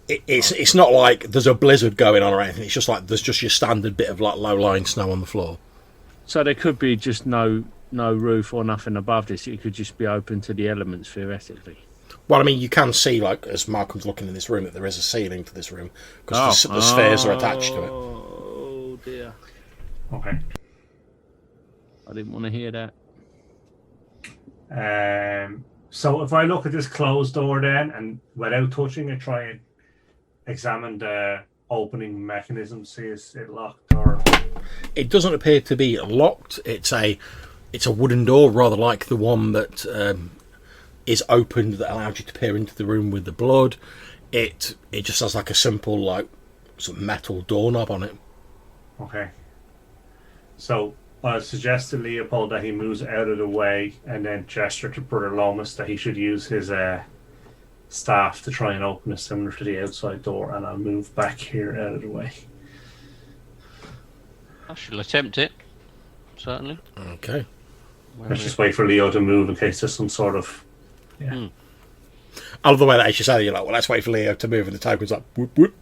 it's not like there's a blizzard going on or anything. It's just like there's just your standard bit of like low-lying snow on the floor. So there could be just no roof or nothing above this. It could just be open to the elements theoretically. Well, I mean, you can see, like, as Malcolm's looking in this room, that there is a ceiling to this room because the spheres are attached to it. Oh dear. Okay. I didn't want to hear that. So if I look at this closed door then, and without touching it, try and examine the opening mechanism, see is it locked or? It doesn't appear to be locked. It's a wooden door, rather like the one that is opened that allows you to peer into the room with the blood. It just has like a simple like sort of metal doorknob on it. Okay. So I suggest to Leopold that he moves out of the way and then gesture to Brother Lomas that he should use his staff to try and open it similar to the outside door, and I'll move back here out of the way. I shall attempt it, certainly. Okay. Let's just wait for Leo to move in case there's some sort of... Yeah. I love the way that as you say, you're like, well, let's wait for Leo to move, and the token's like, whoop, whoop.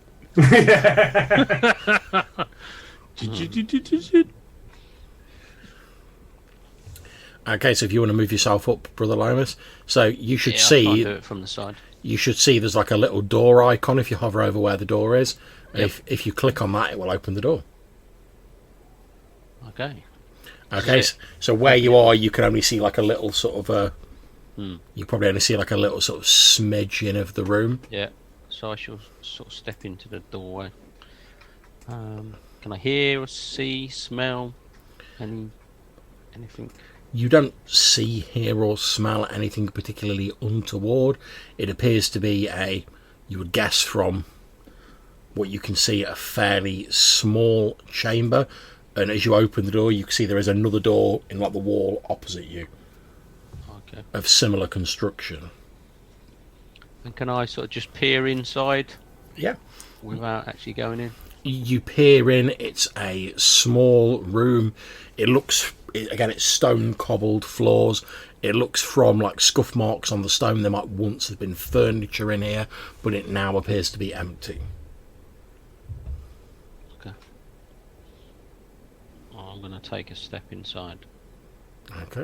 Okay, so if you want to move yourself up, Brother Lomas, so you should see... I can do it from the side. You should see there's like a little door icon if you hover over where the door is. And Yep. if you click on that, it will open the door. Okay. Okay, so where you are, you can only see like a little sort of... You probably only see like a little sort of smidgen of the room. Yeah. So I shall sort of step into the doorway. Can I hear or see, smell anything? You don't see, hear or smell anything particularly untoward. It appears to be you would guess from what you can see, a fairly small chamber. And as you open the door, you can see there is another door in like the wall opposite you. Okay. Of similar construction. And can I sort of just peer inside? Yeah. Without actually going in? You peer in, it's a small room. It looks, again, it's stone cobbled floors. It looks from like scuff marks on the stone. There might once have been furniture in here, but it now appears to be empty. Okay. I'm going to take a step inside. Okay.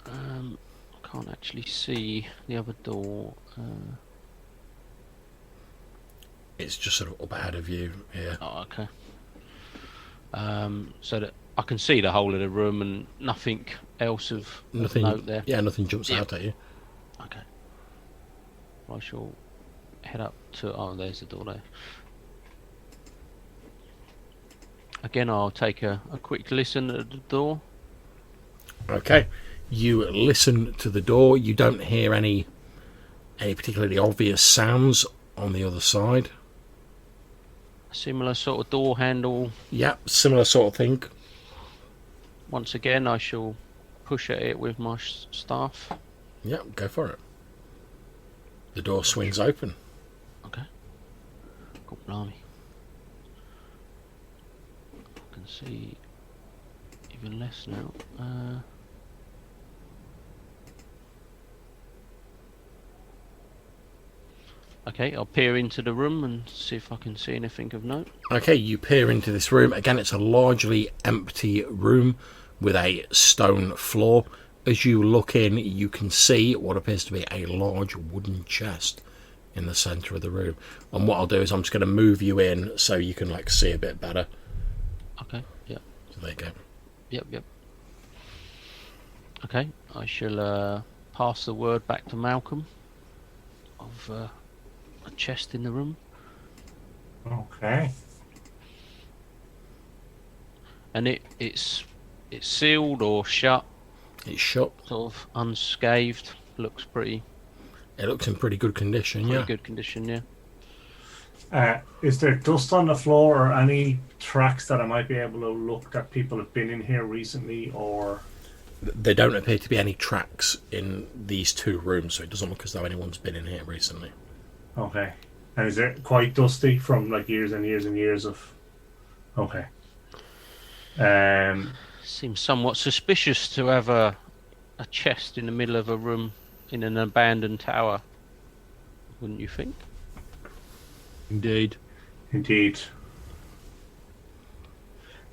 I can't actually see the other door. It's just sort of up ahead of you here. Oh, okay. So that I can see the whole of the room and nothing else of note there. Yeah, nothing jumps out at you. Okay. I shall head up to... Oh, there's the door there. Again, I'll take a quick listen at the door. Okay, you listen to the door. You don't hear any particularly obvious sounds on the other side. A similar sort of door handle. Yeah, similar sort of thing. Once again, I shall push at it with my staff. Yeah, go for it. The door swings open. Okay. God blimey. I can see even less now. Okay, I'll peer into the room and see if I can see anything of note. Okay, you peer into this room. Again, it's a largely empty room with a stone floor. As you look in, you can see what appears to be a large wooden chest in the centre of the room. And what I'll do is I'm just going to move you in so you can like see a bit better. Okay, yep. So there you go. Yep. Okay, I shall pass the word back to Malcolm of a chest in the room. Okay. And it's sealed or shut, It's shut. sort of unscathed. Looks pretty It looks in pretty good condition, yeah. good condition, yeah. Is there dust on the floor or any tracks that I might be able to look that people have been in here recently, or? There don't appear to be any tracks in these two rooms, so it doesn't look as though anyone's been in here recently. Okay. And is it quite dusty from like years and years and years of? Okay. Seems somewhat suspicious to have a chest in the middle of a room in an abandoned tower, wouldn't you think? Indeed. Indeed.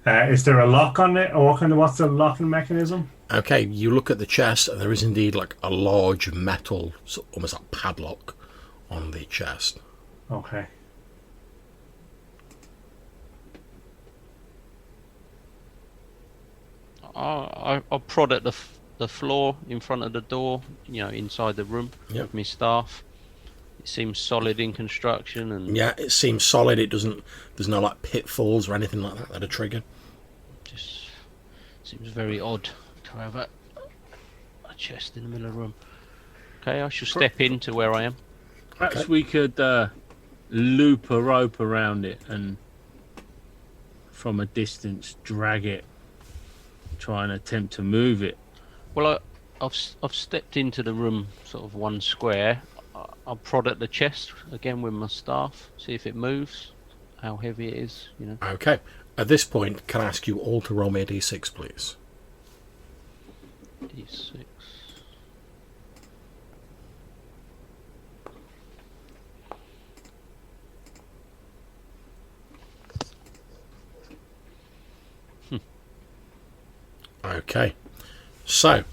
Is there a lock on it, or what's the locking mechanism? Okay, you look at the chest, and there is indeed like a large metal, almost like padlock, on the chest. Okay. I'll prod at the floor in front of the door, inside the room with my staff. It seems solid in construction, and Yeah, it seems solid. It doesn't. There's no like pitfalls or anything like that are triggered. just seems very odd to have a chest in the middle of the room. Okay, I shall step into where I am. Perhaps we could loop a rope around it and from a distance drag it, try and attempt to move it. Well, I've stepped into the room, sort of one square. I'll prod at the chest again with my staff, see if it moves, how heavy it is, Okay. At this point, can I ask you all to roll me a d6, please? D6. Okay. So,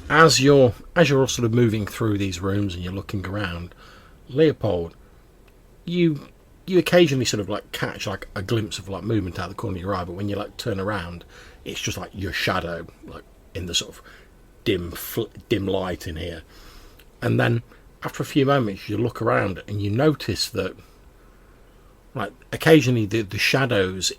as you're sort of moving through these rooms and you're looking around, Leopold, you occasionally sort of like catch like a glimpse of like movement out the corner of your eye, but when you like turn around, it's just like your shadow, like in the sort of dim light in here. And then after a few moments, you look around and you notice that, like, occasionally the shadows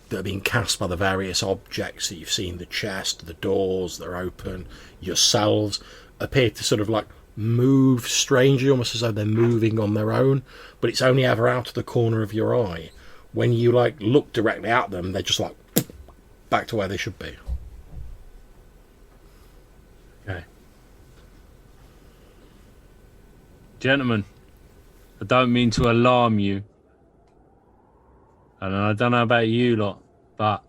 that are being cast by the various objects that you've seen, the chest, the doors that are open, yourselves, appear to sort of like move strangely, almost as though they're moving on their own, but it's only ever out of the corner of your eye. When you like look directly at them, they're just like back to where they should be. Okay. Gentlemen, I don't mean to alarm you. And I don't know about you lot, but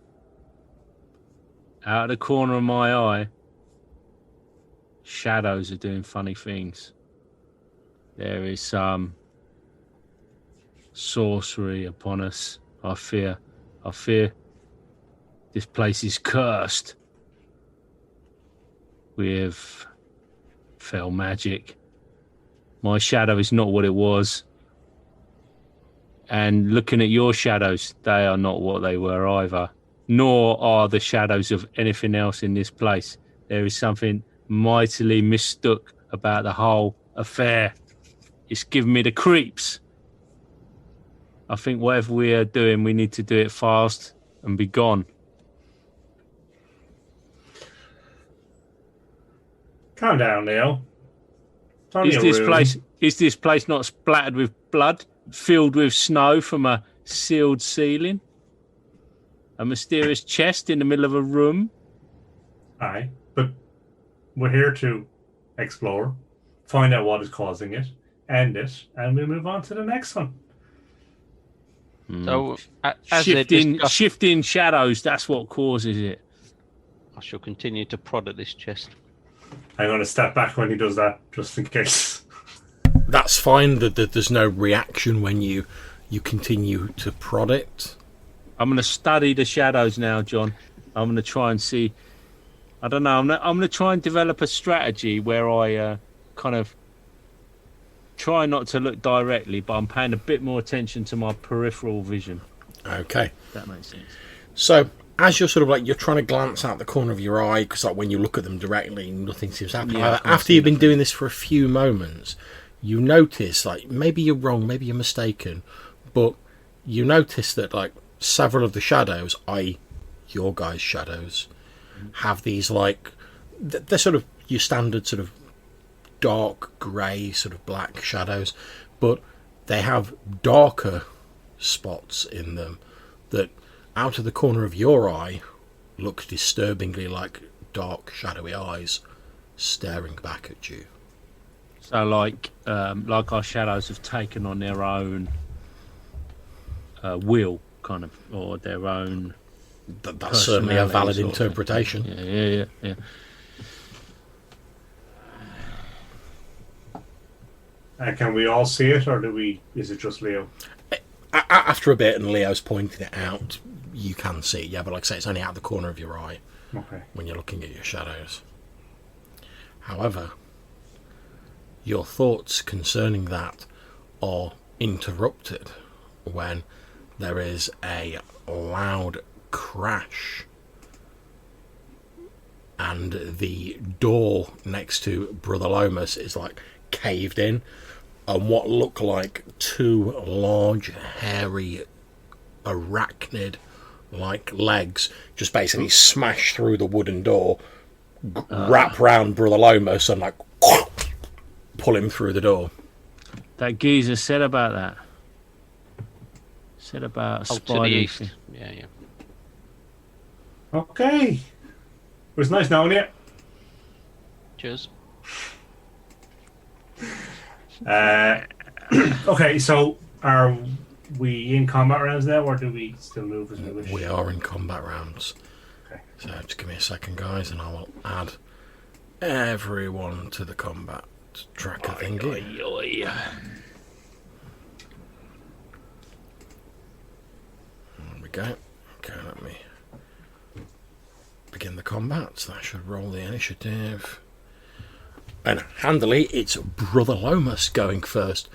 out of the corner of my eye, shadows are doing funny things. There is some sorcery upon us. I fear this place is cursed with fell magic. My shadow is not what it was. And looking at your shadows, they are not what they were either. Nor are the shadows of anything else in this place. There is something mightily mistook about the whole affair. It's giving me the creeps. I think whatever we are doing, we need to do it fast and be gone. Calm down, Leo. It's only a room. Is this place not splattered with blood, filled with snow from a sealed ceiling? A mysterious chest in the middle of a room? Aye, but we're here to explore, find out what is causing it, end it, and we move on to the next one. So, as they're discussing, shifting shadows, that's what causes it. I shall continue to prod at this chest. I'm going to step back when he does that, just in case. That's fine. That there's no reaction when you continue to prod it. I'm going to study the shadows now, John. I'm going to try and see. I don't know. I'm going to try and develop a strategy where I kind of try not to look directly, but I'm paying a bit more attention to my peripheral vision. Okay. If that makes sense. So as you're sort of like, you're trying to glance out the corner of your eye, because like when you look at them directly, nothing seems to happen. Yeah, After you've been doing this for a few moments, you notice, like, maybe you're wrong, maybe you're mistaken, but you notice that like several of the shadows, i.e. your guys' shadows, have these like, they're sort of your standard sort of dark grey, sort of black shadows, but they have darker spots in them that out of the corner of your eye look disturbingly like dark shadowy eyes staring back at you. So like our shadows have taken on their own will, kind of, or their own. That's certainly a valid interpretation. Yeah. Can we all see it, or is it just Leo? After a bit, and Leo's pointing it out, you can see it, yeah, but like I say, it's only out the corner of your eye. Okay. When you're looking at your shadows. However, your thoughts concerning that are interrupted when there is a loud crash and the door next to Brother Lomas is like caved in, and what look like two large hairy arachnid like legs just basically smash through the wooden door, wrap round Brother Lomas and like pull him through the door. That geezer said about that. Said about a To the spider. east. Yeah. Okay. It was nice knowing you. Cheers. Okay, so are we in combat rounds now, or do we still move as we wish? We are in combat rounds. Okay. So just give me a second, guys, and I will add everyone to the combat tracker thingy. There we go. Okay, let me begin the combat. So that should roll the initiative. And handily, it's Brother Lomas going first,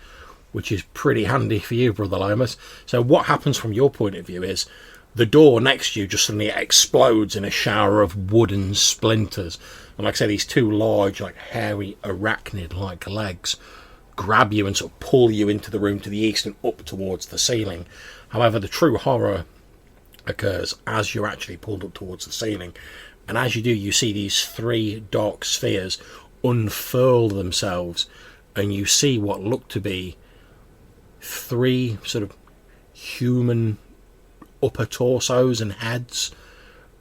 which is pretty handy for you, Brother Lomas. So what happens from your point of view is the door next to you just suddenly explodes in a shower of wooden splinters. And like I say, these two large, like hairy arachnid-like legs grab you and sort of pull you into the room to the east and up towards the ceiling. However, the true horror occurs as you're actually pulled up towards the ceiling. And as you do, you see these three dark spheres unfurl themselves, and you see what look to be three sort of human upper torsos and heads,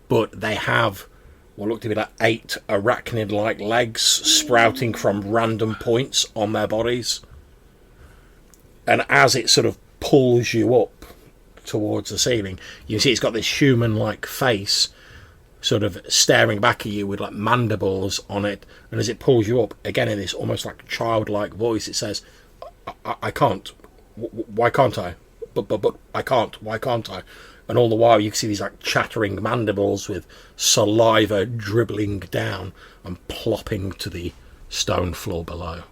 but they have what look to be like 8 arachnid-like legs sprouting from random points on their bodies. And as it sort of pulls you up towards the ceiling, you see it's got this human-like face sort of staring back at you with like mandibles on it, and as it pulls you up, again in this almost like childlike voice, it says, I can't. Why can't I? But I can't. Why can't I? And all the while you can see these like chattering mandibles with saliva dribbling down and plopping to the stone floor below.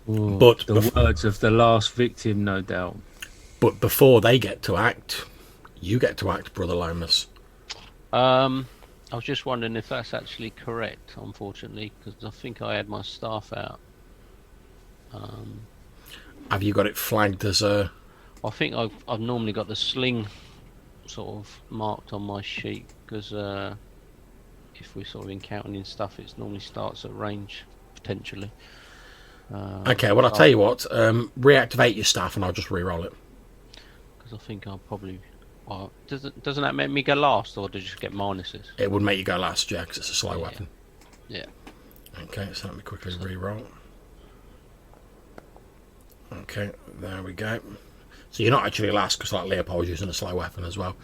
Ooh, But the words of the last victim, no doubt. But before they get to act, you get to act, Brother Lomas. I was just wondering if that's actually correct, unfortunately, because I think I had my staff out. Have you got it flagged as a... I think I've normally got the sling sort of marked on my sheet because if we're sort of encountering stuff, it normally starts at range potentially. Okay, well, I'll tell you what. Reactivate your staff, and I'll just re-roll it. Because I think I'll probably. Well, doesn't that make me go last, or do you just get minuses? It would make you go last, yeah, because it's a slow weapon. Yeah. Okay, so let me quickly re-roll. Okay, there we go. So you're not actually last because like Leopold's using a slow weapon as well.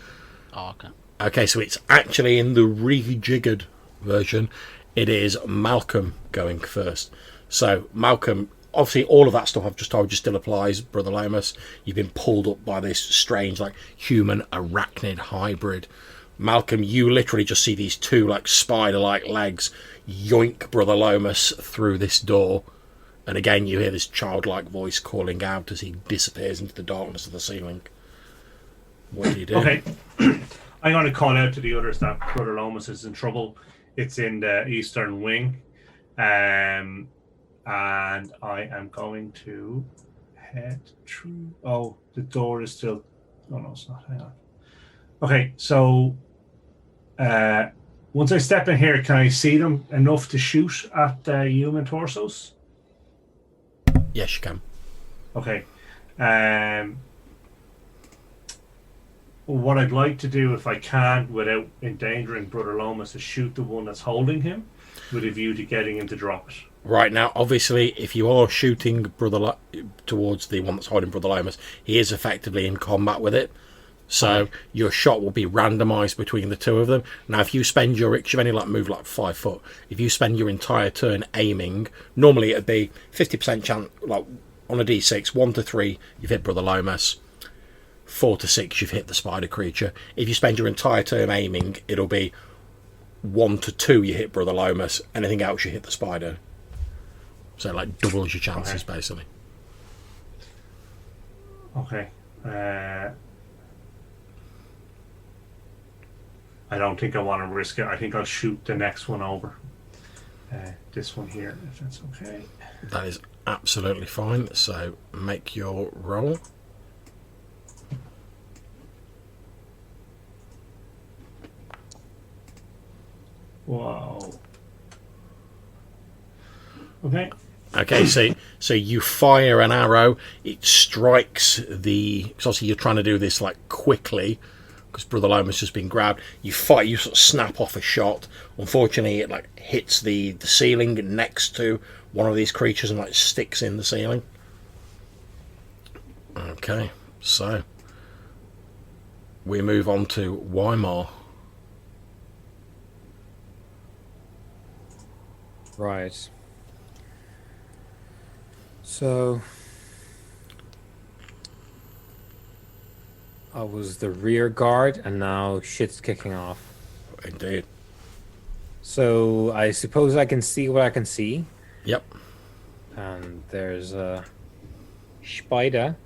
Oh, okay. Okay, so it's actually in the rejiggered version. It is Malcolm going first. So Malcolm, obviously all of that stuff I've just told you still applies, Brother Lomas. You've been pulled up by this strange like human arachnid hybrid. Malcolm, you literally just see these two like spider-like legs yoink Brother Lomas through this door. And again, you hear this childlike voice calling out as he disappears into the darkness of the ceiling. What do you do? Okay. I'm going to call out to the others that Brother Lomas is in trouble. It's in the eastern wing. And I am going to head through. Oh, the door is still... Oh, no, it's not. Hang on. Okay, so... once I step in here, can I see them enough to shoot at the human torsos? Yes, you can. Okay. What I'd like to do, if I can, without endangering Brother Lomas, is shoot the one that's holding him with a view to getting him to drop it. Right now, obviously, if you are shooting towards the one that's holding Brother Lomas, he is effectively in combat with it. So your shot will be randomised between the two of them. Now, if you spend your... You've only moved 5 foot. If you spend your entire turn aiming, normally it'd be 50% chance, like on a d6, 1 to 3, you've hit Brother Lomas. 4 to 6, you've hit the spider creature. If you spend your entire turn aiming, it'll be 1 to 2, you hit Brother Lomas. Anything else, you hit the spider. So it like doubles your chances, basically. Okay. I don't think I want to risk it. I think I'll shoot the next one over. This one here, if that's okay. That is absolutely fine. So make your roll. Wow. Okay. Okay, so you fire an arrow. It strikes the... Because obviously you're trying to do this like quickly, because Brother Lomas just been grabbed. You fire, you sort of snap off a shot. Unfortunately, it like hits the ceiling next to one of these creatures and like sticks in the ceiling. Okay, so we move on to Weimar. Right. So I was the rear guard, and now shit's kicking off. Indeed. So I suppose I can see what I can see. Yep. And there's a spider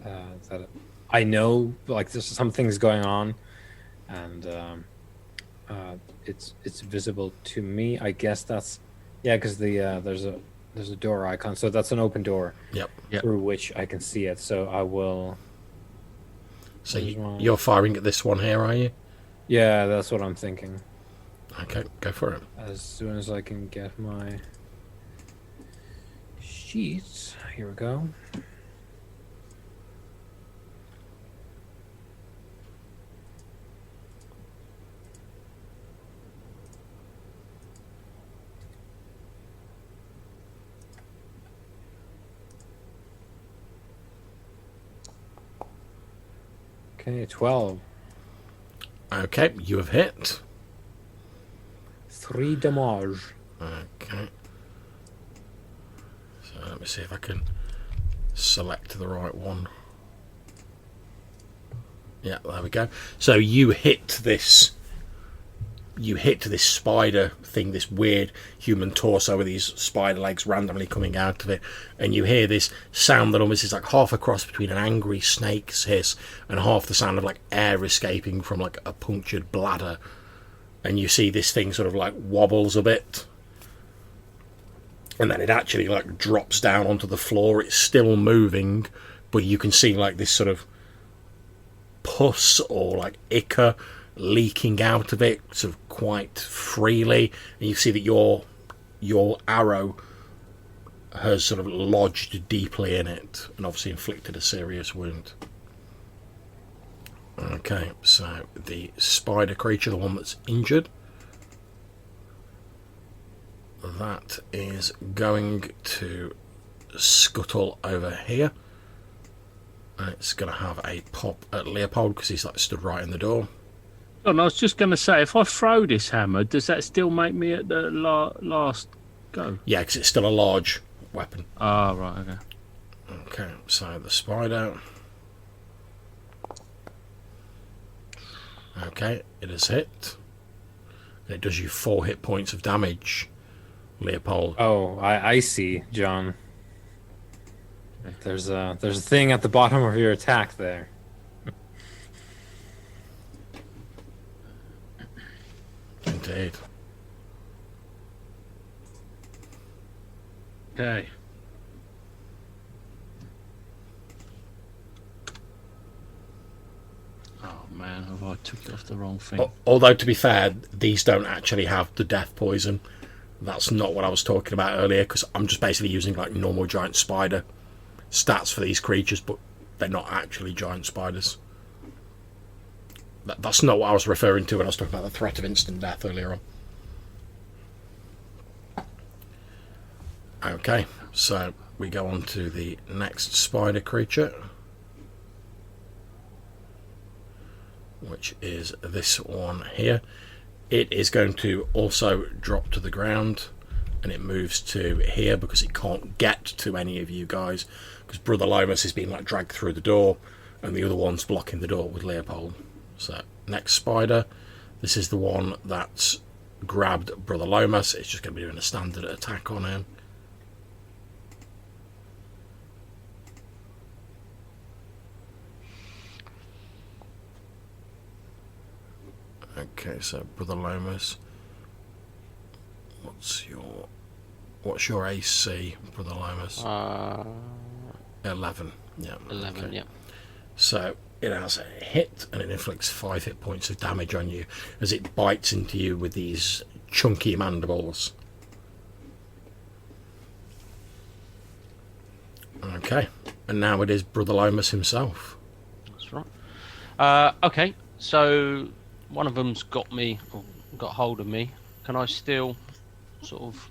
that I know, like there's some things going on, and it's visible to me. I guess that's because there's a door icon, so that's an open door. Yep. Through which I can see it. So I will. So you're firing at this one here, are you? Yeah, that's what I'm thinking. Okay, go for it. As soon as I can get my sheets. Here we go. Okay, 12. Okay, you have hit. 3 damage. Okay. So let me see if I can select the right one. Yeah, there we go. So you hit this spider thing, this weird human torso with these spider legs randomly coming out of it, and you hear this sound that almost is like half a cross between an angry snake's hiss and half the sound of like air escaping from like a punctured bladder. And you see this thing sort of like wobbles a bit, and then it actually like drops down onto the floor. It's still moving, but you can see like this sort of pus or like ichor leaking out of it sort of quite freely, and you see that your arrow has sort of lodged deeply in it and obviously inflicted a serious wound. Okay, so the spider creature, the one that's injured, that is going to scuttle over here, and it's going to have a pop at Leopold because he's like stood right in the door. And I was just going to say, if I throw this hammer, does that still make me at the last go? Yeah, because it's still a large weapon. Ah, right, okay. Okay, so the spider. Okay, it has hit. And it does you 4 hit points of damage, Leopold. Oh, I see, John. There's a thing at the bottom of your attack there. Indeed. Okay. Oh man, have I took off the wrong thing? Although, to be fair, these don't actually have the death poison. That's not what I was talking about earlier, because I'm just basically using like normal giant spider stats for these creatures, but they're not actually giant spiders. That's not what I was referring to when I was talking about the threat of instant death earlier on. Okay, so we go on to the next spider creature, which is this one here. It is going to also drop to the ground, and it moves to here because it can't get to any of you guys, because Brother Lomas is being like dragged through the door, and the other one's blocking the door with Leopold. So next spider, this is the one that's grabbed Brother Lomas. It's just going to be doing a standard attack on him. Okay, so Brother Lomas, what's your AC, Brother Lomas? 11. Yeah. 11. Okay. Yeah. So it has a hit, and it inflicts 5 hit points of damage on you as it bites into you with these chunky mandibles. Okay, and now it is Brother Lomas himself. That's right. Okay, so one of them's got me, or got hold of me. Can I still sort of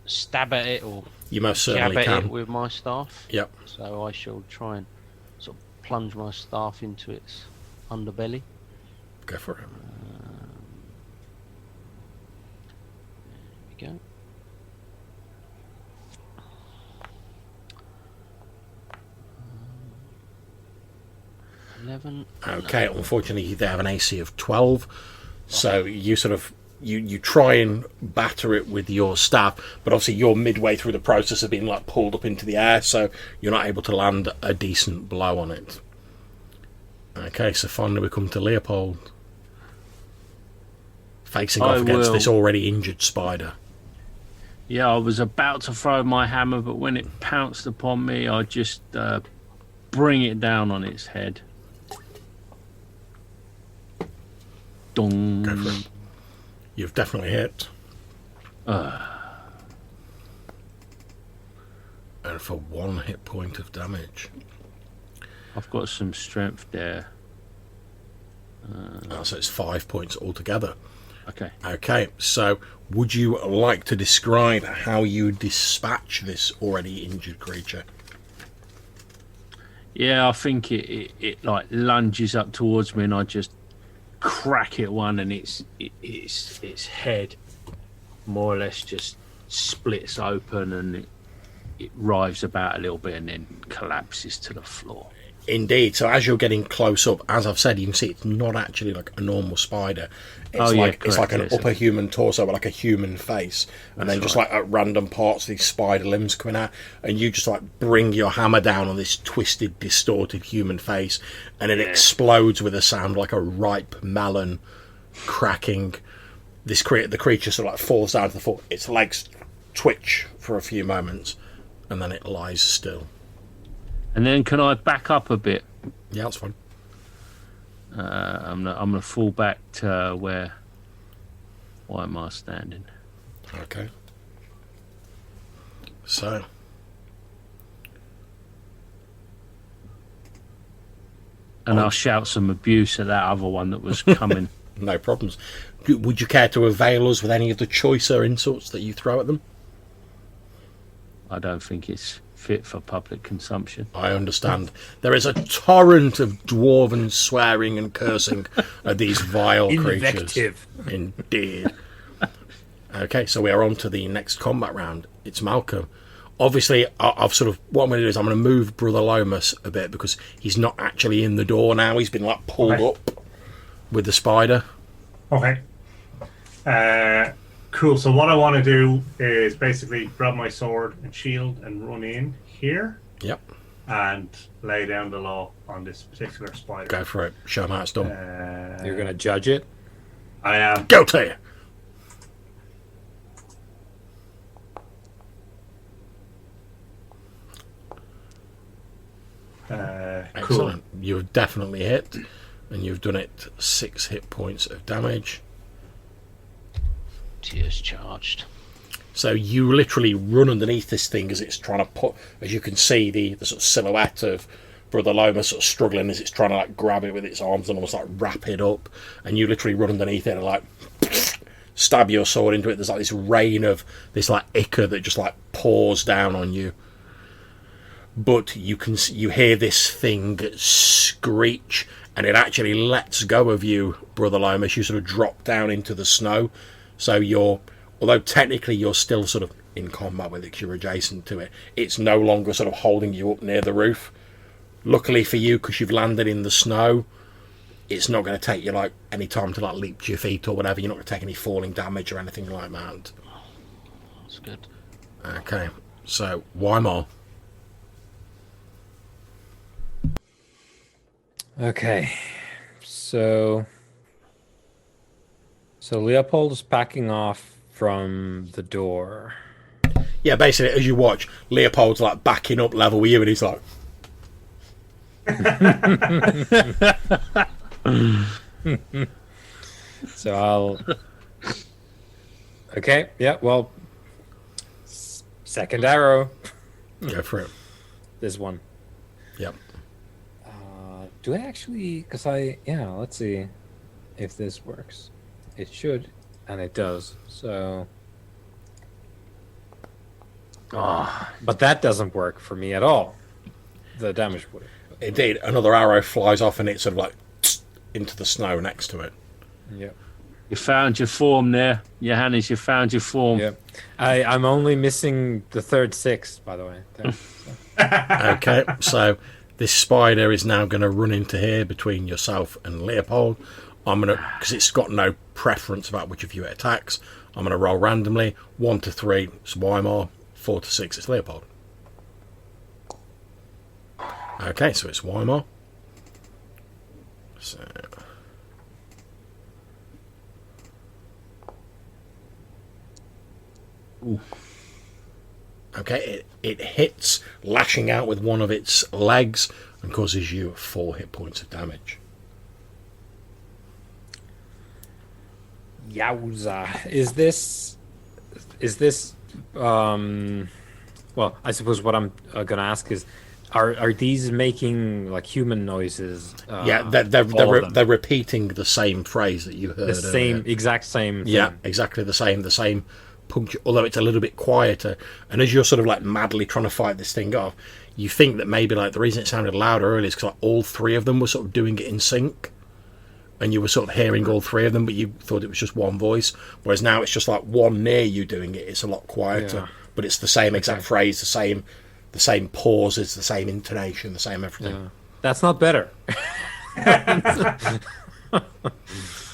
stab at it or You most jab certainly at can. it with my staff? Yep. So I shall try and sort of plunge my staff into its underbelly. Go for it. There we go. Okay, unfortunately they have an AC of 12, so you sort of you try and batter it with your staff, but obviously you're midway through the process of being like pulled up into the air, so you're not able to land a decent blow on it. Okay, so finally we come to Leopold, facing off against this already injured spider. Yeah, I was about to throw my hammer, but when it pounced upon me, I just bring it down on its head. Dong. Go for it. You've definitely hit. And for 1 hit point of damage. I've got some strength there. So it's 5 points altogether. Okay. Okay, so would you like to describe how you dispatch this already injured creature? Yeah, I think it like lunges up towards me, and I just crack it one, and its head more or less just splits open, and it writhes about a little bit and then collapses to the floor. Indeed. So as you're getting close up, as I've said, you can see it's not actually like a normal spider. It's it's like an upper human torso with like a human face, and then just like at random parts these spider limbs coming out, and you just like bring your hammer down on this twisted, distorted human face, and it explodes with a sound like a ripe melon cracking. The creature sort of like falls down to the floor. Its legs twitch for a few moments, and then it lies still. And then can I back up a bit? Yeah, that's fine. I'm gonna fall back to where. Why am I standing? Okay. So. And I'll shout some abuse at that other one that was coming. No problems. Would you care to avail us with any of the choicer insults that you throw at them? I don't think it's fit for public consumption. I understand. There is a torrent of dwarven swearing and cursing at these vile creatures. Indeed. Okay, so we are on to the next combat round. It's Malcolm. Obviously, I've sort of... What I'm going to do is I'm going to move Brother Lomas a bit because he's not actually in the door now. He's been, like, pulled up with the spider. Okay. Cool. So what I want to do is basically grab my sword and shield and run in here. Yep. And lay down the law on this particular spider. Go for it. Show him how it's done. You're going to judge it? I am. Guilty! Excellent. Cool. You've definitely hit, and you've done it 6 hit points of damage. Tears charged. So you literally run underneath this thing as it's trying to put, as you can see, the sort of silhouette of Brother Loma sort of struggling as it's trying to like grab it with its arms and almost like wrap it up, and you literally run underneath it and like stab your sword into it. There's like this rain of this like ichor that just like pours down on you. But you hear this thing screech, and it actually lets go of you, Brother Lomas. You sort of drop down into the snow. So although technically you're still sort of in combat with it because you're adjacent to it, it's no longer sort of holding you up near the roof. Luckily for you, because you've landed in the snow, it's not going to take you like any time to like leap to your feet or whatever. You're not going to take any falling damage or anything like that. That's good. Okay, so Weimar. Okay, so Leopold is packing off from the door. Yeah, basically, as you watch, Leopold's like backing up level with you, and he's like, So I'll. Okay, yeah, well, second arrow. go for it. This one. Yep. Do I actually? Because let's see if this works. It should, and it does. So. But that doesn't work for me at all. The damage would. Indeed, another arrow flies off, and it's sort of like into the snow next to it. Yep. You found your form there, Johannes. You found your form. Yep. I'm only missing the third 6, by the way. Okay, so this spider is now going to run into here between yourself and Leopold. I'm going to, because it's got no preference about which of you it attacks, I'm going to roll randomly. 1 to 3, it's Weimar. 4 to 6, it's Leopold. Okay, so it's Weimar. So... Ooh. Okay, it hits, lashing out with one of its legs and causes you 4 hit points of damage. Yowza. Is this well, I suppose what I'm gonna ask is, are these making like human noises? Yeah, they're repeating the same phrase that you heard. Exact same thing. Yeah, exactly the same puncture, although it's a little bit quieter. And as you're sort of like madly trying to fight this thing off, you think that maybe like the reason it sounded louder earlier is because like all 3 of them were sort of doing it in sync, and you were sort of hearing all 3 of them, but you thought it was just one voice. Whereas now it's just like one near you doing it. It's a lot quieter, but it's the same exact phrase, the same pauses, the same intonation, the same everything. Yeah. That's not better.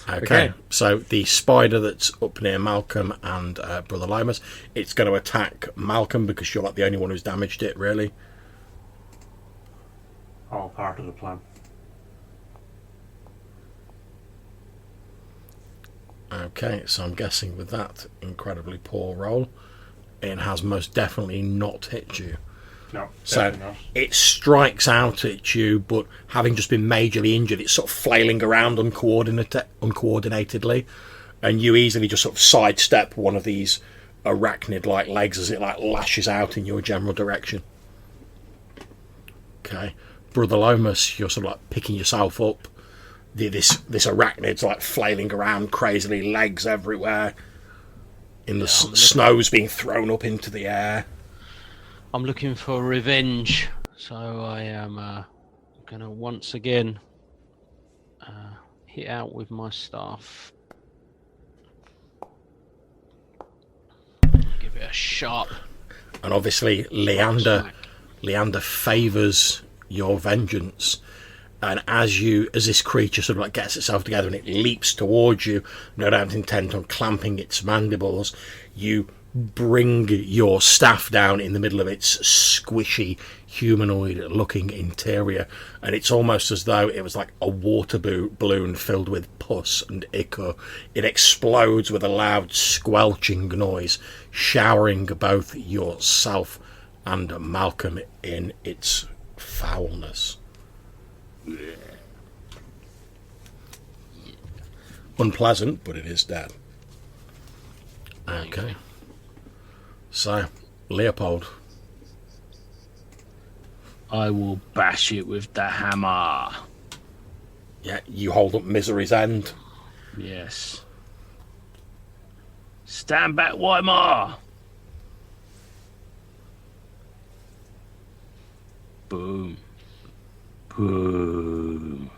Okay, so the spider that's up near Malcolm and Brother Limus, it's going to attack Malcolm because you're like the only one who's damaged it, really. All part of the plan. Okay, so I'm guessing with that incredibly poor roll, it has most definitely not hit you. No, So definitely not. it strikes out at you, but having just been majorly injured, it's sort of flailing around uncoordinatedly, and you easily just sort of sidestep one of these arachnid-like legs as it like lashes out in your general direction. Okay, Brother Lomas, you're sort of like picking yourself up. This arachnid's like flailing around crazily, legs everywhere. In the snow's being thrown up into the air. I'm looking for revenge, so I am going to once again hit out with my staff. Give it a sharp. And obviously, Leander smack. favours your vengeance. And as this creature sort of like gets itself together and it leaps towards you, no doubt intent on clamping its mandibles, you bring your staff down in the middle of its squishy, humanoid-looking interior, and it's almost as though it was like a water balloon filled with pus and ichor. It explodes with a loud squelching noise, showering both yourself and Malcolm in its foulness. Unpleasant, but it is dead. Okay. So, Leopold. I will bash it with the hammer. Yeah, you hold up Misery's end. Yes. Stand back, Weimar. Boom. Boom.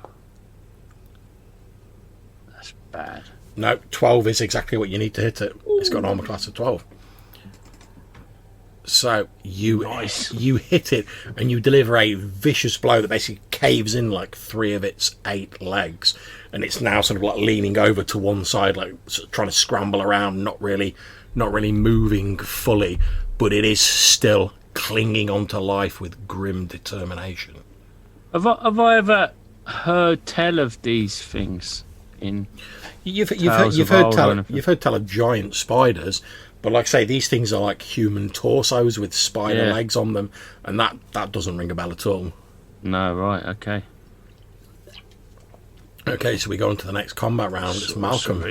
That's bad. No, 12 is exactly what you need to hit it. It's got an armor class of 12. So you hit it and you deliver a vicious blow that basically caves in like 3 of its 8 legs, and it's now sort of like leaning over to one side, like sort of trying to scramble around, not really moving fully, but it is still clinging onto life with grim determination. Have I ever heard tell of these things in? You've heard tell of giant spiders, but like I say, these things are like human torsos with spider legs on them, and that doesn't ring a bell at all. No, right, okay. Okay, so we go on to the next combat round. It's Malcolm.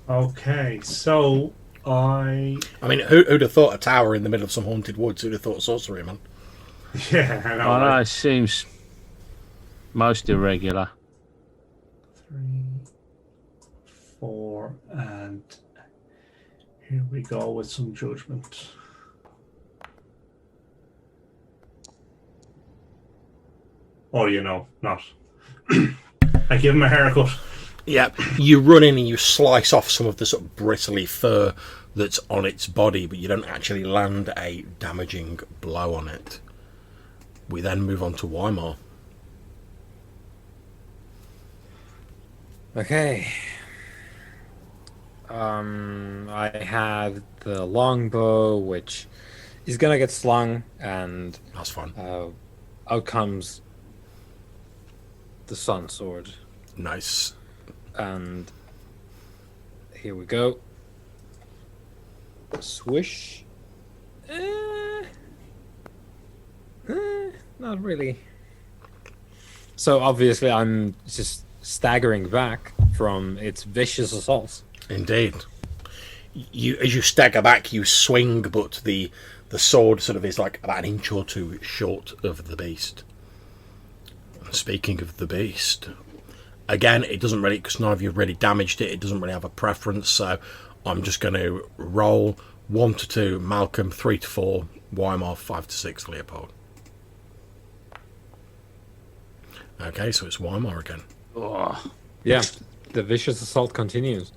Okay, so I mean, who'd have thought a tower in the middle of some haunted woods? Who'd have thought sorcery, man? Yeah, I know. I know, it seems most irregular. 3, 4, and here we go with some judgment. Oh, not. I give him a haircut. Yeah, you run in and you slice off some of the sort of bristly fur that's on its body, but you don't actually land a damaging blow on it. We then move on to Weimar. Okay. I have the longbow, which is gonna get slung, and That's fun. out comes the sun sword, Nice. and here we go. Swish. Not really. So obviously, I'm just staggering back from its vicious assaults. Indeed. As you stagger back, you swing, but the sword sort of is like about an inch or 2 short of the beast. Speaking of the beast, again, it doesn't really, because none of you have really damaged it, it doesn't really have a preference, so I'm just going to roll 1 to 2, Malcolm, 3 to 4, Weimar, 5 to 6, Leopold. Okay, so it's Weimar again. Oh. Yeah, the vicious assault continues.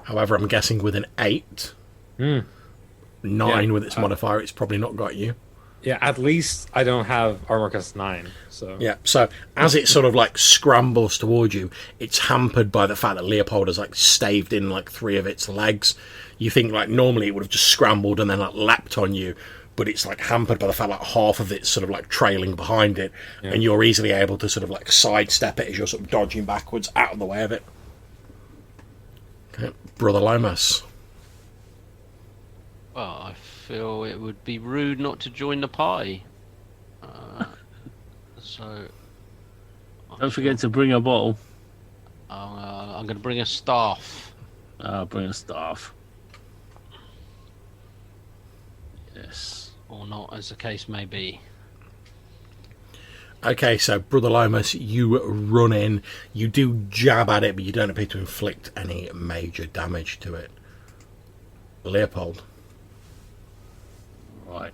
However, I'm guessing with an 8, 9 with its modifier, it's probably not got you. Yeah, at least I don't have armor class 9. So Yeah, so as it sort of like scrambles towards you, it's hampered by the fact that Leopold has like staved in like 3 of its legs. You think like normally it would have just scrambled and then like leapt on you, but it's like hampered by the fact like half of it's sort of like trailing behind it, and you're easily able to sort of like sidestep it as you're sort of dodging backwards out of the way of it. Okay, Brother Lomas. Well, I feel it would be rude not to join the party. So Don't forget to bring a bottle. I'm going to bring a staff. Bring a staff. Yes. Or not, as the case may be. Okay, so Brother Lomas, you run in. You do jab at it, but you don't appear to inflict any major damage to it. Leopold. Right.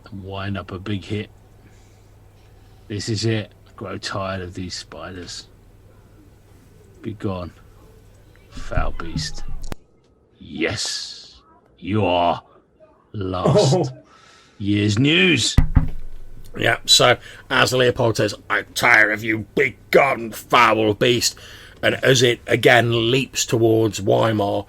And wind up a big hit. This is it. I grow tired of these spiders. Be gone. Foul beast. Yes. You are last year's news. Yeah, so as Leopold says, I'm tired of you, big gone foul beast. And as it again leaps towards Weimar,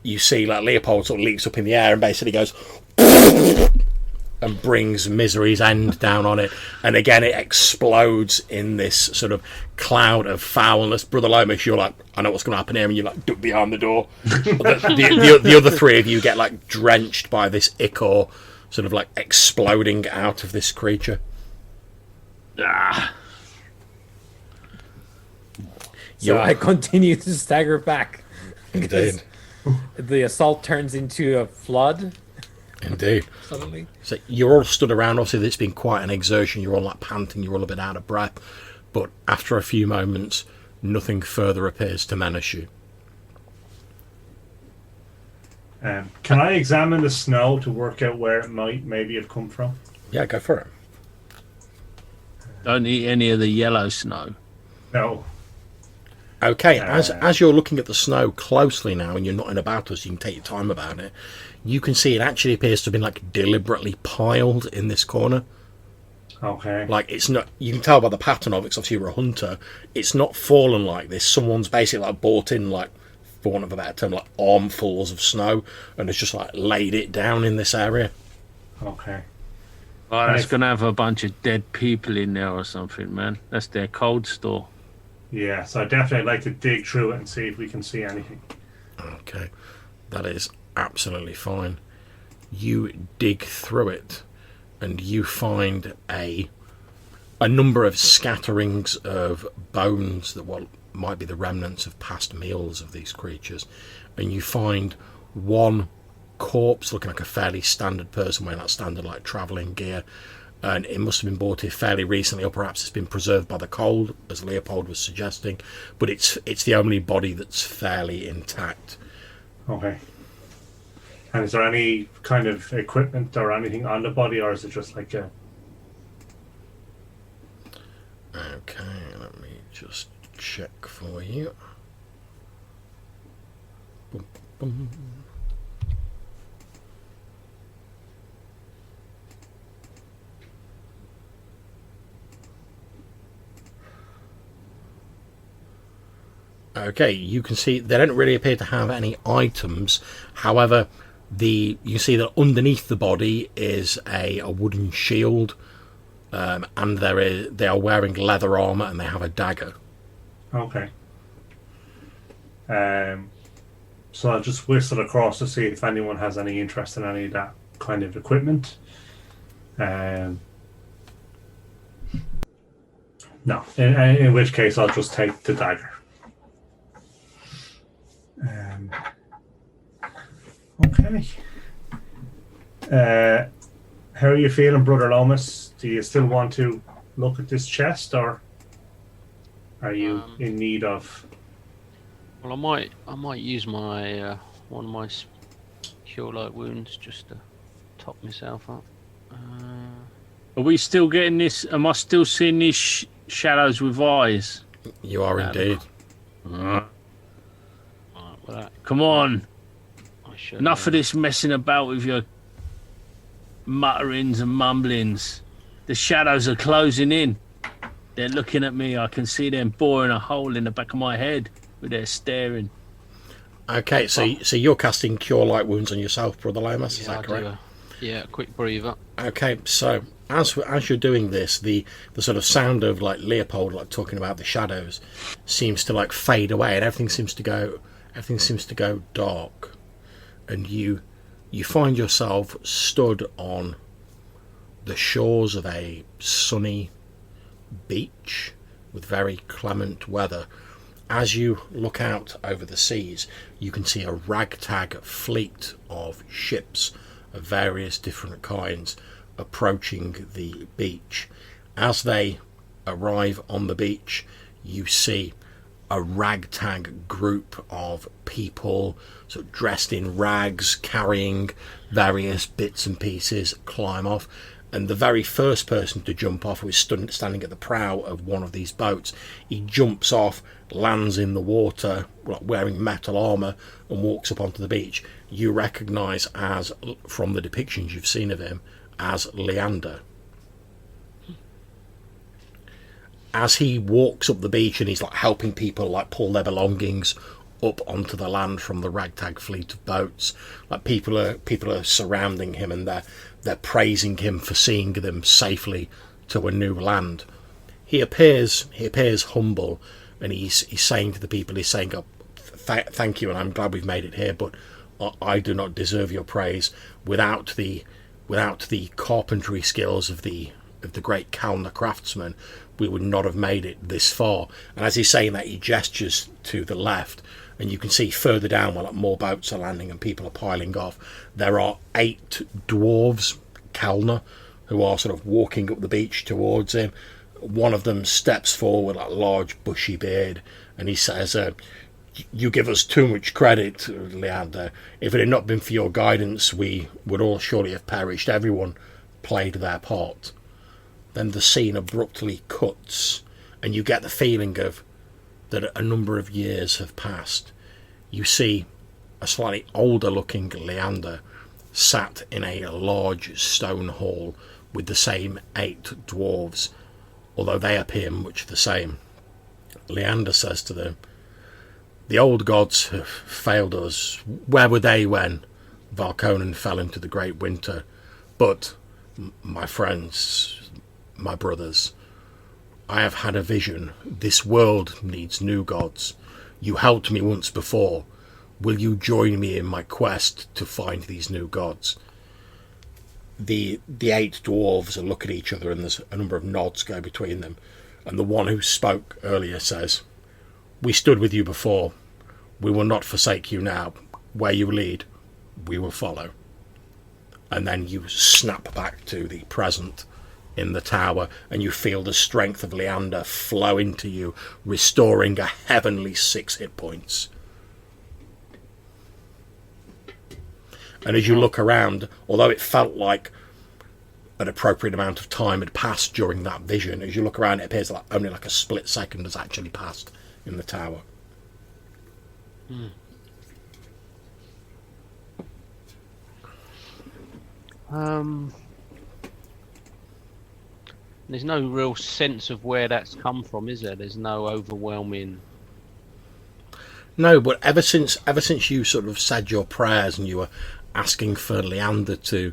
you see like Leopold sort of leaps up in the air and basically goes and brings Misery's end down on it. And again, it explodes in this sort of cloud of foulness. Brother Lomas, you're like, I know what's going to happen here, and you like duck behind the door. the other three of you get like drenched by this ichor sort of like exploding out of this creature. So I continue to stagger back. Indeed. The assault turns into a flood Indeed. suddenly. So you're all stood around. Obviously, it's been quite an exertion. You're all like panting. You're all a bit out of breath. But after a few moments, nothing further appears to menace you. Can I examine the snow to work out where it might maybe have come from? Yeah, go for it. Don't eat any of the yellow snow. No. Okay, as you're looking at the snow closely now, and you're not in a battle, so you can take your time about it, you can see it actually appears to have been like deliberately piled in this corner. Okay. Like it's not, you can tell by the pattern of it, 'cause obviously you're a hunter. It's not fallen like this. Someone's basically like bought in like, for want of a better term, like armfuls of snow, and has just like laid it down in this area. Okay. Oh, that's going to have a bunch of dead people in there or something, man. That's their cold store. Yeah, so I'd definitely like to dig through it and see if we can see anything. Okay, that is absolutely fine. You dig through it, and you find a number of scatterings of bones that might be the remnants of past meals of these creatures, and you find one corpse looking like a fairly standard person wearing that standard like travelling gear, and it must have been brought here fairly recently, or perhaps it's been preserved by the cold, as Leopold was suggesting, but it's the only body that's fairly intact. Okay. And is there any kind of equipment or anything on the body, or is it just like a... Okay, let me just check for you. Boom, boom. Okay, you can see they don't really appear to have any items. However, you see that underneath the body is a wooden shield, and they are wearing leather armor, and they have a dagger. Okay. So I'll just whistle across to see if anyone has any interest in any of that kind of equipment. No. In which case, I'll just take the dagger. Okay. How are you feeling, Brother Lomas? Do you still want to look at this chest, or are you in need of? Well, I might use my one of my cure light wounds just to top myself up. Are we still getting this? Am I still seeing these shadows with eyes? You are indeed. Come on. Enough of this messing about with your mutterings and mumblings. The shadows are closing in. They're looking at me. I can see them boring a hole in the back of my head with their staring. Okay, so you're casting Cure Light Wounds on yourself, Brother Lomas, is that correct? Yeah, quick breather. Okay, so as you're doing this, the sort of sound of like Leopold like talking about the shadows seems to like fade away, and everything seems to go everything seems to go dark, and you find yourself stood on the shores of a sunny beach with very clement weather. As you look out over the seas, you can see a ragtag fleet of ships of various different kinds approaching the beach. As they arrive on the beach, you see a ragtag group of people sort of dressed in rags, carrying various bits and pieces, climb off. And the very first person to jump off, who is standing at the prow of one of these boats, he jumps off, lands in the water, wearing metal armour, and walks up onto the beach. You recognise, as from the depictions you've seen of him, as Leander. As he walks up the beach and he's like helping people like pull their belongings up onto the land from the ragtag fleet of boats, like people are surrounding him, and they're praising him for seeing them safely to a new land. He appears humble, and he's saying to the people, he's saying, oh, thank you, and I'm glad we've made it here, but I do not deserve your praise. Without the carpentry skills of the great Kalna craftsman, we would not have made it this far. And as he's saying that, he gestures to the left, and you can see further down where more boats are landing and people are piling off, there are 8 dwarves, Kalna, who are sort of walking up the beach towards him. One of them steps forward, like a large bushy beard, and he says, you give us too much credit, Leander. If it had not been for your guidance, we would all surely have perished. Everyone played their part. Then the scene abruptly cuts, and you get the feeling of that a number of years have passed. You see a slightly older looking Leander sat in a large stone hall with the same 8 dwarves, although they appear much the same. Leander says to them, the old gods have failed us. Where were they when Valkonen fell into the great winter? But, my friends, my brothers, I have had a vision. This world needs new gods. You helped me once before. Will you join me in my quest to find these new gods? The 8 dwarves look at each other, and there's a number of nods go between them. And the one who spoke earlier says, we stood with you before. We will not forsake you now. Where you lead, we will follow. And then you snap back to the present in the tower, and you feel the strength of Leander flow into you, restoring a heavenly 6 hit points. And as you look around, although it felt like an appropriate amount of time had passed during that vision, as you look around, it appears like only like a split second has actually passed in the tower. There's no real sense of where that's come from, is there? There's no overwhelming. No, but ever since you sort of said your prayers and you were asking for Leander to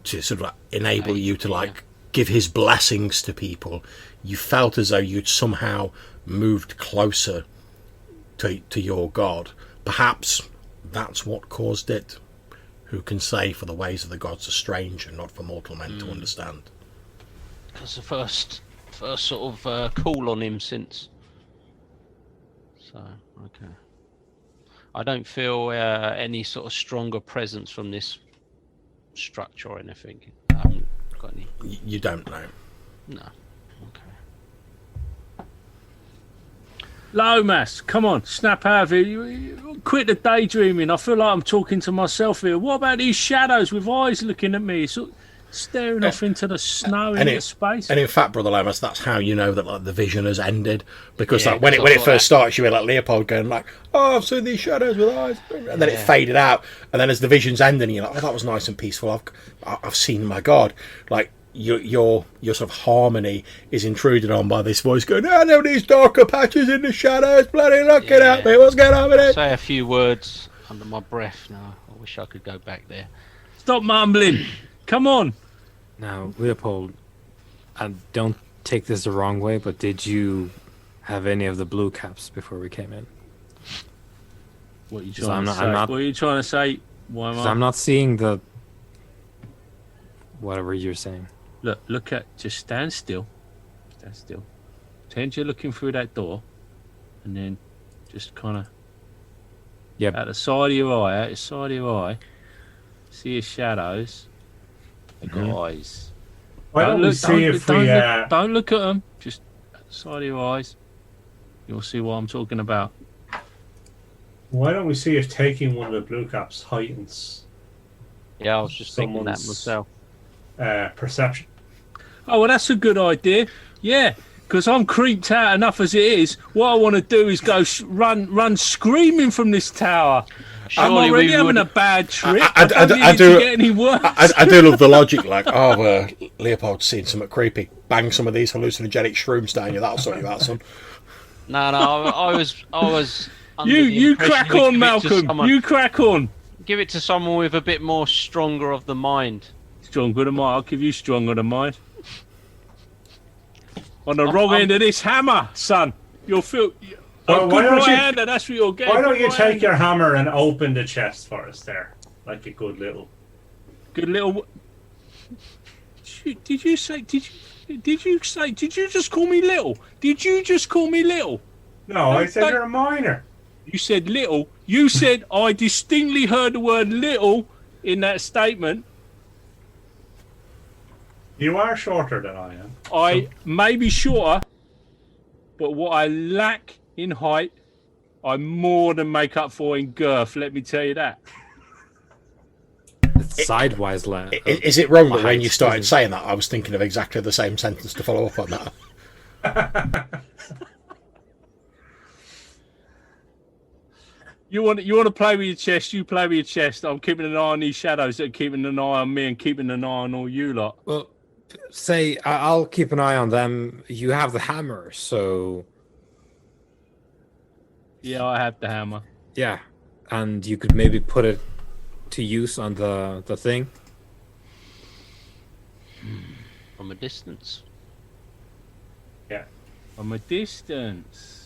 sort of like enable you to give his blessings to people, you felt as though you'd somehow moved closer to your God. Perhaps that's what caused it. Who can say, for the ways of the gods are strange and not for mortal men to understand. Because the first sort of call on him since. So, okay. I don't feel any sort of stronger presence from this structure or anything. I haven't got any. You don't know. No. Okay. Lomas, come on, snap out of it. Quit the daydreaming. I feel like I'm talking to myself here. What about these shadows with eyes looking at me? Sort of staring off into the snow into space. And in fact, Brother Lomas, that's how you know that the vision has ended. Because when it first starts, you hear Leopold going oh, I've seen these shadows with eyes. And then it faded out. And then as the vision's ending, you're like, oh, that was nice and peaceful. I've seen my God. Your sort of harmony is intruded on by this voice going, I know these darker patches in the shadows, bloody looking at me, what's going on with it? Say a few words under my breath now. I wish I could go back there. Stop mumbling. Come on. Now, Leopold, and don't take this the wrong way, but did you have any of the blue caps before we came in? What are you 'Cause trying to say? I'm not- What are you trying to say? Why am 'Cause I? I'm not seeing the whatever you're saying. Look at. Just stand still. Stand still. Pretend you're looking through that door, and then just kind of. Yep. Out the side of your eye, see his shadows. They've got eyes. Why don't we see if we... Don't look at them. Just at the side of your eyes. You'll see what I'm talking about. Why don't we see if taking one of the blue caps heightens Yeah, I was just thinking that Someone's- myself. perception? Oh, well, that's a good idea. Yeah, because I'm creeped out enough as it is. What I want to do is go run screaming from this tower. I'm Surely already we having would- a bad trip. I I don't do- need I it do- to get any worse. I do love the logic, like, Leopold's seen something creepy. Bang some of these hallucinogenic shrooms down you. That'll sort you out, son. No, I was. Under the You impression crack we on, give it to Malcolm. someone- You crack on. Give it to someone with a bit more stronger of the mind. Stronger than mine. I'll give you stronger than mine. On the wrong end of this hammer, son. You'll feel. Well, A why good don't you- right-hander, that's what you'll get. Why don't Good you take right-hander. your hammer and open the chest for us there? Like a good little... Good little. Did you just call me little? Did you just call me little? No, I said Don't- you're a minor. You said little. You said I distinctly heard the word little in that statement. You are shorter than I am. I may be shorter, but what I lack in height, I more than make up for in girth. Let me tell you that. It's sidewise land. Is it wrong that when height you started isn't- saying that, I was thinking of exactly the same sentence to follow up on that? You want to play with your chest, you play with your chest. I'm keeping an eye on these shadows that are keeping an eye on me and keeping an eye on all you lot. Well, say I'll keep an eye on them. You have the hammer, so Yeah, I have the hammer. yeah, and you could maybe put it to use on the thing. From a distance. From a distance.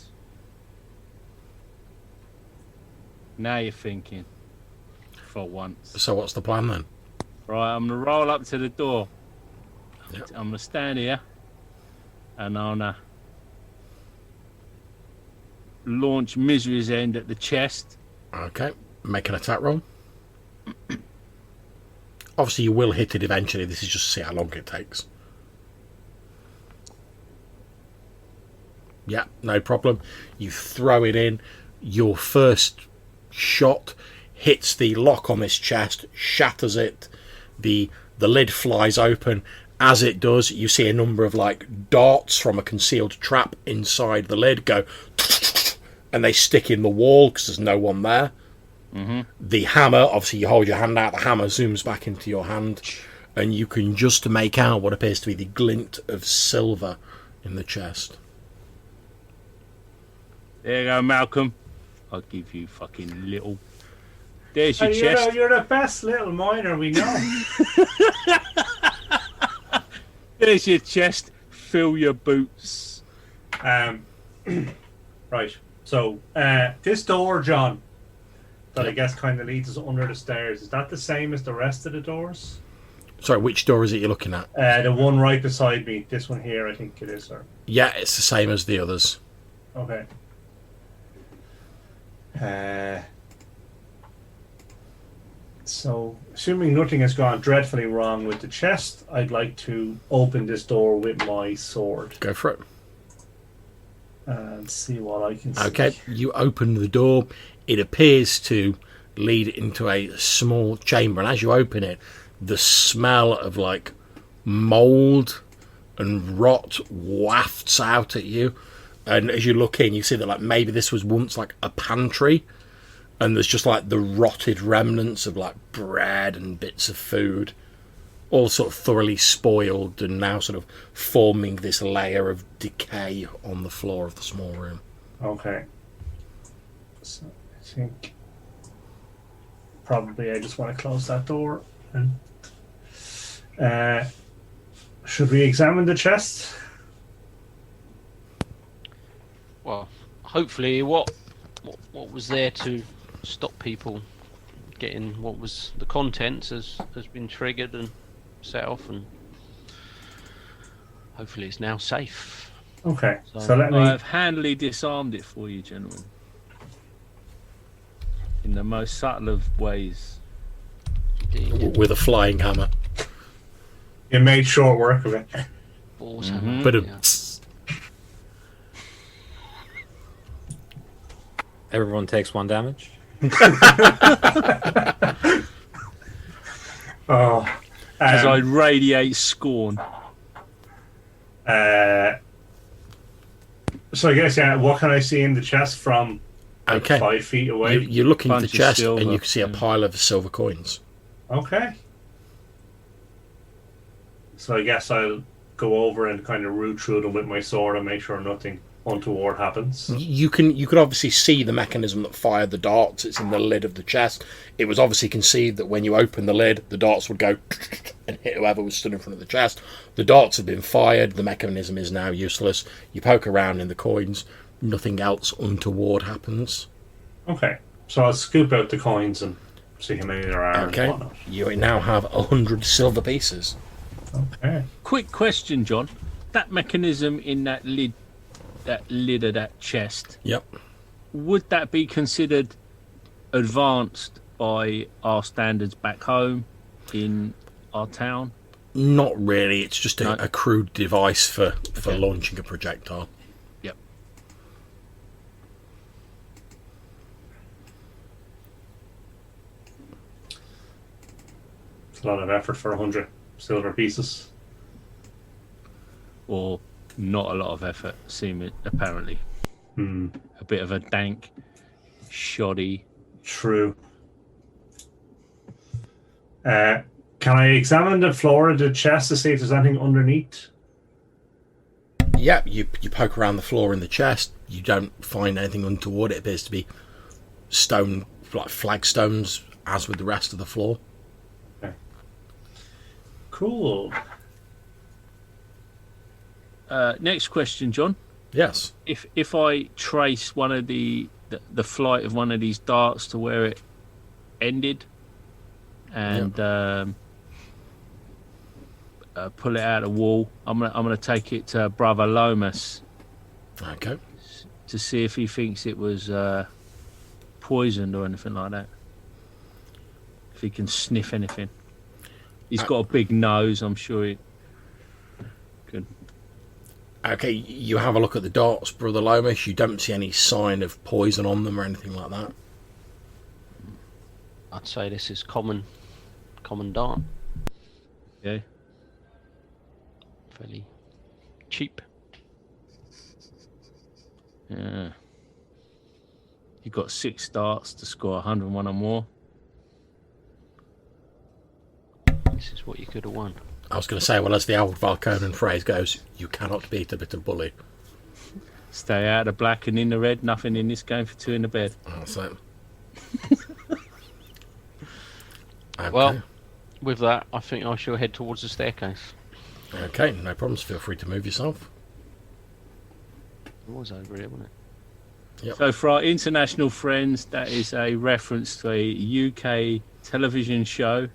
Now you're thinking. For once. So what's the plan then? Right, I'm going to roll up to the door. Yep. I'm going to stand here. And I'm going to launch Misery's End at the chest. Okay, make an attack roll. Obviously, you will hit it eventually. This is just to see how long it takes. Yeah, no problem. You throw it in. Your first shot hits the lock on this chest, shatters it. The lid flies open. As it does, you see a number of like darts from a concealed trap inside the lid go, and they stick in the wall because there's no one there. Mm-hmm. The hammer, obviously, you hold your hand out. The hammer zooms back into your hand, and you can just make out what appears to be the glint of silver in the chest. There you go, Malcolm. I'll give you fucking little. There's your Hey, chest. you're the best little miner we know. There's your chest. Fill your boots. Right. So this door, John, that I guess kind of leads us under the stairs. Is that the same as the rest of the doors? Sorry, which door is it you're looking at? The one right beside me. This one here, I think it is, sir. Yeah, it's the same as the others. Okay. So, assuming nothing has gone dreadfully wrong with the chest, I'd like to open this door with my sword Go for it. and see what I can see. Okay, you open the door. It appears to lead into a small chamber, and as you open it, the smell of like mold and rot wafts out at you. And as you look in, you see that like maybe this was once like a pantry, and there's just like the rotted remnants of like bread and bits of food, all sort of thoroughly spoiled and now sort of forming this layer of decay on the floor of the small room. Okay. So, I think probably I just want to close that door. And, should we examine the chest? Well, hopefully, what was there to stop people getting what was the contents has been triggered and set off, and hopefully it's now safe. Okay, So- so let me. I have handily disarmed it for you, gentlemen. In the most subtle of ways. Indeed. With a flying hammer. You made short work of it. Balls Mhm. hammer, But yeah. Everyone takes 1 damage. Oh. As I radiate scorn. So I guess, yeah, what can I see in the chest from like Okay. 5 feet away? You look into the Bunch of chest silver, and you can see a yeah. pile of silver coins. Okay. So I guess I'll go over and kind of root through them with my sword and make sure nothing untoward happens. You could obviously see the mechanism that fired the darts. It's in the lid of the chest. It was obviously conceived that when you open the lid, the darts would go and hit whoever was stood in front of the chest. The darts have been fired. The mechanism is now useless. You poke around in the coins. Nothing else untoward happens. Okay. So I'll scoop out the coins and see how many there are Okay. and whatnot. You now have 100 silver pieces. Okay. Quick question, John. That mechanism in that lid of that chest, Yep. would that be considered advanced by our standards back home in our town? Not really. It's just No. a crude device for Okay. launching a projectile. Yep. It's a lot of effort for 100 silver pieces. Or not a lot of effort, seeming apparently. Hmm. A bit of a dank, shoddy. True. Can I examine the floor of the chest to see if there's anything underneath? Yeah, you poke around the floor in the chest. You don't find anything untoward. It appears to be stone, like flagstones, as with the rest of the floor. Cool. Next question, John. Yes. If I trace one of the flight of one of these darts to where it ended, and pull it out of the wall, I'm gonna take it to Brother Lomas Okay. to see if he thinks it was poisoned or anything like that. If he can sniff anything. He's got a big nose. I'm sure he could. Okay, you have a look at the darts, Brother Lomas. You don't see any sign of poison on them or anything like that. I'd say this is common dart, Yeah. fairly cheap. Yeah. You got 6 darts to score 101 or more. This is what you could have won. I was going to say, well, as the old Valkonen phrase goes, you cannot beat a bit of bully. Stay out of the black and in the red. Nothing in this game for 2 in the bed. That's it. Okay. Well, with that, I think I shall head towards the staircase. Okay, no problems. Feel free to move yourself. It was over here, wasn't it? So for our international friends, that is a reference to a UK television show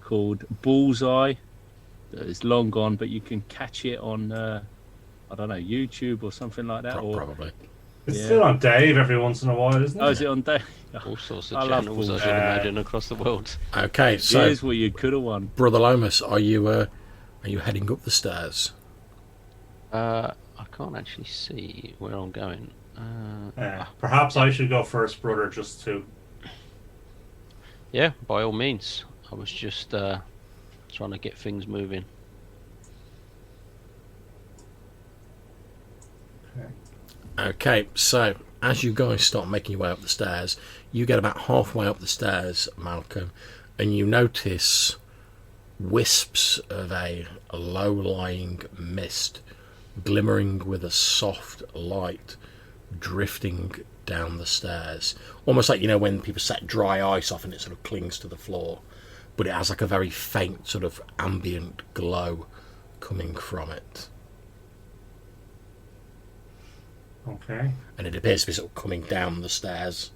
called Bullseye that is long gone, but you can catch it on I don't know, YouTube or something like that. Or Probably. It's Yeah. still on Dave every once in a while, isn't it? oh, is it on day? All sorts of I love channels, I balls. should imagine, across the world. Okay, so Here's what you could have won. Brother Lomas, are you heading up the stairs? I can't actually see where I'm going. Perhaps I should go first, brother, just to... Yeah, by all means. I was just trying to get things moving. Okay, so as you guys start making your way up the stairs, you get about halfway up the stairs, Malcolm, and you notice wisps of a low-lying mist glimmering with a soft light drifting down the stairs. Almost like, you know, when people set dry ice off and it sort of clings to the floor, but it has like a very faint sort of ambient glow coming from it. Okay. And it appears to be sort of coming down the stairs.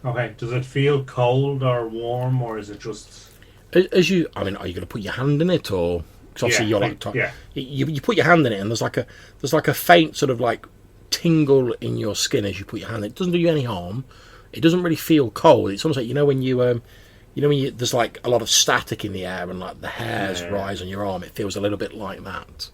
Okay. Does it feel cold or warm, or is it just? As you, I mean, are you going to put your hand in it, or? Because obviously you're like, yeah. you put your hand in it, and there's like a faint sort of like tingle in your skin as you put your hand in it. It doesn't do you any harm. It doesn't really feel cold. It's almost like when you there's like a lot of static in the air and like the hairs rise on your arm. It feels a little bit like that.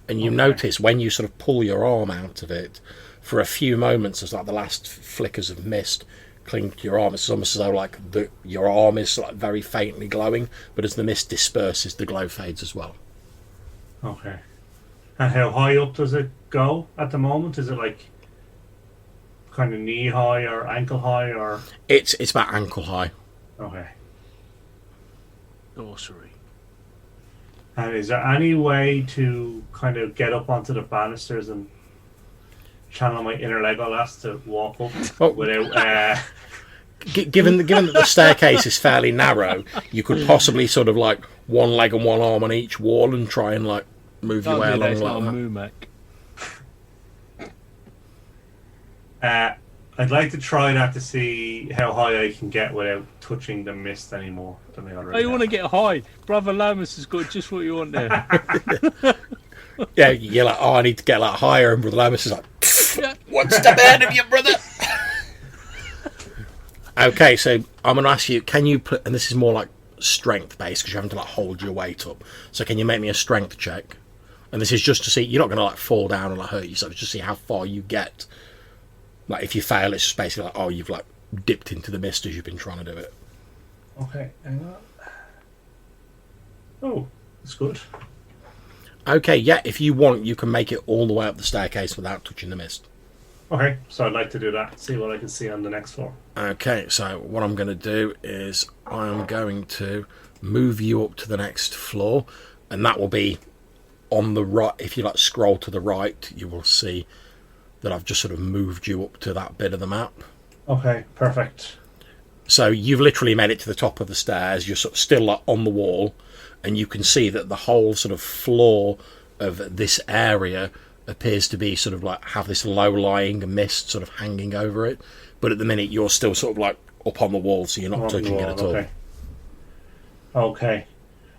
And you notice when you sort of pull your arm out of it, for a few moments, there's like the last flickers of mist cling to your arm. It's almost as though like your arm is like very faintly glowing, but as the mist disperses, the glow fades as well. Okay. And how high up does it go at the moment? Is it like kind of knee high or ankle high or? It's about ankle high. Okay. Sorcery. And is there any way to kind of get up onto the banisters and channel my inner Legolas to walk up without? Given that the staircase is fairly narrow, you could possibly sort of like one leg and one arm on each wall and try and like move your way along like that. I'd like to try that to see how high I can get without touching the mist anymore than I already. Oh, you want to get high? Brother Lamus has got just what you want there. Yeah, you're like, I need to get like higher, and Brother Lamus is like, one step ahead of you, brother. Okay, so I'm going to ask you, can you put, and this is more like strength based because you're having to like hold your weight up. So can you make me a strength check? And this is just to see, you're not going to like fall down and like hurt yourself, it's just to see how far you get. Like if you fail, it's just basically like, oh, you've like dipped into the mist as you've been trying to do it. Okay, hang on. Oh, that's good. Okay, yeah, if you want, you can make it all the way up the staircase without touching the mist. Okay, so I'd like to do that, see what I can see on the next floor. Okay, so what I'm going to do is I'm going to move you up to the next floor, and that will be on the right. If you like scroll to the right, you will see that I've just sort of moved you up to that bit of the map. Okay, perfect. So you've literally made it to the top of the stairs. You're sort of still like on the wall, and you can see that the whole sort of floor of this area appears to be sort of like have this low-lying mist sort of hanging over it. But at the minute, you're still sort of like up on the wall, so you're not touching it at all. Okay.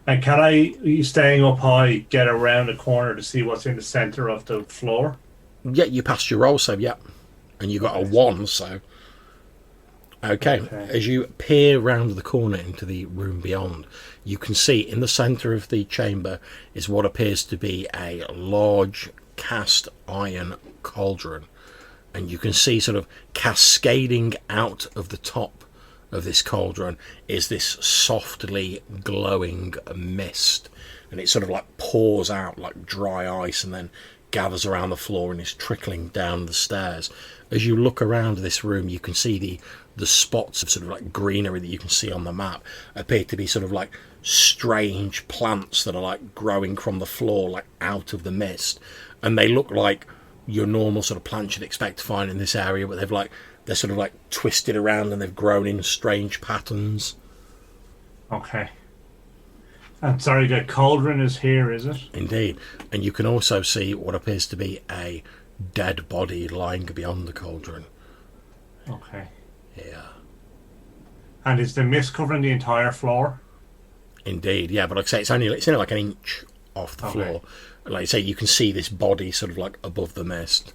And can I, you staying up high, get around the corner to see what's in the centre of the floor? Yeah, you passed your roll, so yeah. And you got a 1, so... Okay, as you peer round the corner into the room beyond, you can see in the centre of the chamber is what appears to be a large cast iron cauldron. And you can see sort of cascading out of the top of this cauldron is this softly glowing mist. And it sort of like pours out like dry ice and then gathers around the floor and is trickling down the stairs. As you look around this room, you can see the spots of sort of like greenery that you can see on the map appear to be sort of like strange plants that are like growing from the floor, like out of the mist. And they look like your normal sort of plants you'd expect to find in this area, but they're sort of like twisted around and they've grown in strange patterns. Okay. I'm sorry, the cauldron is here, is it? Indeed. And you can also see what appears to be a dead body lying beyond the cauldron. Okay. Yeah. And is the mist covering the entire floor? Indeed, yeah, but like I say, it's only like an inch off the floor. Like I say, you can see this body sort of like above the mist.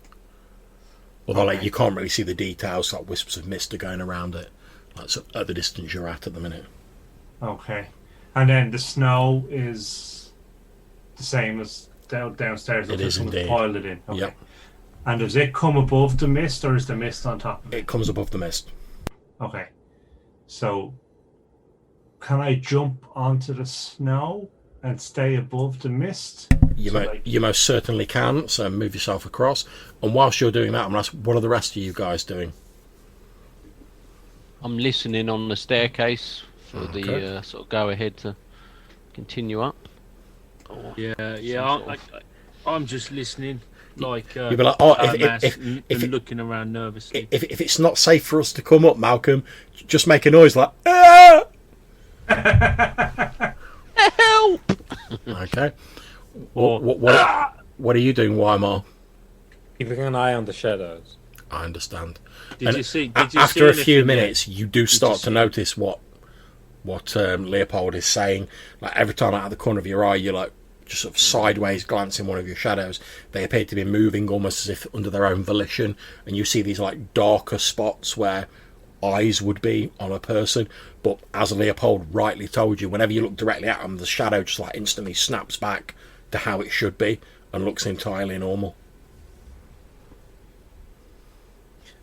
Although like you can't really see the details, like wisps of mist are going around it. Like so at the distance you're at the minute. Okay. And then the snow is the same as downstairs. It is indeed. Piled it in. Okay. Yep. And does it come above the mist or is the mist on top of it? It comes above the mist. Okay. So can I jump onto the snow and stay above the mist? You most certainly can, so move yourself across. And whilst you're doing that, I'm going to ask, what are the rest of you guys doing? I'm listening on the staircase for the sort of go ahead to continue up. I'm just listening. Like, you'd be like, oh, if looking around nervously. If it's not safe for us to come up, Malcolm, just make a noise like, ah! Help! Okay. What are you doing, Weimar? Keeping an eye on the shadows. I understand. Did And you see? after a few anything yet? minutes, you do start to notice what Leopold is saying. Like every time out of the corner of your eye, you're like just sort of sideways glancing one of your shadows. They appear to be moving almost as if under their own volition, and you see these like darker spots where eyes would be on a person. But as Leopold rightly told you, whenever you look directly at them, the shadow just like instantly snaps back to how it should be and looks entirely normal.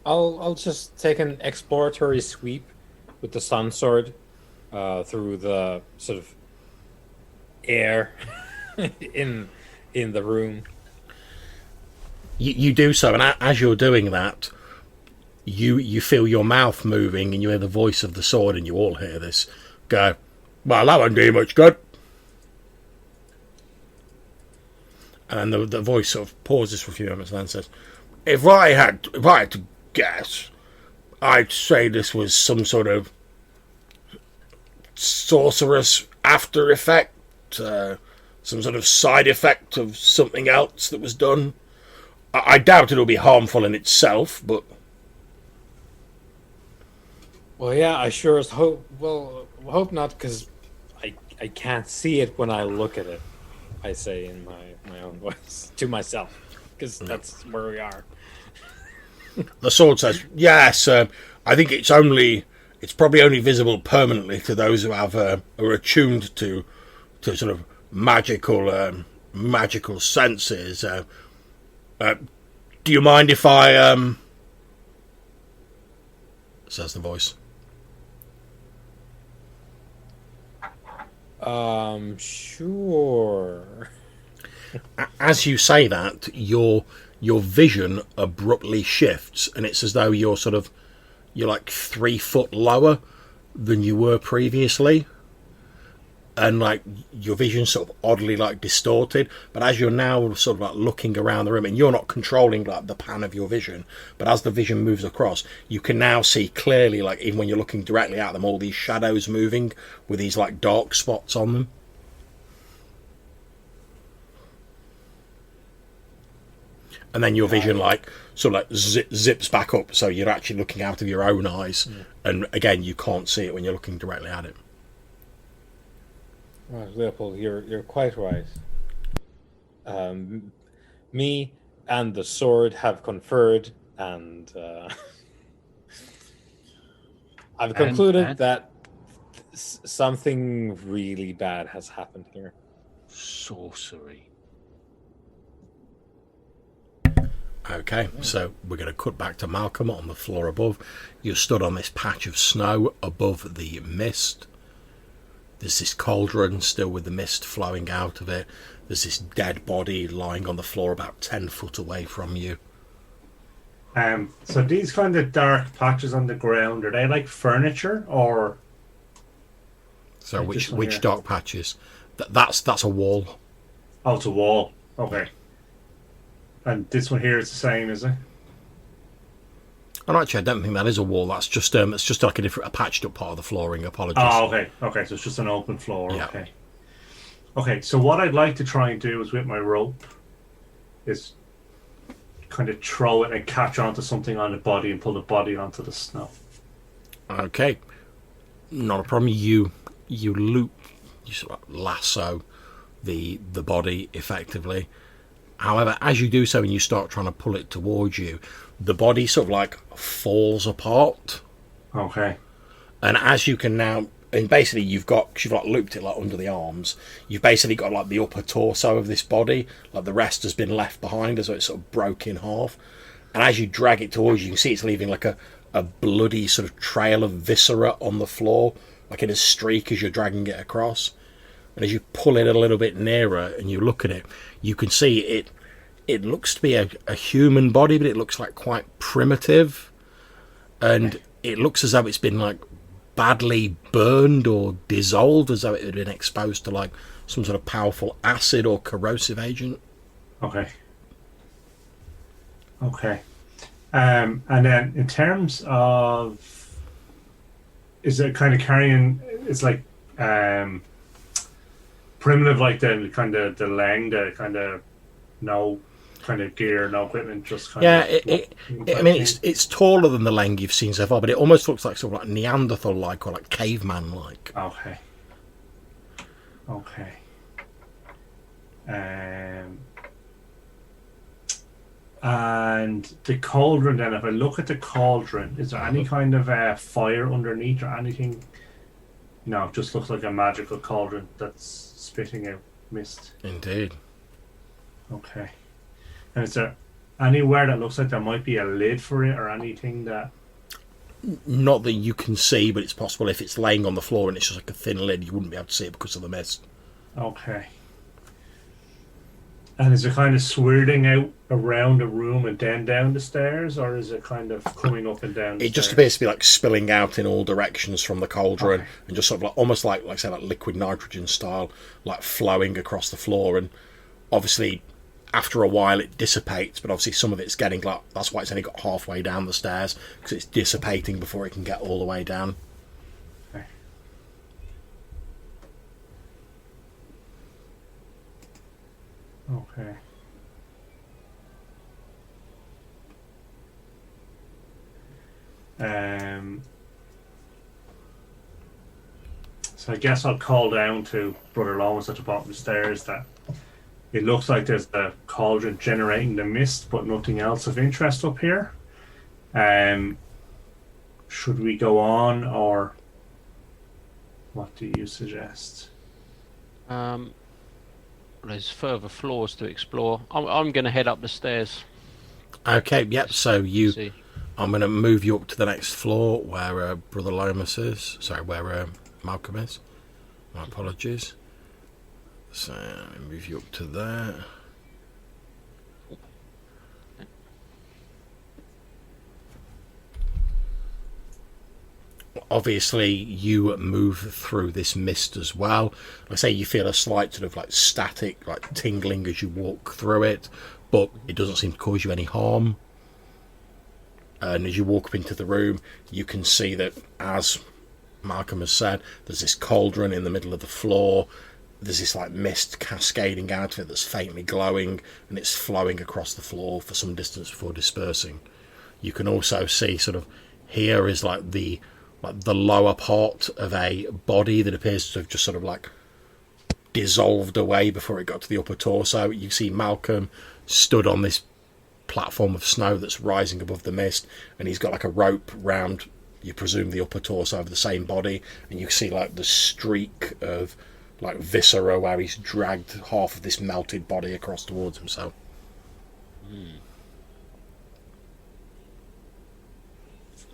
I'll just take an exploratory sweep with the sun sword through the sort of air in the room. You do so, and as you're doing that, you feel your mouth moving, and you hear the voice of the sword, and you all hear this go, "Well, that won't do you much good." And the voice sort of pauses for a few moments and then says, If I had to guess, I'd say this was some sort of sorcerous after effect, some sort of side effect of something else that was done. I doubt it'll be harmful in itself, but Well, yeah, I sure as hope. Well, hope not, because I can't see it when I look at it. I say in my own voice to myself, because that's where we are. the sword says, "Yes, I think it's probably only visible permanently to those who are attuned to sort of magical senses. Do you mind if I says the voice. Sure. As you say that, your vision abruptly shifts, and it's as though you're like 3 foot lower than you were previously, and like your vision's sort of oddly like distorted. But as you're now sort of like looking around the room, and you're not controlling like the pan of your vision, but as the vision moves across, you can now see clearly, like even when you're looking directly at them, all these shadows moving with these like dark spots on them. And then your vision like sort of like zips back up, so you're actually looking out of your own eyes, and again you can't see it when you're looking directly at it. Right, Leopold, you're quite right. Me and the sword have conferred, and I've concluded that something really bad has happened here. Sorcery. Okay, so we're going to cut back to Malcolm on the floor above. You're stood on this patch of snow above the mist. There's this cauldron still with the mist flowing out of it. There's this dead body lying on the floor about 10 foot away from you. So these kind of dark patches on the ground, are they like furniture or? So which dark patches? That's a wall. Oh, it's a wall. Okay. And this one here is the same, is it? And actually, I don't think that is a wall. That's just like a patched up part of the flooring. Apologies. Oh, okay. Okay, so it's just an open floor. Yeah. Okay. Okay, so what I'd like to try and do is with my rope is kind of throw it and catch onto something on the body and pull the body onto the snow. Okay. Not a problem. You loop, you sort of lasso the body effectively. However, as you do so and you start trying to pull it towards you, the body sort of like falls apart. Okay. And as you can now, and basically you've like looped it like under the arms, you've basically got like the upper torso of this body, like the rest has been left behind as though it's sort of broke in half. And as you drag it towards you can see it's leaving like a bloody sort of trail of viscera on the floor, like in a streak as you're dragging it across. And as you pull it a little bit nearer and you look at it, you can see it looks to be a human body, but it looks like quite primitive. And it looks as though it's been like badly burned or dissolved, as though it had been exposed to like some sort of powerful acid or corrosive agent. Okay. Okay. And then in terms of, is it kind of carrying, it's like primitive, like the kind of the Lang, the kind of no. kind of gear, no equipment, just kind Yeah, of. I mean, it's taller than the Leng you've seen so far, but it almost looks like sort of like Neanderthal-like or like caveman-like. Okay. Okay. And the cauldron. Then, if I look at the cauldron, is there any kind of fire underneath or anything? No, it just looks like a magical cauldron that's spitting out mist. Indeed. Okay. And is there anywhere that looks like there might be a lid for it or anything that? Not that you can see, but it's possible if it's laying on the floor and it's just like a thin lid, you wouldn't be able to see it because of the mist. Okay. And is it kind of swirling out around the room and then down the stairs, or is it kind of coming up and down the It just stairs? appears to be like spilling out in all directions from the cauldron, Okay. and just sort of like almost like I say, like liquid nitrogen style, like flowing across the floor. And obviously, after a while, it dissipates. But obviously, some of it's getting like that's why it's only got halfway down the stairs, because it's dissipating before it can get all the way down. Okay. Okay. So I guess I'll call down to Brother Lomas at the bottom of the stairs that it looks like there's a cauldron generating the mist, but nothing else of interest up here. Should we go on, or what do you suggest? There's further floors to explore. I'm going to head up the stairs. Okay, yep. So See. I'm going to move you up to the next floor where Brother Lomas is. Sorry, where Malcolm is. My apologies. So I'll move you up to there. Obviously, you move through this mist as well. I say you feel a slight sort of like static, like tingling as you walk through it, but it doesn't seem to cause you any harm. And as you walk up into the room, you can see that, as Malcolm has said, there's this cauldron in the middle of the floor. There's this like mist cascading out of it that's faintly glowing, and it's flowing across the floor for some distance before dispersing. You can also see sort of here is like the lower part of a body that appears to have just sort of like dissolved away before it got to the upper torso. You see Malcolm stood on this platform of snow that's rising above the mist, and he's got like a rope round, you presume, the upper torso of the same body, and you see like the streak of like viscera where he's dragged half of this melted body across towards himself.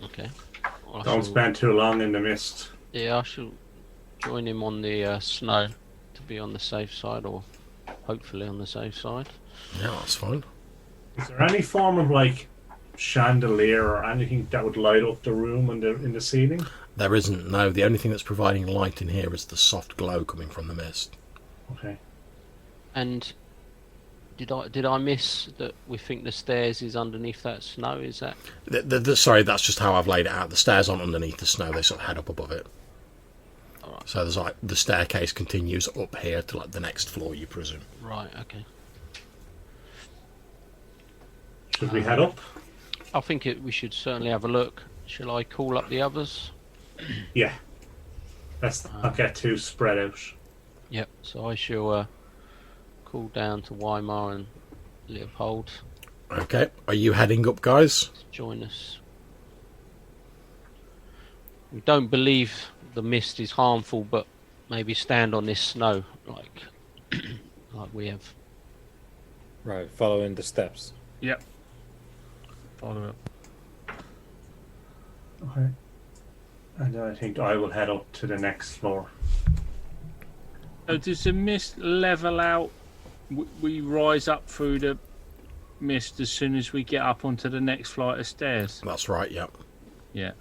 Okay. Well, Don't spend too long in the mist. Yeah, I shall join him on the snow to be on the safe side, or hopefully on the safe side. Yeah, that's fine. Is there any form of like chandelier or anything that would light up the room and in the ceiling? There isn't, no. The only thing that's providing light in here is the soft glow coming from the mist. Okay. And did I miss that we think the stairs is underneath that snow? Is that? Sorry, that's just how I've laid it out. The stairs aren't underneath the snow; they sort of head up above it. All right. So there's like the staircase continues up here to like the next floor, you presume. Right. Okay. Should we head up? I think we should certainly have a look. Shall I call up the others? Yeah. Let's not get too spread out. Yep. So I shall call down to Weimar and Leopold Okay, are you heading up, guys? to join us. We don't believe the mist is harmful, but maybe stand on this snow like like we have. Right, following the steps. Yep. Follow it. Okay. And then I think I will head up to the next floor. So does the mist level out? We rise up through the mist as soon as we get up onto the next flight of stairs. That's right, yeah. Yeah.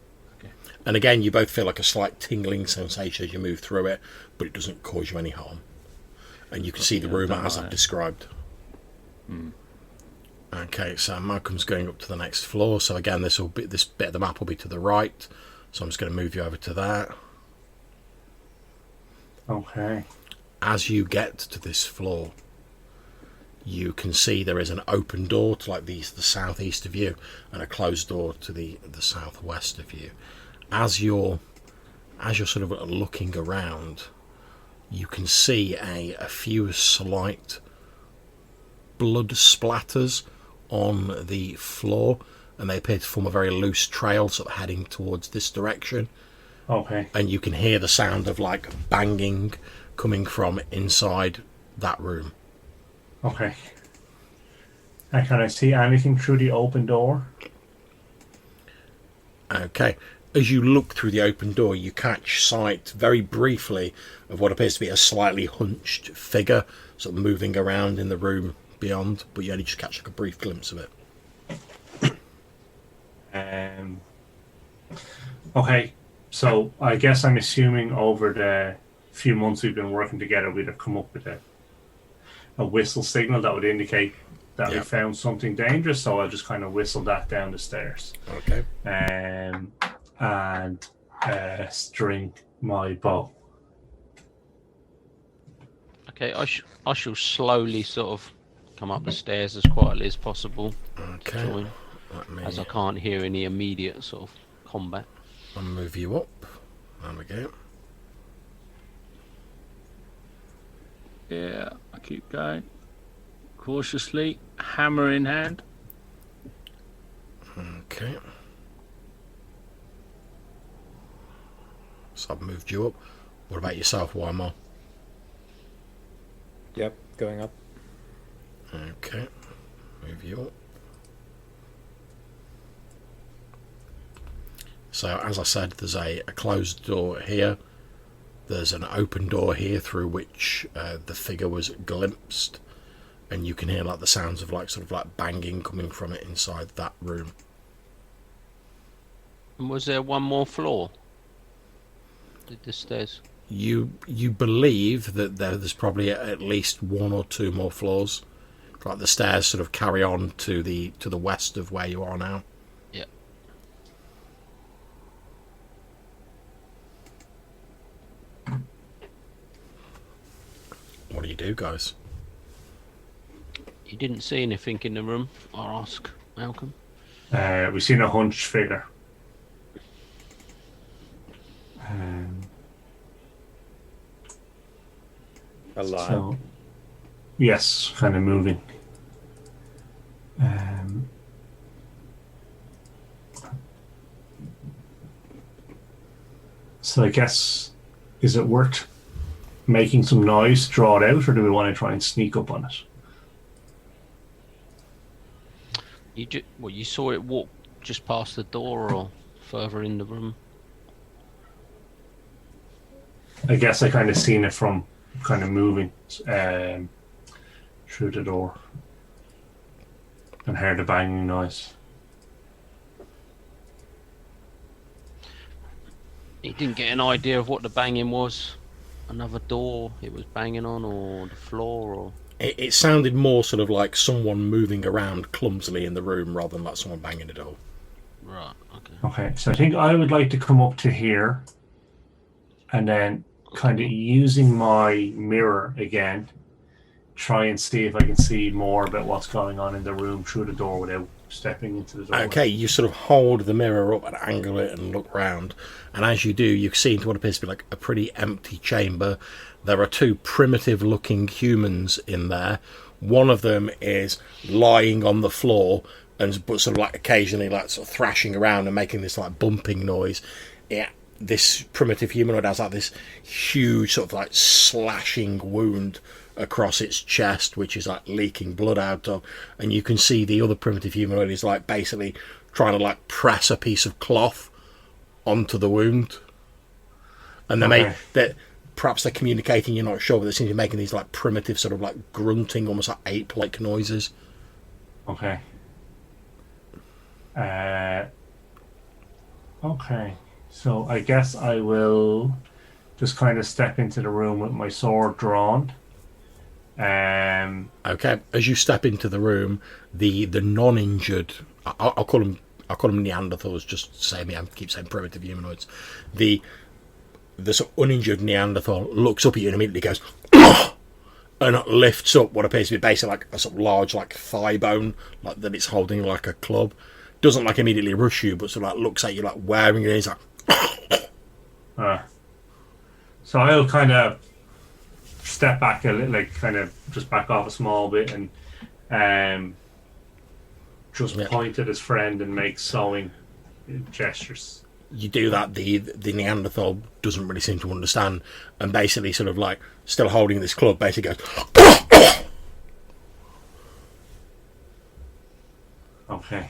And again, you both feel like a slight tingling sensation as you move through it, but it doesn't cause you any harm. And you can see the room don't as like I've it. described. Okay, so Malcolm's going up to the next floor. So again, this bit of the map will be to the right. So I'm just going to move you over to that. Okay. As you get to this floor, you can see there is an open door to like the southeast of you, and a closed door to the southwest of you. As you're sort of looking around, you can see a few slight blood splatters on the floor, and they appear to form a very loose trail sort of heading towards this direction. Okay. And you can hear the sound of like banging coming from inside that room. Okay. And can I see anything through the open door? Okay. As you look through the open door, you catch sight very briefly of what appears to be a slightly hunched figure sort of moving around in the room beyond, but you only just catch like a brief glimpse of it. Okay, so I guess I'm assuming over the few months we've been working together, we'd have come up with a whistle signal that would indicate that we found something dangerous. So I'll just kind of whistle that down the stairs. Okay. And string my bow. Okay, I shall slowly sort of come up the stairs as quietly as possible. Okay. To join, as I can't hear any immediate sort of combat. I'll move you up. There we go. Yeah, I keep going. Cautiously, hammer in hand. Okay. So I've moved you up. What about yourself, Weimar? Yep, going up. Okay. Move you up. So, as I said, there's a closed door here. There's an open door here through which the figure was glimpsed. And you can hear like the sounds of like sort of like banging coming from it inside that room. And was there one more floor? Did the stairs? You believe that there's probably at least one or two more floors. Like the stairs sort of carry on to the west of where you are now. Yeah. What do you do, guys? You didn't see anything in the room? I'll ask Malcolm. We've seen a hunched figure. Alive. So, yes, kind of moving. So I guess, is it worth making some noise, draw it out, or do we want to try and sneak up on it? You saw it walk just past the door or further in the room? I guess I kind of seen it from kind of moving through the door and heard a banging noise. You didn't get an idea of what the banging was? Another door it was banging on, or the floor, or... It sounded more sort of like someone moving around clumsily in the room rather than like someone banging the door. Right, okay. Okay, so I think I would like to come up to here and then kind of using my mirror again, try and see if I can see more about what's going on in the room through the door without stepping into the door. Okay, you sort of hold the mirror up and angle it and look round, and as you do, you see into what appears to be like a pretty empty chamber. There are two primitive looking humans in there. One of them is lying on the floor and but sort of like occasionally like sort of thrashing around and making this like bumping noise. Yeah, this primitive humanoid has like this huge sort of like slashing wound across its chest, which is like leaking blood out of, and you can see the other primitive humanoid is like basically trying to like press a piece of cloth onto the wound, and perhaps they're communicating, you're not sure, but they seem to be making these like primitive sort of like grunting, almost like ape-like noises. Okay. Okay, so I guess I will just kind of step into the room with my sword drawn. Okay, as you step into the room, the non-injured, I'll call them Neanderthals, just say me, I keep saying primitive humanoids. The sort of uninjured Neanderthal looks up at you and immediately goes, "Ugh!" and lifts up what appears to be basically like a sort of large like thigh bone, like that it's holding like a club. Doesn't like immediately rush you, but sort of like looks at you like wearing it. He's like, so I'll kind of step back a little, like kind of just back off a small bit, and just point at his friend and make sewing gestures. you do that. The Neanderthal doesn't really seem to understand, and basically sort of like still holding this club, basically goes. Okay.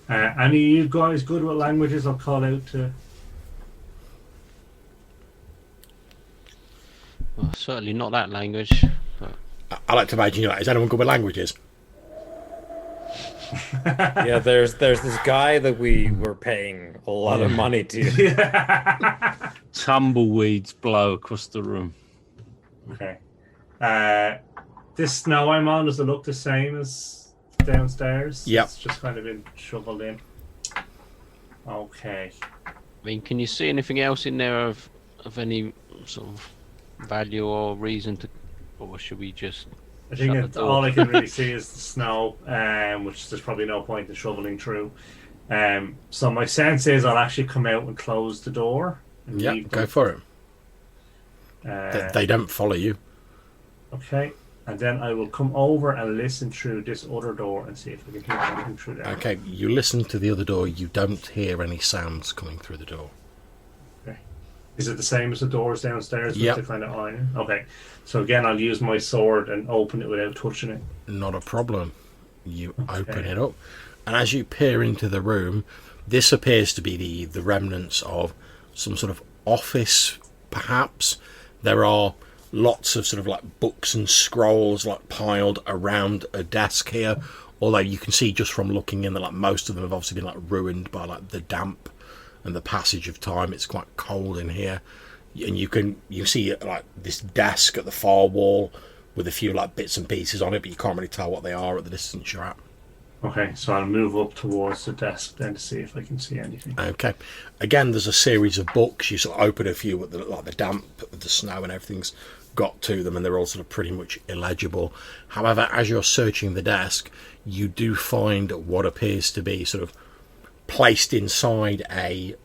Any of you guys good with languages? I'll call out to. Well, certainly not that language. But I like to imagine, is anyone good with languages? Yeah, there's this guy that we were paying a lot of money to. Tumbleweeds blow across the room. Okay. This snow I'm on, does it look the same as downstairs? Yep. It's just kind of been shoveled in. Okay. I mean, can you see anything else in there of any sort of value or reason to, or should we just? I think shut the door? all I can really see is the snow, which there's probably no point in shoveling through. So my sense is I'll actually come out and close the door. And Yeah, leave go them. for it. They don't follow you. Okay. And then I will come over and listen through this other door and see if we can hear anything through there. Okay, you listen to the other door. You don't hear any sounds coming through the door. Okay. Is it the same as the doors downstairs with Yep. the kind of iron? Okay. So again, I'll use my sword and open it without touching it. Not a problem. You open it up, and as you peer into the room, this appears to be the remnants of some sort of office, perhaps. There are lots of sort of like books and scrolls like piled around a desk here, although you can see just from looking in that like most of them have obviously been like ruined by like the damp and the passage of time. It's quite cold in here, and you see like this desk at the far wall with a few like bits and pieces on it, but you can't really tell what they are at the distance you're at. Okay, so I'll move up towards the desk then to see if I can see anything. Okay, again, there's a series of books. You sort of open a few with the damp, the snow, and everything's got to them, and they're all sort of pretty much illegible. However, as you're searching the desk, you do find what appears to be sort of placed inside a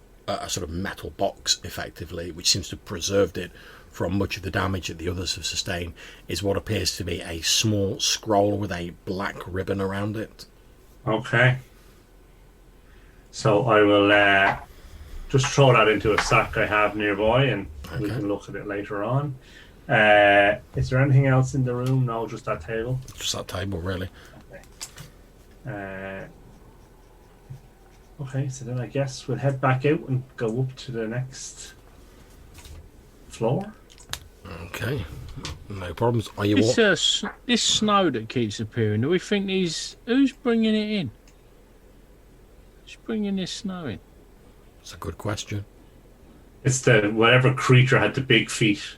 sort of metal box, effectively, which seems to have preserved it from much of the damage that the others have sustained, is what appears to be a small scroll with a black ribbon around it. Okay. So I will just throw that into a sack I have nearby, and we can look at it later on. Is there anything else in the room? No, just that table. Just that table, really. Okay, so then I guess we'll head back out and go up to the next floor. Okay, no problems. Are you all... This snow that keeps appearing, do we think who's bringing it in? Who's bringing this snow in? It's a good question. It's the whatever creature had the big feet.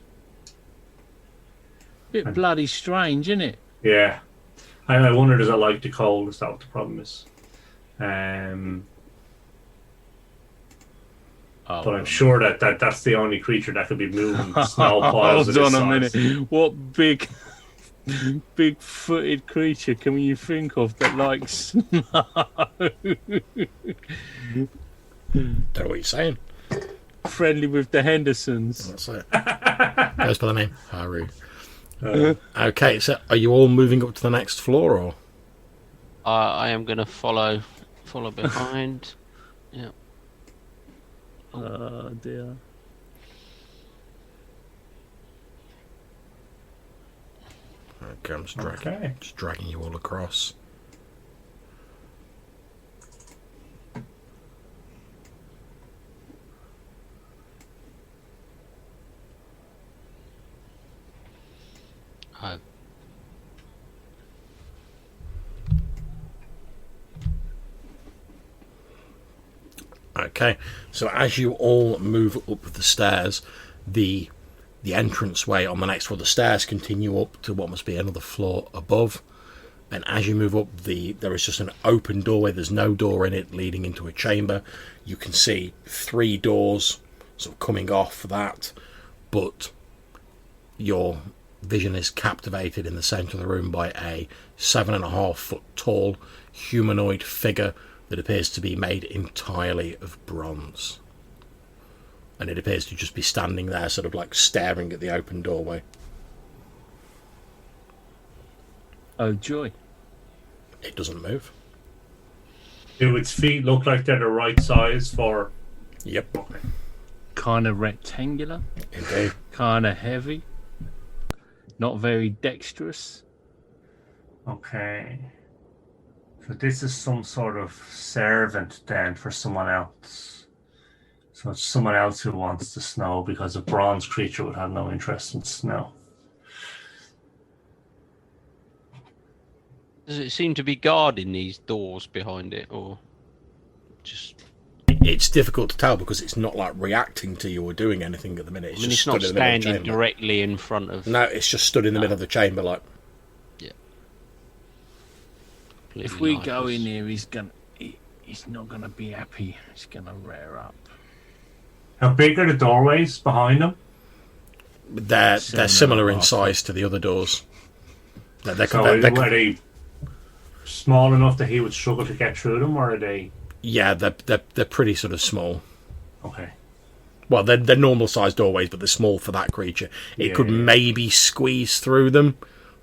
Bit bloody strange, isn't it? Yeah. I wonder, does it like the cold? Is that what the problem is? But I'm sure that's the only creature that could be moving snow piles. Hold on a minute. What big-footed creature can you think of that likes snow? Don't know what you're saying. Friendly with the Hendersons. That's it. Goes by the name Haru. Okay, so are you all moving up to the next floor, or? I am going to follow behind. Yeah. Oh dear. Okay, I'm just dragging you all across. Okay, so as you all move up the stairs, the entranceway on the next floor, the stairs continue up to what must be another floor above. And as you move up, there is just an open doorway. There's no door in it leading into a chamber. You can see 3 doors sort of coming off that, but your vision is captivated in the centre of the room by a 7.5 foot tall humanoid figure that appears to be made entirely of bronze. And it appears to just be standing there, sort of like staring at the open doorway. Oh, joy. It doesn't move. Do its feet look like they're the right size for? Yep. Okay. Kind of rectangular, Indeed. kind of heavy, not very dexterous. Okay. So this is some sort of servant then for someone else. So it's someone else who wants the snow, because a bronze creature would have no interest in snow. Does it seem to be guarding these doors behind it, or just? It's difficult to tell because it's not like reacting to you or doing anything at the minute. I mean, it's not stood in the middle of the standing chamber. directly in front of. No, it's just stood in the middle of the chamber, like. If we go in here, he's not gonna be happy. He's gonna rear up. How big are the doorways behind them? They're similar in 7.5 size to the other doors. They're So are they small enough that he would struggle to get through them, or are they? yeah, they're pretty sort of small. Okay. Well, they're normal sized doorways, but they're small for that creature. It could maybe squeeze through them,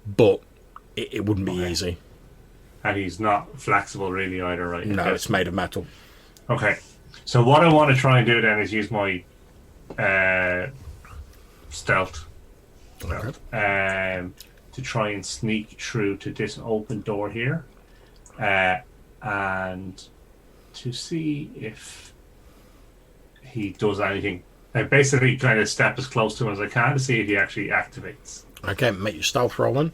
but it wouldn't be easy. And he's not flexible really either, right? No, it's made of metal. Okay. So what I want to try and do then is use my stealth Okay. to try and sneak through to this open door here, and to see if he does anything. I basically kind of step as close to him as I can to see if he actually activates. Okay, make your stealth roll then.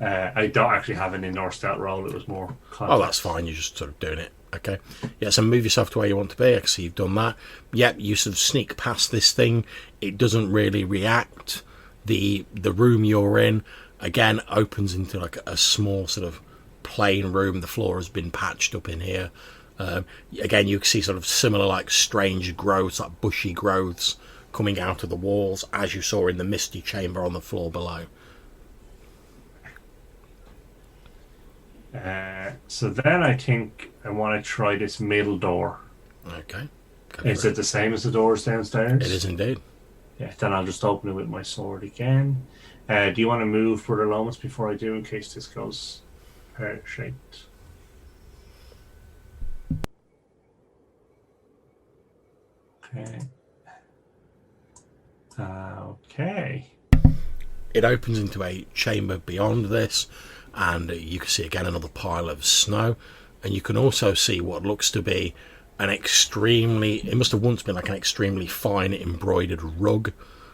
I don't actually have an indoor stealth roll. It was more. Oh, that's fine. You're just sort of doing it. Okay. Yeah, so move yourself to where you want to be. I can see you've done that. Yep, you sort of sneak past this thing. It doesn't really react. The room you're in, again, opens into like a small sort of plain room. The floor has been patched up in here. Again, you can see sort of similar like strange growths, like bushy growths coming out of the walls, as you saw in the misty chamber on the floor below. So then I think I want to try this middle door. Okay. Is it the same as the doors downstairs? It is indeed. Yeah, then I'll just open it with my sword again. Do you want to move for the moments before I do, in case this goes pear-shaped? Okay. Okay. It opens into a chamber beyond this, and you can see again another pile of snow, and you can also see what looks to be an extremely, it must have once been like an extremely fine embroidered rug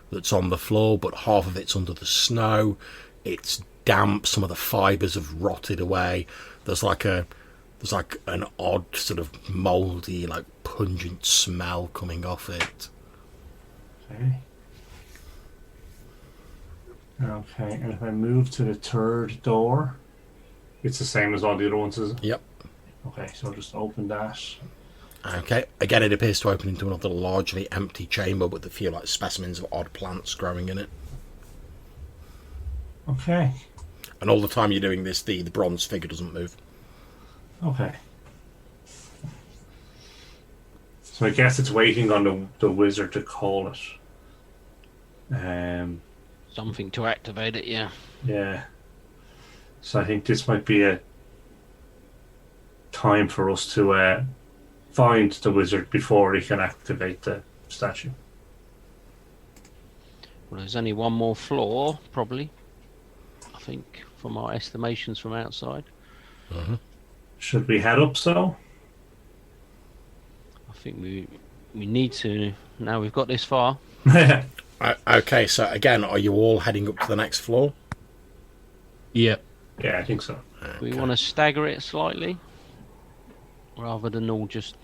that's on the floor, but half of it's under the snow. It's damp, some of the fibres have rotted away. There's like an odd sort of mouldy, like pungent smell coming off it. Okay. Okay, and if I move to the third door, it's the same as all the other ones, is it? Yep. Okay, so I'll just open that. Okay, again it appears to open into another largely empty chamber with a few like specimens of odd plants growing in it. Okay. And all the time you're doing this, the bronze figure doesn't move. Okay. So I guess it's waiting on the wizard to call it. Something to activate it, yeah. Yeah. So I think this might be a time for us to find the wizard before he can activate the statue. Well, there's only one more floor, probably. I think, from our estimations from outside. Mm-hmm. Should we head up, so? I think we need to. Now we've got this far. Okay, so again, are you all heading up to the next floor? Yep. Yeah, I think so. We want to stagger it slightly, rather than all just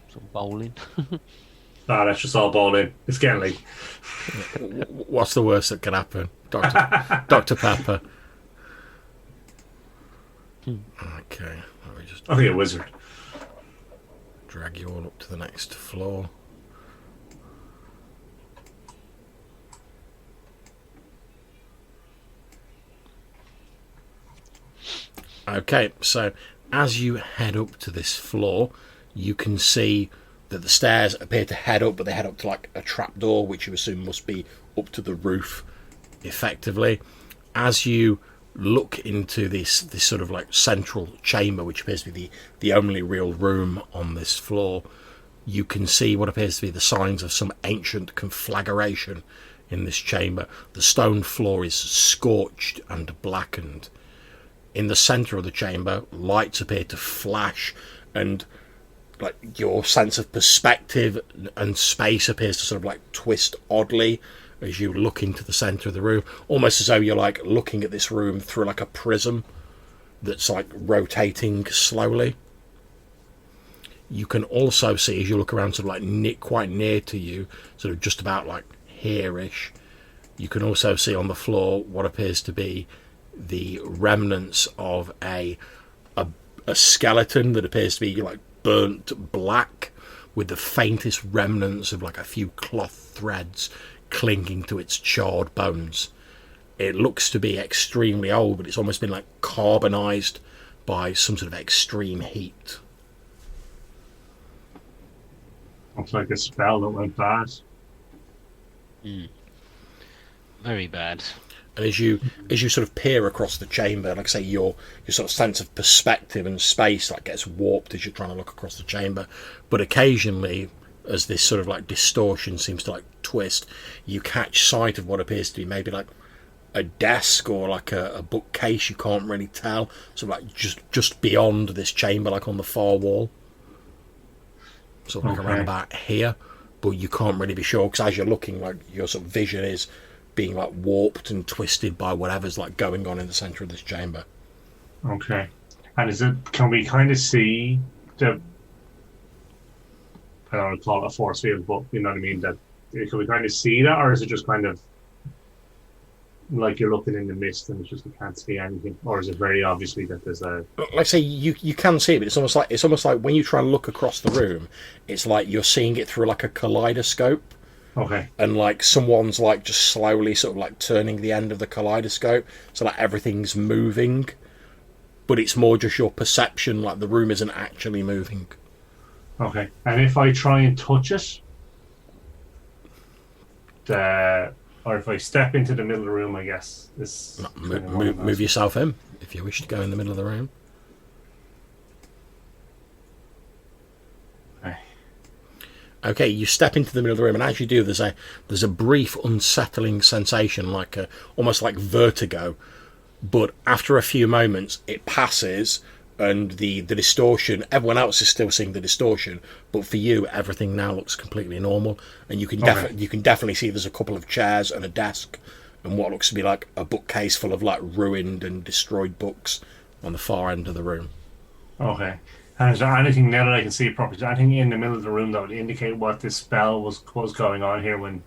sort of bowling. No, let's just all ball in. It's getting late. What's the worst that can happen? Dr. Pepper. Okay, let me just I'll be a wizard. drag you all up to the next floor. Okay, so as you head up to this floor, you can see that the stairs appear to head up, but they head up to like a trapdoor, which you assume must be up to the roof, effectively. As you look into this sort of like central chamber, which appears to be the only real room on this floor, you can see what appears to be the signs of some ancient conflagration in this chamber. The stone floor is scorched and blackened. In the centre of the chamber, lights appear to flash, and like your sense of perspective and space appears to sort of like twist oddly as you look into the centre of the room, almost as though you're like looking at this room through like a prism that's like rotating slowly. You can also see, as you look around sort of like quite near to you, sort of just about like here-ish, you can also see on the floor what appears to be the remnants of a skeleton that appears to be like burnt black, with the faintest remnants of like a few cloth threads clinging to its charred bones. It looks to be extremely old, but it's almost been like carbonized by some sort of extreme heat. Looks like a spell that went bad. Very bad. And as you sort of peer across the chamber, like I say, your sort of sense of perspective and space like gets warped as you're trying to look across the chamber. But occasionally, as this sort of like distortion seems to like twist, you catch sight of what appears to be maybe like a desk or like a bookcase. You can't really tell. So like just beyond this chamber, like on the far wall, sort of like around about here. But you can't really be sure, because as you're looking, like your sort of vision is being like warped and twisted by whatever's like going on in the center of this chamber. Okay. And can we kind of see the, I don't want to call it a force field, but you know what I mean, that can we kind of see that, or is it just kind of like you're looking in the mist and it's just you can't see anything, or is it very obviously that there's a, like I say, you can see it, but it's almost like when you try and look across the room, it's like you're seeing it through like a kaleidoscope. okay, And like someone's like just slowly sort of like turning the end of the kaleidoscope, so like everything's moving, but it's more just your perception, like the room isn't actually moving. okay. And if I try and touch it, or if I step into the middle of the room, I guess this Move yourself in if you wish to go in the middle of the room. Okay, you step into the middle of the room, and as you do, there's a brief unsettling sensation, like almost like vertigo. But after a few moments, it passes, and the distortion. Everyone else is still seeing the distortion, but for you, everything now looks completely normal, and you can definitely see there's a couple of chairs and a desk, and what looks to be like a bookcase full of like ruined and destroyed books on the far end of the room. Okay. And is there anything now that I can see properly? Is there anything in the middle of the room that would indicate what this spell was going on here when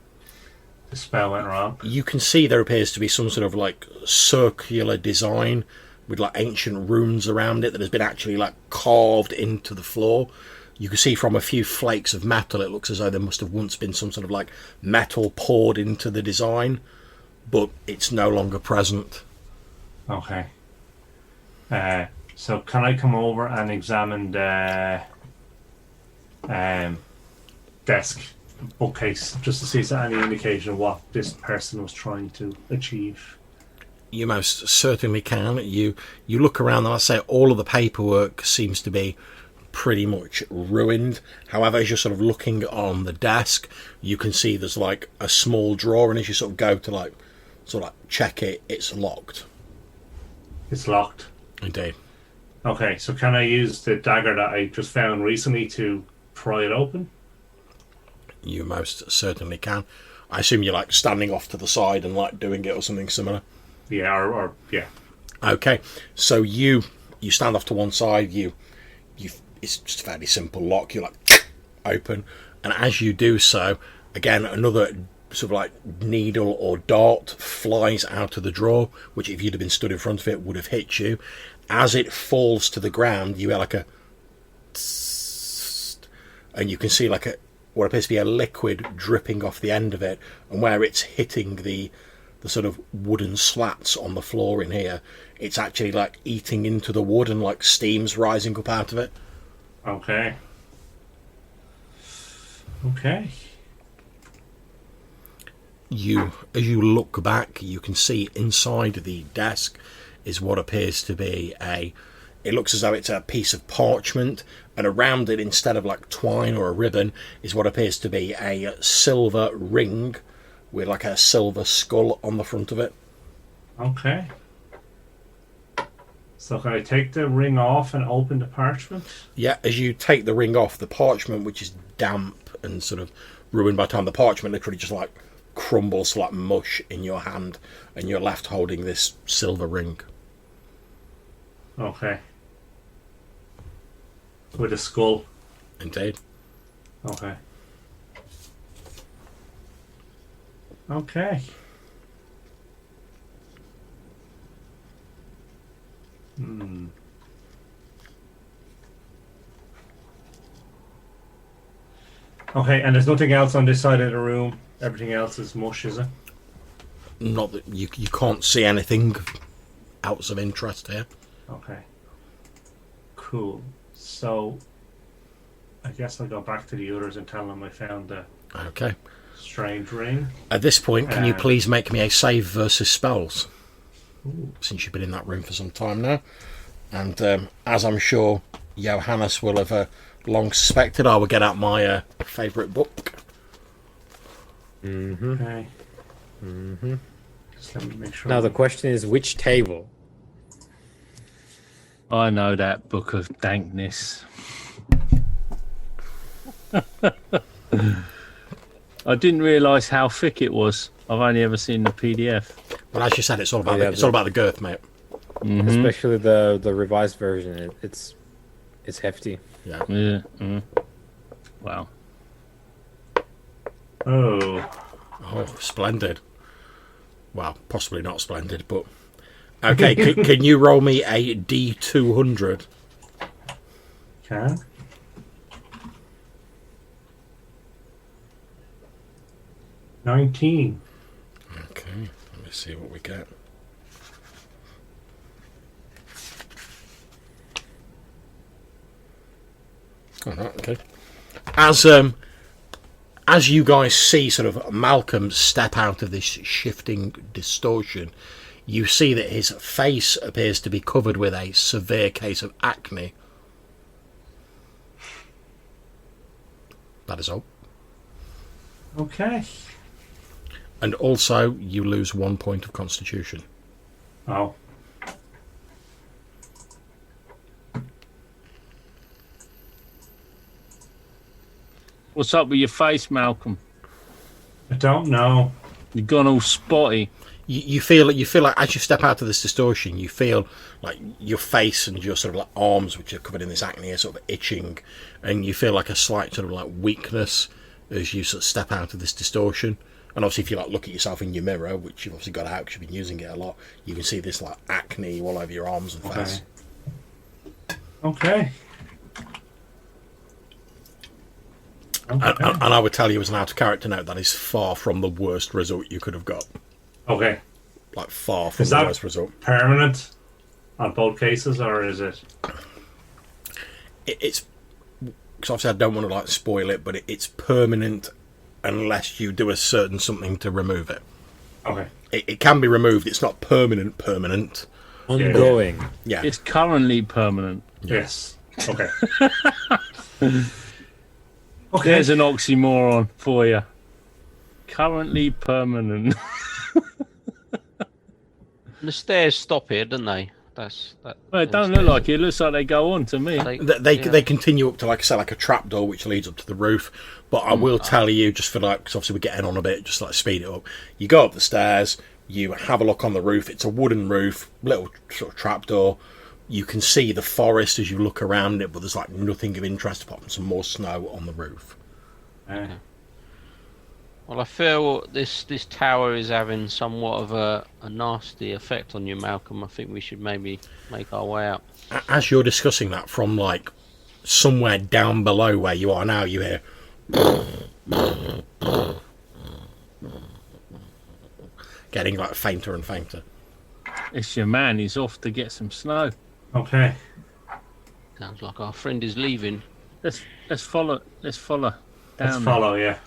the spell went wrong? You can see there appears to be some sort of like circular design with like ancient runes around it that has been actually like carved into the floor. You can see from a few flakes of metal, it looks as though there must have once been some sort of like metal poured into the design, but it's no longer present. Okay. So can I come over and examine the desk, bookcase, just to see if there's any indication of what this person was trying to achieve? You most certainly can. You look around, and I say all of the paperwork seems to be pretty much ruined. However, as you're sort of looking on the desk, you can see there's like a small drawer, and as you sort of go to like sort of like check it, it's locked. It's locked. Indeed. Okay, so can I use the dagger that I just found recently to pry it open? You most certainly can. I assume you're like standing off to the side and like doing it or something similar. Yeah, or yeah. Okay, so you stand off to one side. It's just a fairly simple lock. You like open, and as you do so, again another sort of like needle or dart flies out of the drawer, which if you'd have been stood in front of it would have hit you. As it falls to the ground, you hear like a tss, and you can see like what appears to be a liquid dripping off the end of it, and where it's hitting the the sort of wooden slats on the floor in here, it's actually like eating into the wood and like steam's rising up out of it. Okay. Okay. As you look back, you can see inside the desk is what appears to be it looks as though it's a piece of parchment, and around it, instead of like twine or a ribbon, is what appears to be a silver ring with like a silver skull on the front of it. Okay. So can I take the ring off and open the parchment? Yeah, as you take the ring off, the parchment, which is damp and sort of ruined by time, the parchment literally just like crumbles like mush in your hand, and you're left holding this silver ring. Okay. With a skull. Indeed. Okay. Okay. Okay, and there's nothing else on this side of the room. Everything else is mush, is it? Not that you can't see anything else of interest here. Okay. Cool. So, I guess I'll go back to the others and tell them I found the Okay. strange ring. At this point, can you please make me a save versus spells? Since you've been in that room for some time now. And as I'm sure Johannes will have long suspected, I will get out my favourite book. Okay. Just let me make sure. Now the question is, which table? I know that book of dankness. I didn't realise how thick it was. I've only ever seen the PDF. Well, as you said, it's all about all about the girth, mate. Mm-hmm. Especially the revised version. It's hefty. Yeah. Yeah. Wow. Oh, splendid. Well, possibly not splendid, but okay. Can you roll me a D200? can. $19. Okay, let me see what we get. All right, okay. As you guys see sort of Malcolm step out of this shifting distortion, you see that his face appears to be covered with a severe case of acne. That is all. Okay. And also, you lose 1 point of constitution. Oh. What's up with your face, Malcolm? I don't know. You've gone all spotty. You feel like as you step out of this distortion, you feel like your face and your sort of like arms, which are covered in this acne, are sort of itching, and you feel like a slight sort of like weakness as you sort of step out of this distortion. And obviously, if you like look at yourself in your mirror, which you've obviously got out because you've been using it a lot, you can see this like acne all over your arms and face. Okay. And I would tell you as an out of character note, that is far from the worst result you could have got. Okay. Like far from Is the that worst result. permanent on both cases, or is it? It's because obviously I don't want to like spoil it, but it's permanent unless you do a certain something to remove it. Okay. It can be removed. It's not permanent. Ongoing. Yeah. It's currently permanent. Yes. Okay. Okay. There's an oxymoron for you. Currently permanent. The stairs stop here, don't they? Well, it don't look like it. It looks like they go on to me. They continue up to, like I said, like a trapdoor which leads up to the roof. But I will tell you, just for like, because obviously we're getting on a bit, just like speed it up. You go up the stairs, you have a look on the roof. It's a wooden roof, little sort of trapdoor. You can see the forest as you look around it, but there's like nothing of interest apart from some more snow on the roof. Okay. Well, I feel this tower is having somewhat of a nasty effect on you, Malcolm. I think we should maybe make our way up. As you're discussing that, from like somewhere down below where you are now, you hear getting like fainter and fainter. It's your man. He's off to get some snow. Okay. Sounds like our friend is leaving. Let's follow. Let's follow. Let's Down follow, yeah.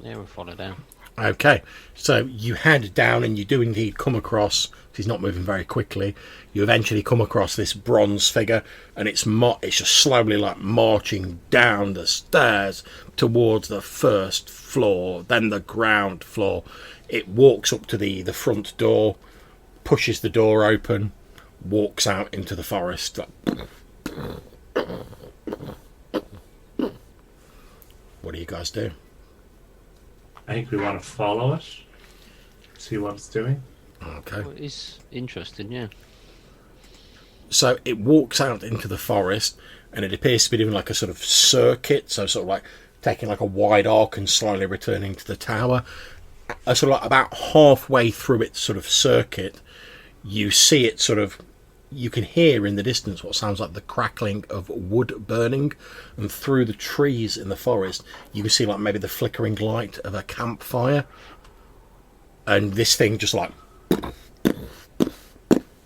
Yeah, we'll follow down. Okay, so you head down and you do indeed come across, he's not moving very quickly, you eventually come across this bronze figure, and it's just slowly like marching down the stairs towards the first floor, then the ground floor. It walks up to the front door, pushes the door open, walks out into the forest. What do you guys do? I think we want to follow it. See what it's doing. Okay. Well, it's interesting, yeah. So it walks out into the forest, and it appears to be doing like a sort of circuit, so sort of like taking like a wide arc and slowly returning to the tower. Sort of like about halfway through its sort of circuit, you see it sort of, you can hear in the distance what sounds like the crackling of wood burning, and through the trees in the forest you can see like maybe the flickering light of a campfire, and this thing just like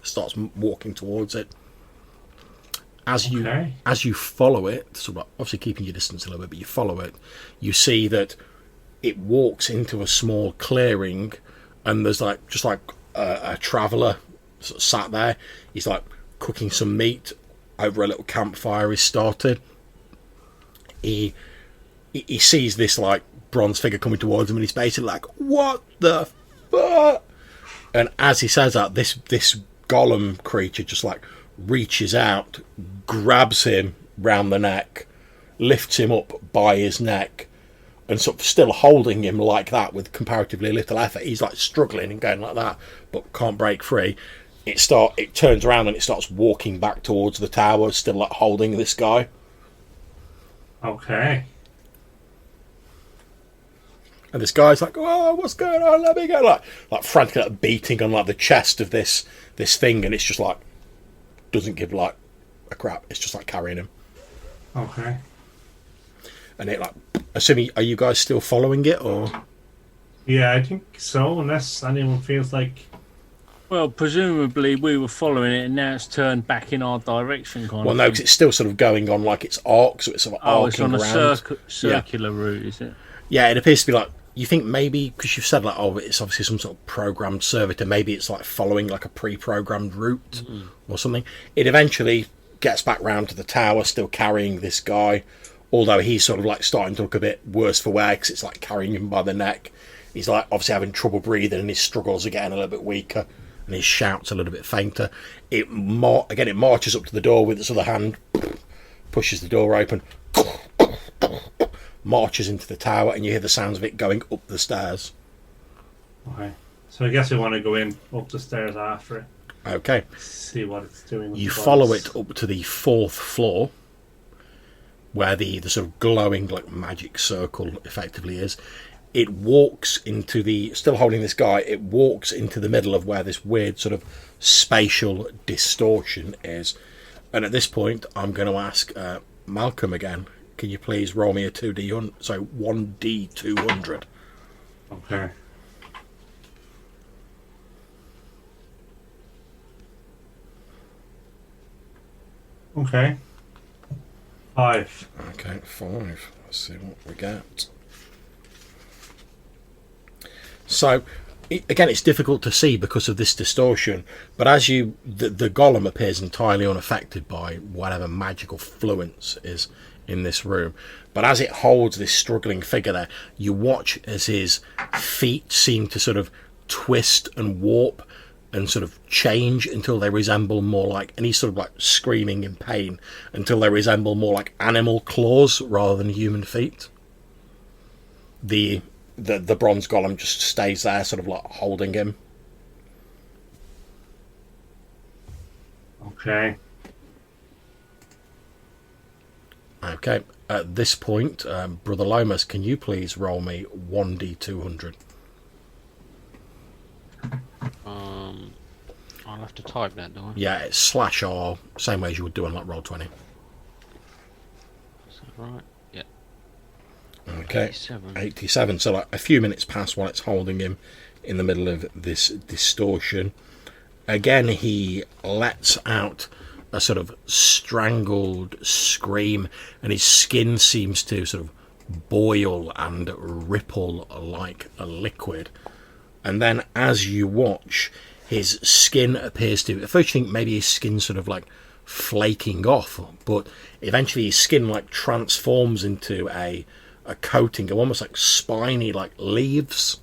starts walking towards it. As you follow it, sort of obviously keeping your distance a little bit, but you follow it, you see that it walks into a small clearing, and there's like just like a traveller sort of sat there. He's like cooking some meat over a little campfire he's started. He sees this like bronze figure coming towards him, and he's basically like, "What the fuck?" And as he says that, this golem creature just like reaches out, grabs him round the neck, lifts him up by his neck, and sort of still holding him like that with comparatively little effort. He's like struggling and going like that, but can't break free. It turns around and it starts walking back towards the tower, still like holding this guy. Okay. And this guy's like, "Oh, what's going on? Let me go!" Like frantically like beating on like the chest of this thing, and it's just like doesn't give like a crap. It's just like carrying him. Okay. And it like, assuming, are you guys still following it or? Yeah, I think so. Unless anyone feels like. Well, presumably we were following it, and now it's turned back in our direction. Well, no, because it's still sort of going on like its arc, so it's sort of arcing it's on around. a circular route, is it? Yeah, it appears to be like, you think maybe because you've said like, oh, it's obviously some sort of programmed servitor. Maybe it's like following like a pre-programmed route or something. It eventually gets back round to the tower, still carrying this guy. Although he's sort of like starting to look a bit worse for wear because it's like carrying him by the neck. He's like obviously having trouble breathing, and his struggles are getting a little bit weaker, and his shouts a little bit fainter. It marches up to the door with its other hand, pushes the door open, marches into the tower, and you hear the sounds of it going up the stairs. Okay. So I guess we want to go in up the stairs after it. Okay. See what it's doing. With You the follow box. it up to the 4th floor, where the sort of glowing like magic circle effectively is. It walks into still holding this guy, it walks into the middle of where this weird sort of spatial distortion is. And at this point, I'm going to ask Malcolm again. Can you please roll me a 1D200? Okay. Okay. 5. Okay, 5. Let's see what we get. So, again, it's difficult to see because of this distortion, but as the golem appears entirely unaffected by whatever magical fluence is in this room. But as it holds this struggling figure there, you watch as his feet seem to sort of twist and warp and sort of change until they resemble more like, and he's sort of like screaming in pain, until they resemble more like animal claws rather than human feet. The bronze golem just stays there, sort of like holding him. Okay. Okay. At this point, Brother Lomas, can you please roll me 1D200? I'll have to type that, do I? Yeah, it's /R, same way as you would do on like Roll20. Is that right? Yeah. Okay, 87. 87. So like a few minutes pass while it's holding him in the middle of this distortion. Again, he lets out a sort of strangled scream, and his skin seems to sort of boil and ripple like a liquid. And then as you watch, his skin appears to, at first you think maybe his skin's sort of like flaking off, but eventually his skin like transforms into a coating of almost like spiny like leaves,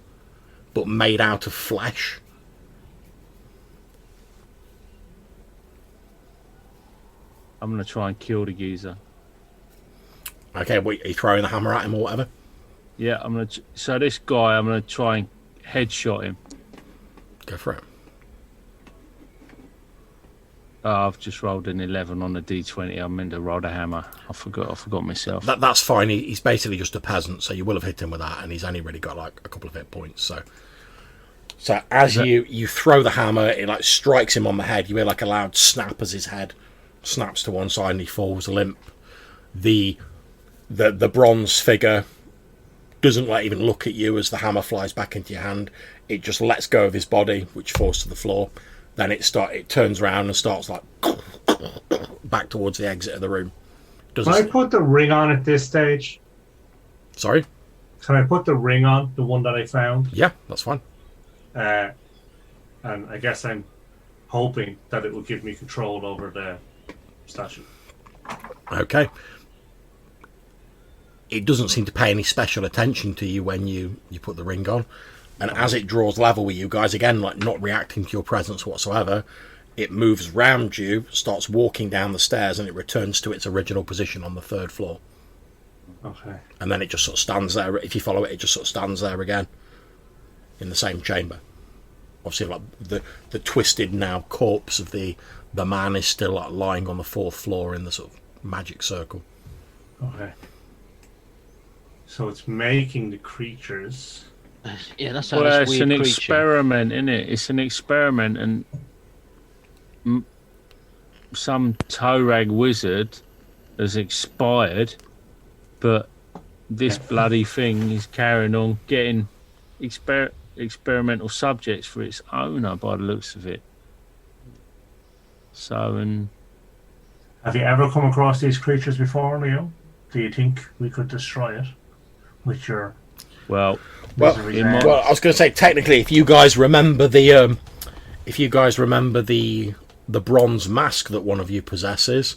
but made out of flesh. I'm gonna try and kill the geezer. Okay, wait, are you throwing the hammer at him or whatever? Yeah, I'm gonna. So this guy, I'm gonna try and headshot him. Go for it. Oh, I've just rolled an 11 on the D20. I meant to roll the hammer. I forgot myself. That's fine. He's basically just a peasant, so you will have hit him with that, and he's only really got like a couple of hit points. So as you throw the hammer, it like strikes him on the head. You hear like a loud snap as his head snaps to one side and he falls limp. The bronze figure doesn't like even look at you as the hammer flies back into your hand. It just lets go of his body, which falls to the floor. Then it turns around and starts like back towards the exit of the room. Can I put the ring on at this stage? Sorry? Can I put the ring on, the one that I found? Yeah, that's fine. And I guess I'm hoping that it will give me control over the statue. Okay. It doesn't seem to pay any special attention to you when you put the ring on. And as it draws level with you guys, again, like not reacting to your presence whatsoever, it moves round you, starts walking down the stairs, and it returns to its original position on the 3rd floor. Okay. And then it just sort of stands there. If you follow it, it just sort of stands there again in the same chamber. Obviously, like the twisted now corpse of the man is still like lying on the 4th floor in the sort of magic circle. Okay. So it's making the creatures. Yeah, that's how Well, this it's weird an creature. experiment, isn't it? It's an experiment, and some toe rag wizard has expired, but this bloody thing is carrying on getting experimental subjects for its owner by the looks of it. So, and Have you ever come across these creatures before, Leo? Do you think we could destroy it with your well, misery? Well, I was going to say, technically, if you guys remember the bronze mask that one of you possesses,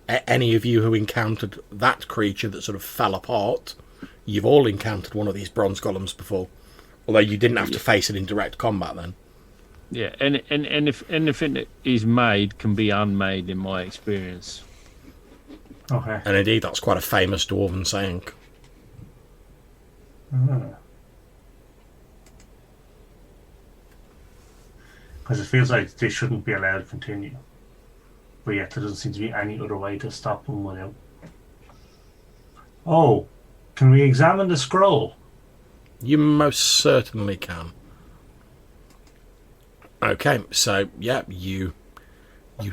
any of you who encountered that creature that sort of fell apart, you've all encountered one of these bronze golems before. Although you didn't have to face it in direct combat then. yeah, and if anything that is made can be unmade, in my experience. Okay. And indeed, that's quite a famous dwarven saying. Because it feels like they shouldn't be allowed to continue. But yet there doesn't seem to be any other way to stop them without. Oh, can we examine the scroll? You most certainly can. Okay, so yeah, you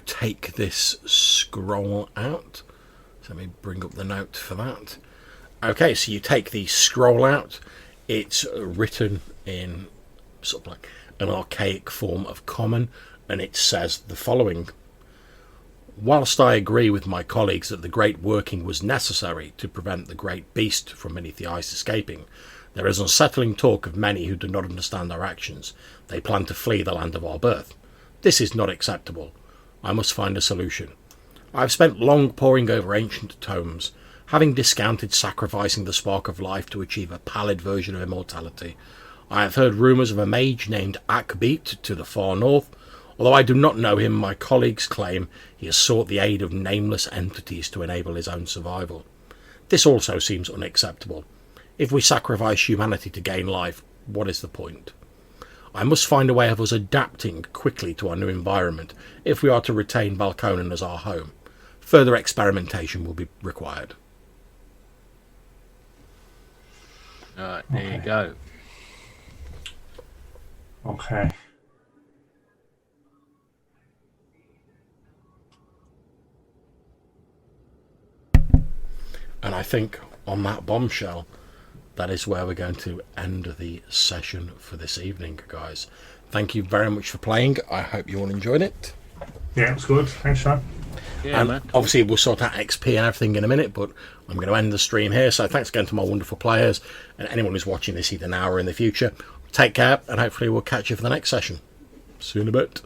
take this scroll out. So let me bring up the note for that. Okay, so you take the scroll out. It's written in sort of like an archaic form of common, and it says the following. Whilst I agree with my colleagues that the great working was necessary to prevent the great beast from beneath the ice escaping, there is unsettling talk of many who do not understand our actions. They plan to flee the land of our birth. This is not acceptable. I must find a solution. I have spent long poring over ancient tomes, having discounted sacrificing the spark of life to achieve a pallid version of immortality. I have heard rumours of a mage named Akbeat to the far north. Although I do not know him, my colleagues claim he has sought the aid of nameless entities to enable his own survival. This also seems unacceptable. If we sacrifice humanity to gain life, what is the point? I must find a way of us adapting quickly to our new environment if we are to retain Valconan as our home. Further experimentation will be required. Alright, there you go. Okay. And I think on that bombshell, that is where we're going to end the session for this evening, guys. Thank you very much for playing. I hope you all enjoyed it. Yeah, it was good. Thanks, Sean. Yeah, And man. obviously we'll sort out XP and everything in a minute, but I'm going to end the stream here. So thanks again to my wonderful players and anyone who's watching this either now or in the future. Take care, and hopefully we'll catch you for the next session. See you in a bit.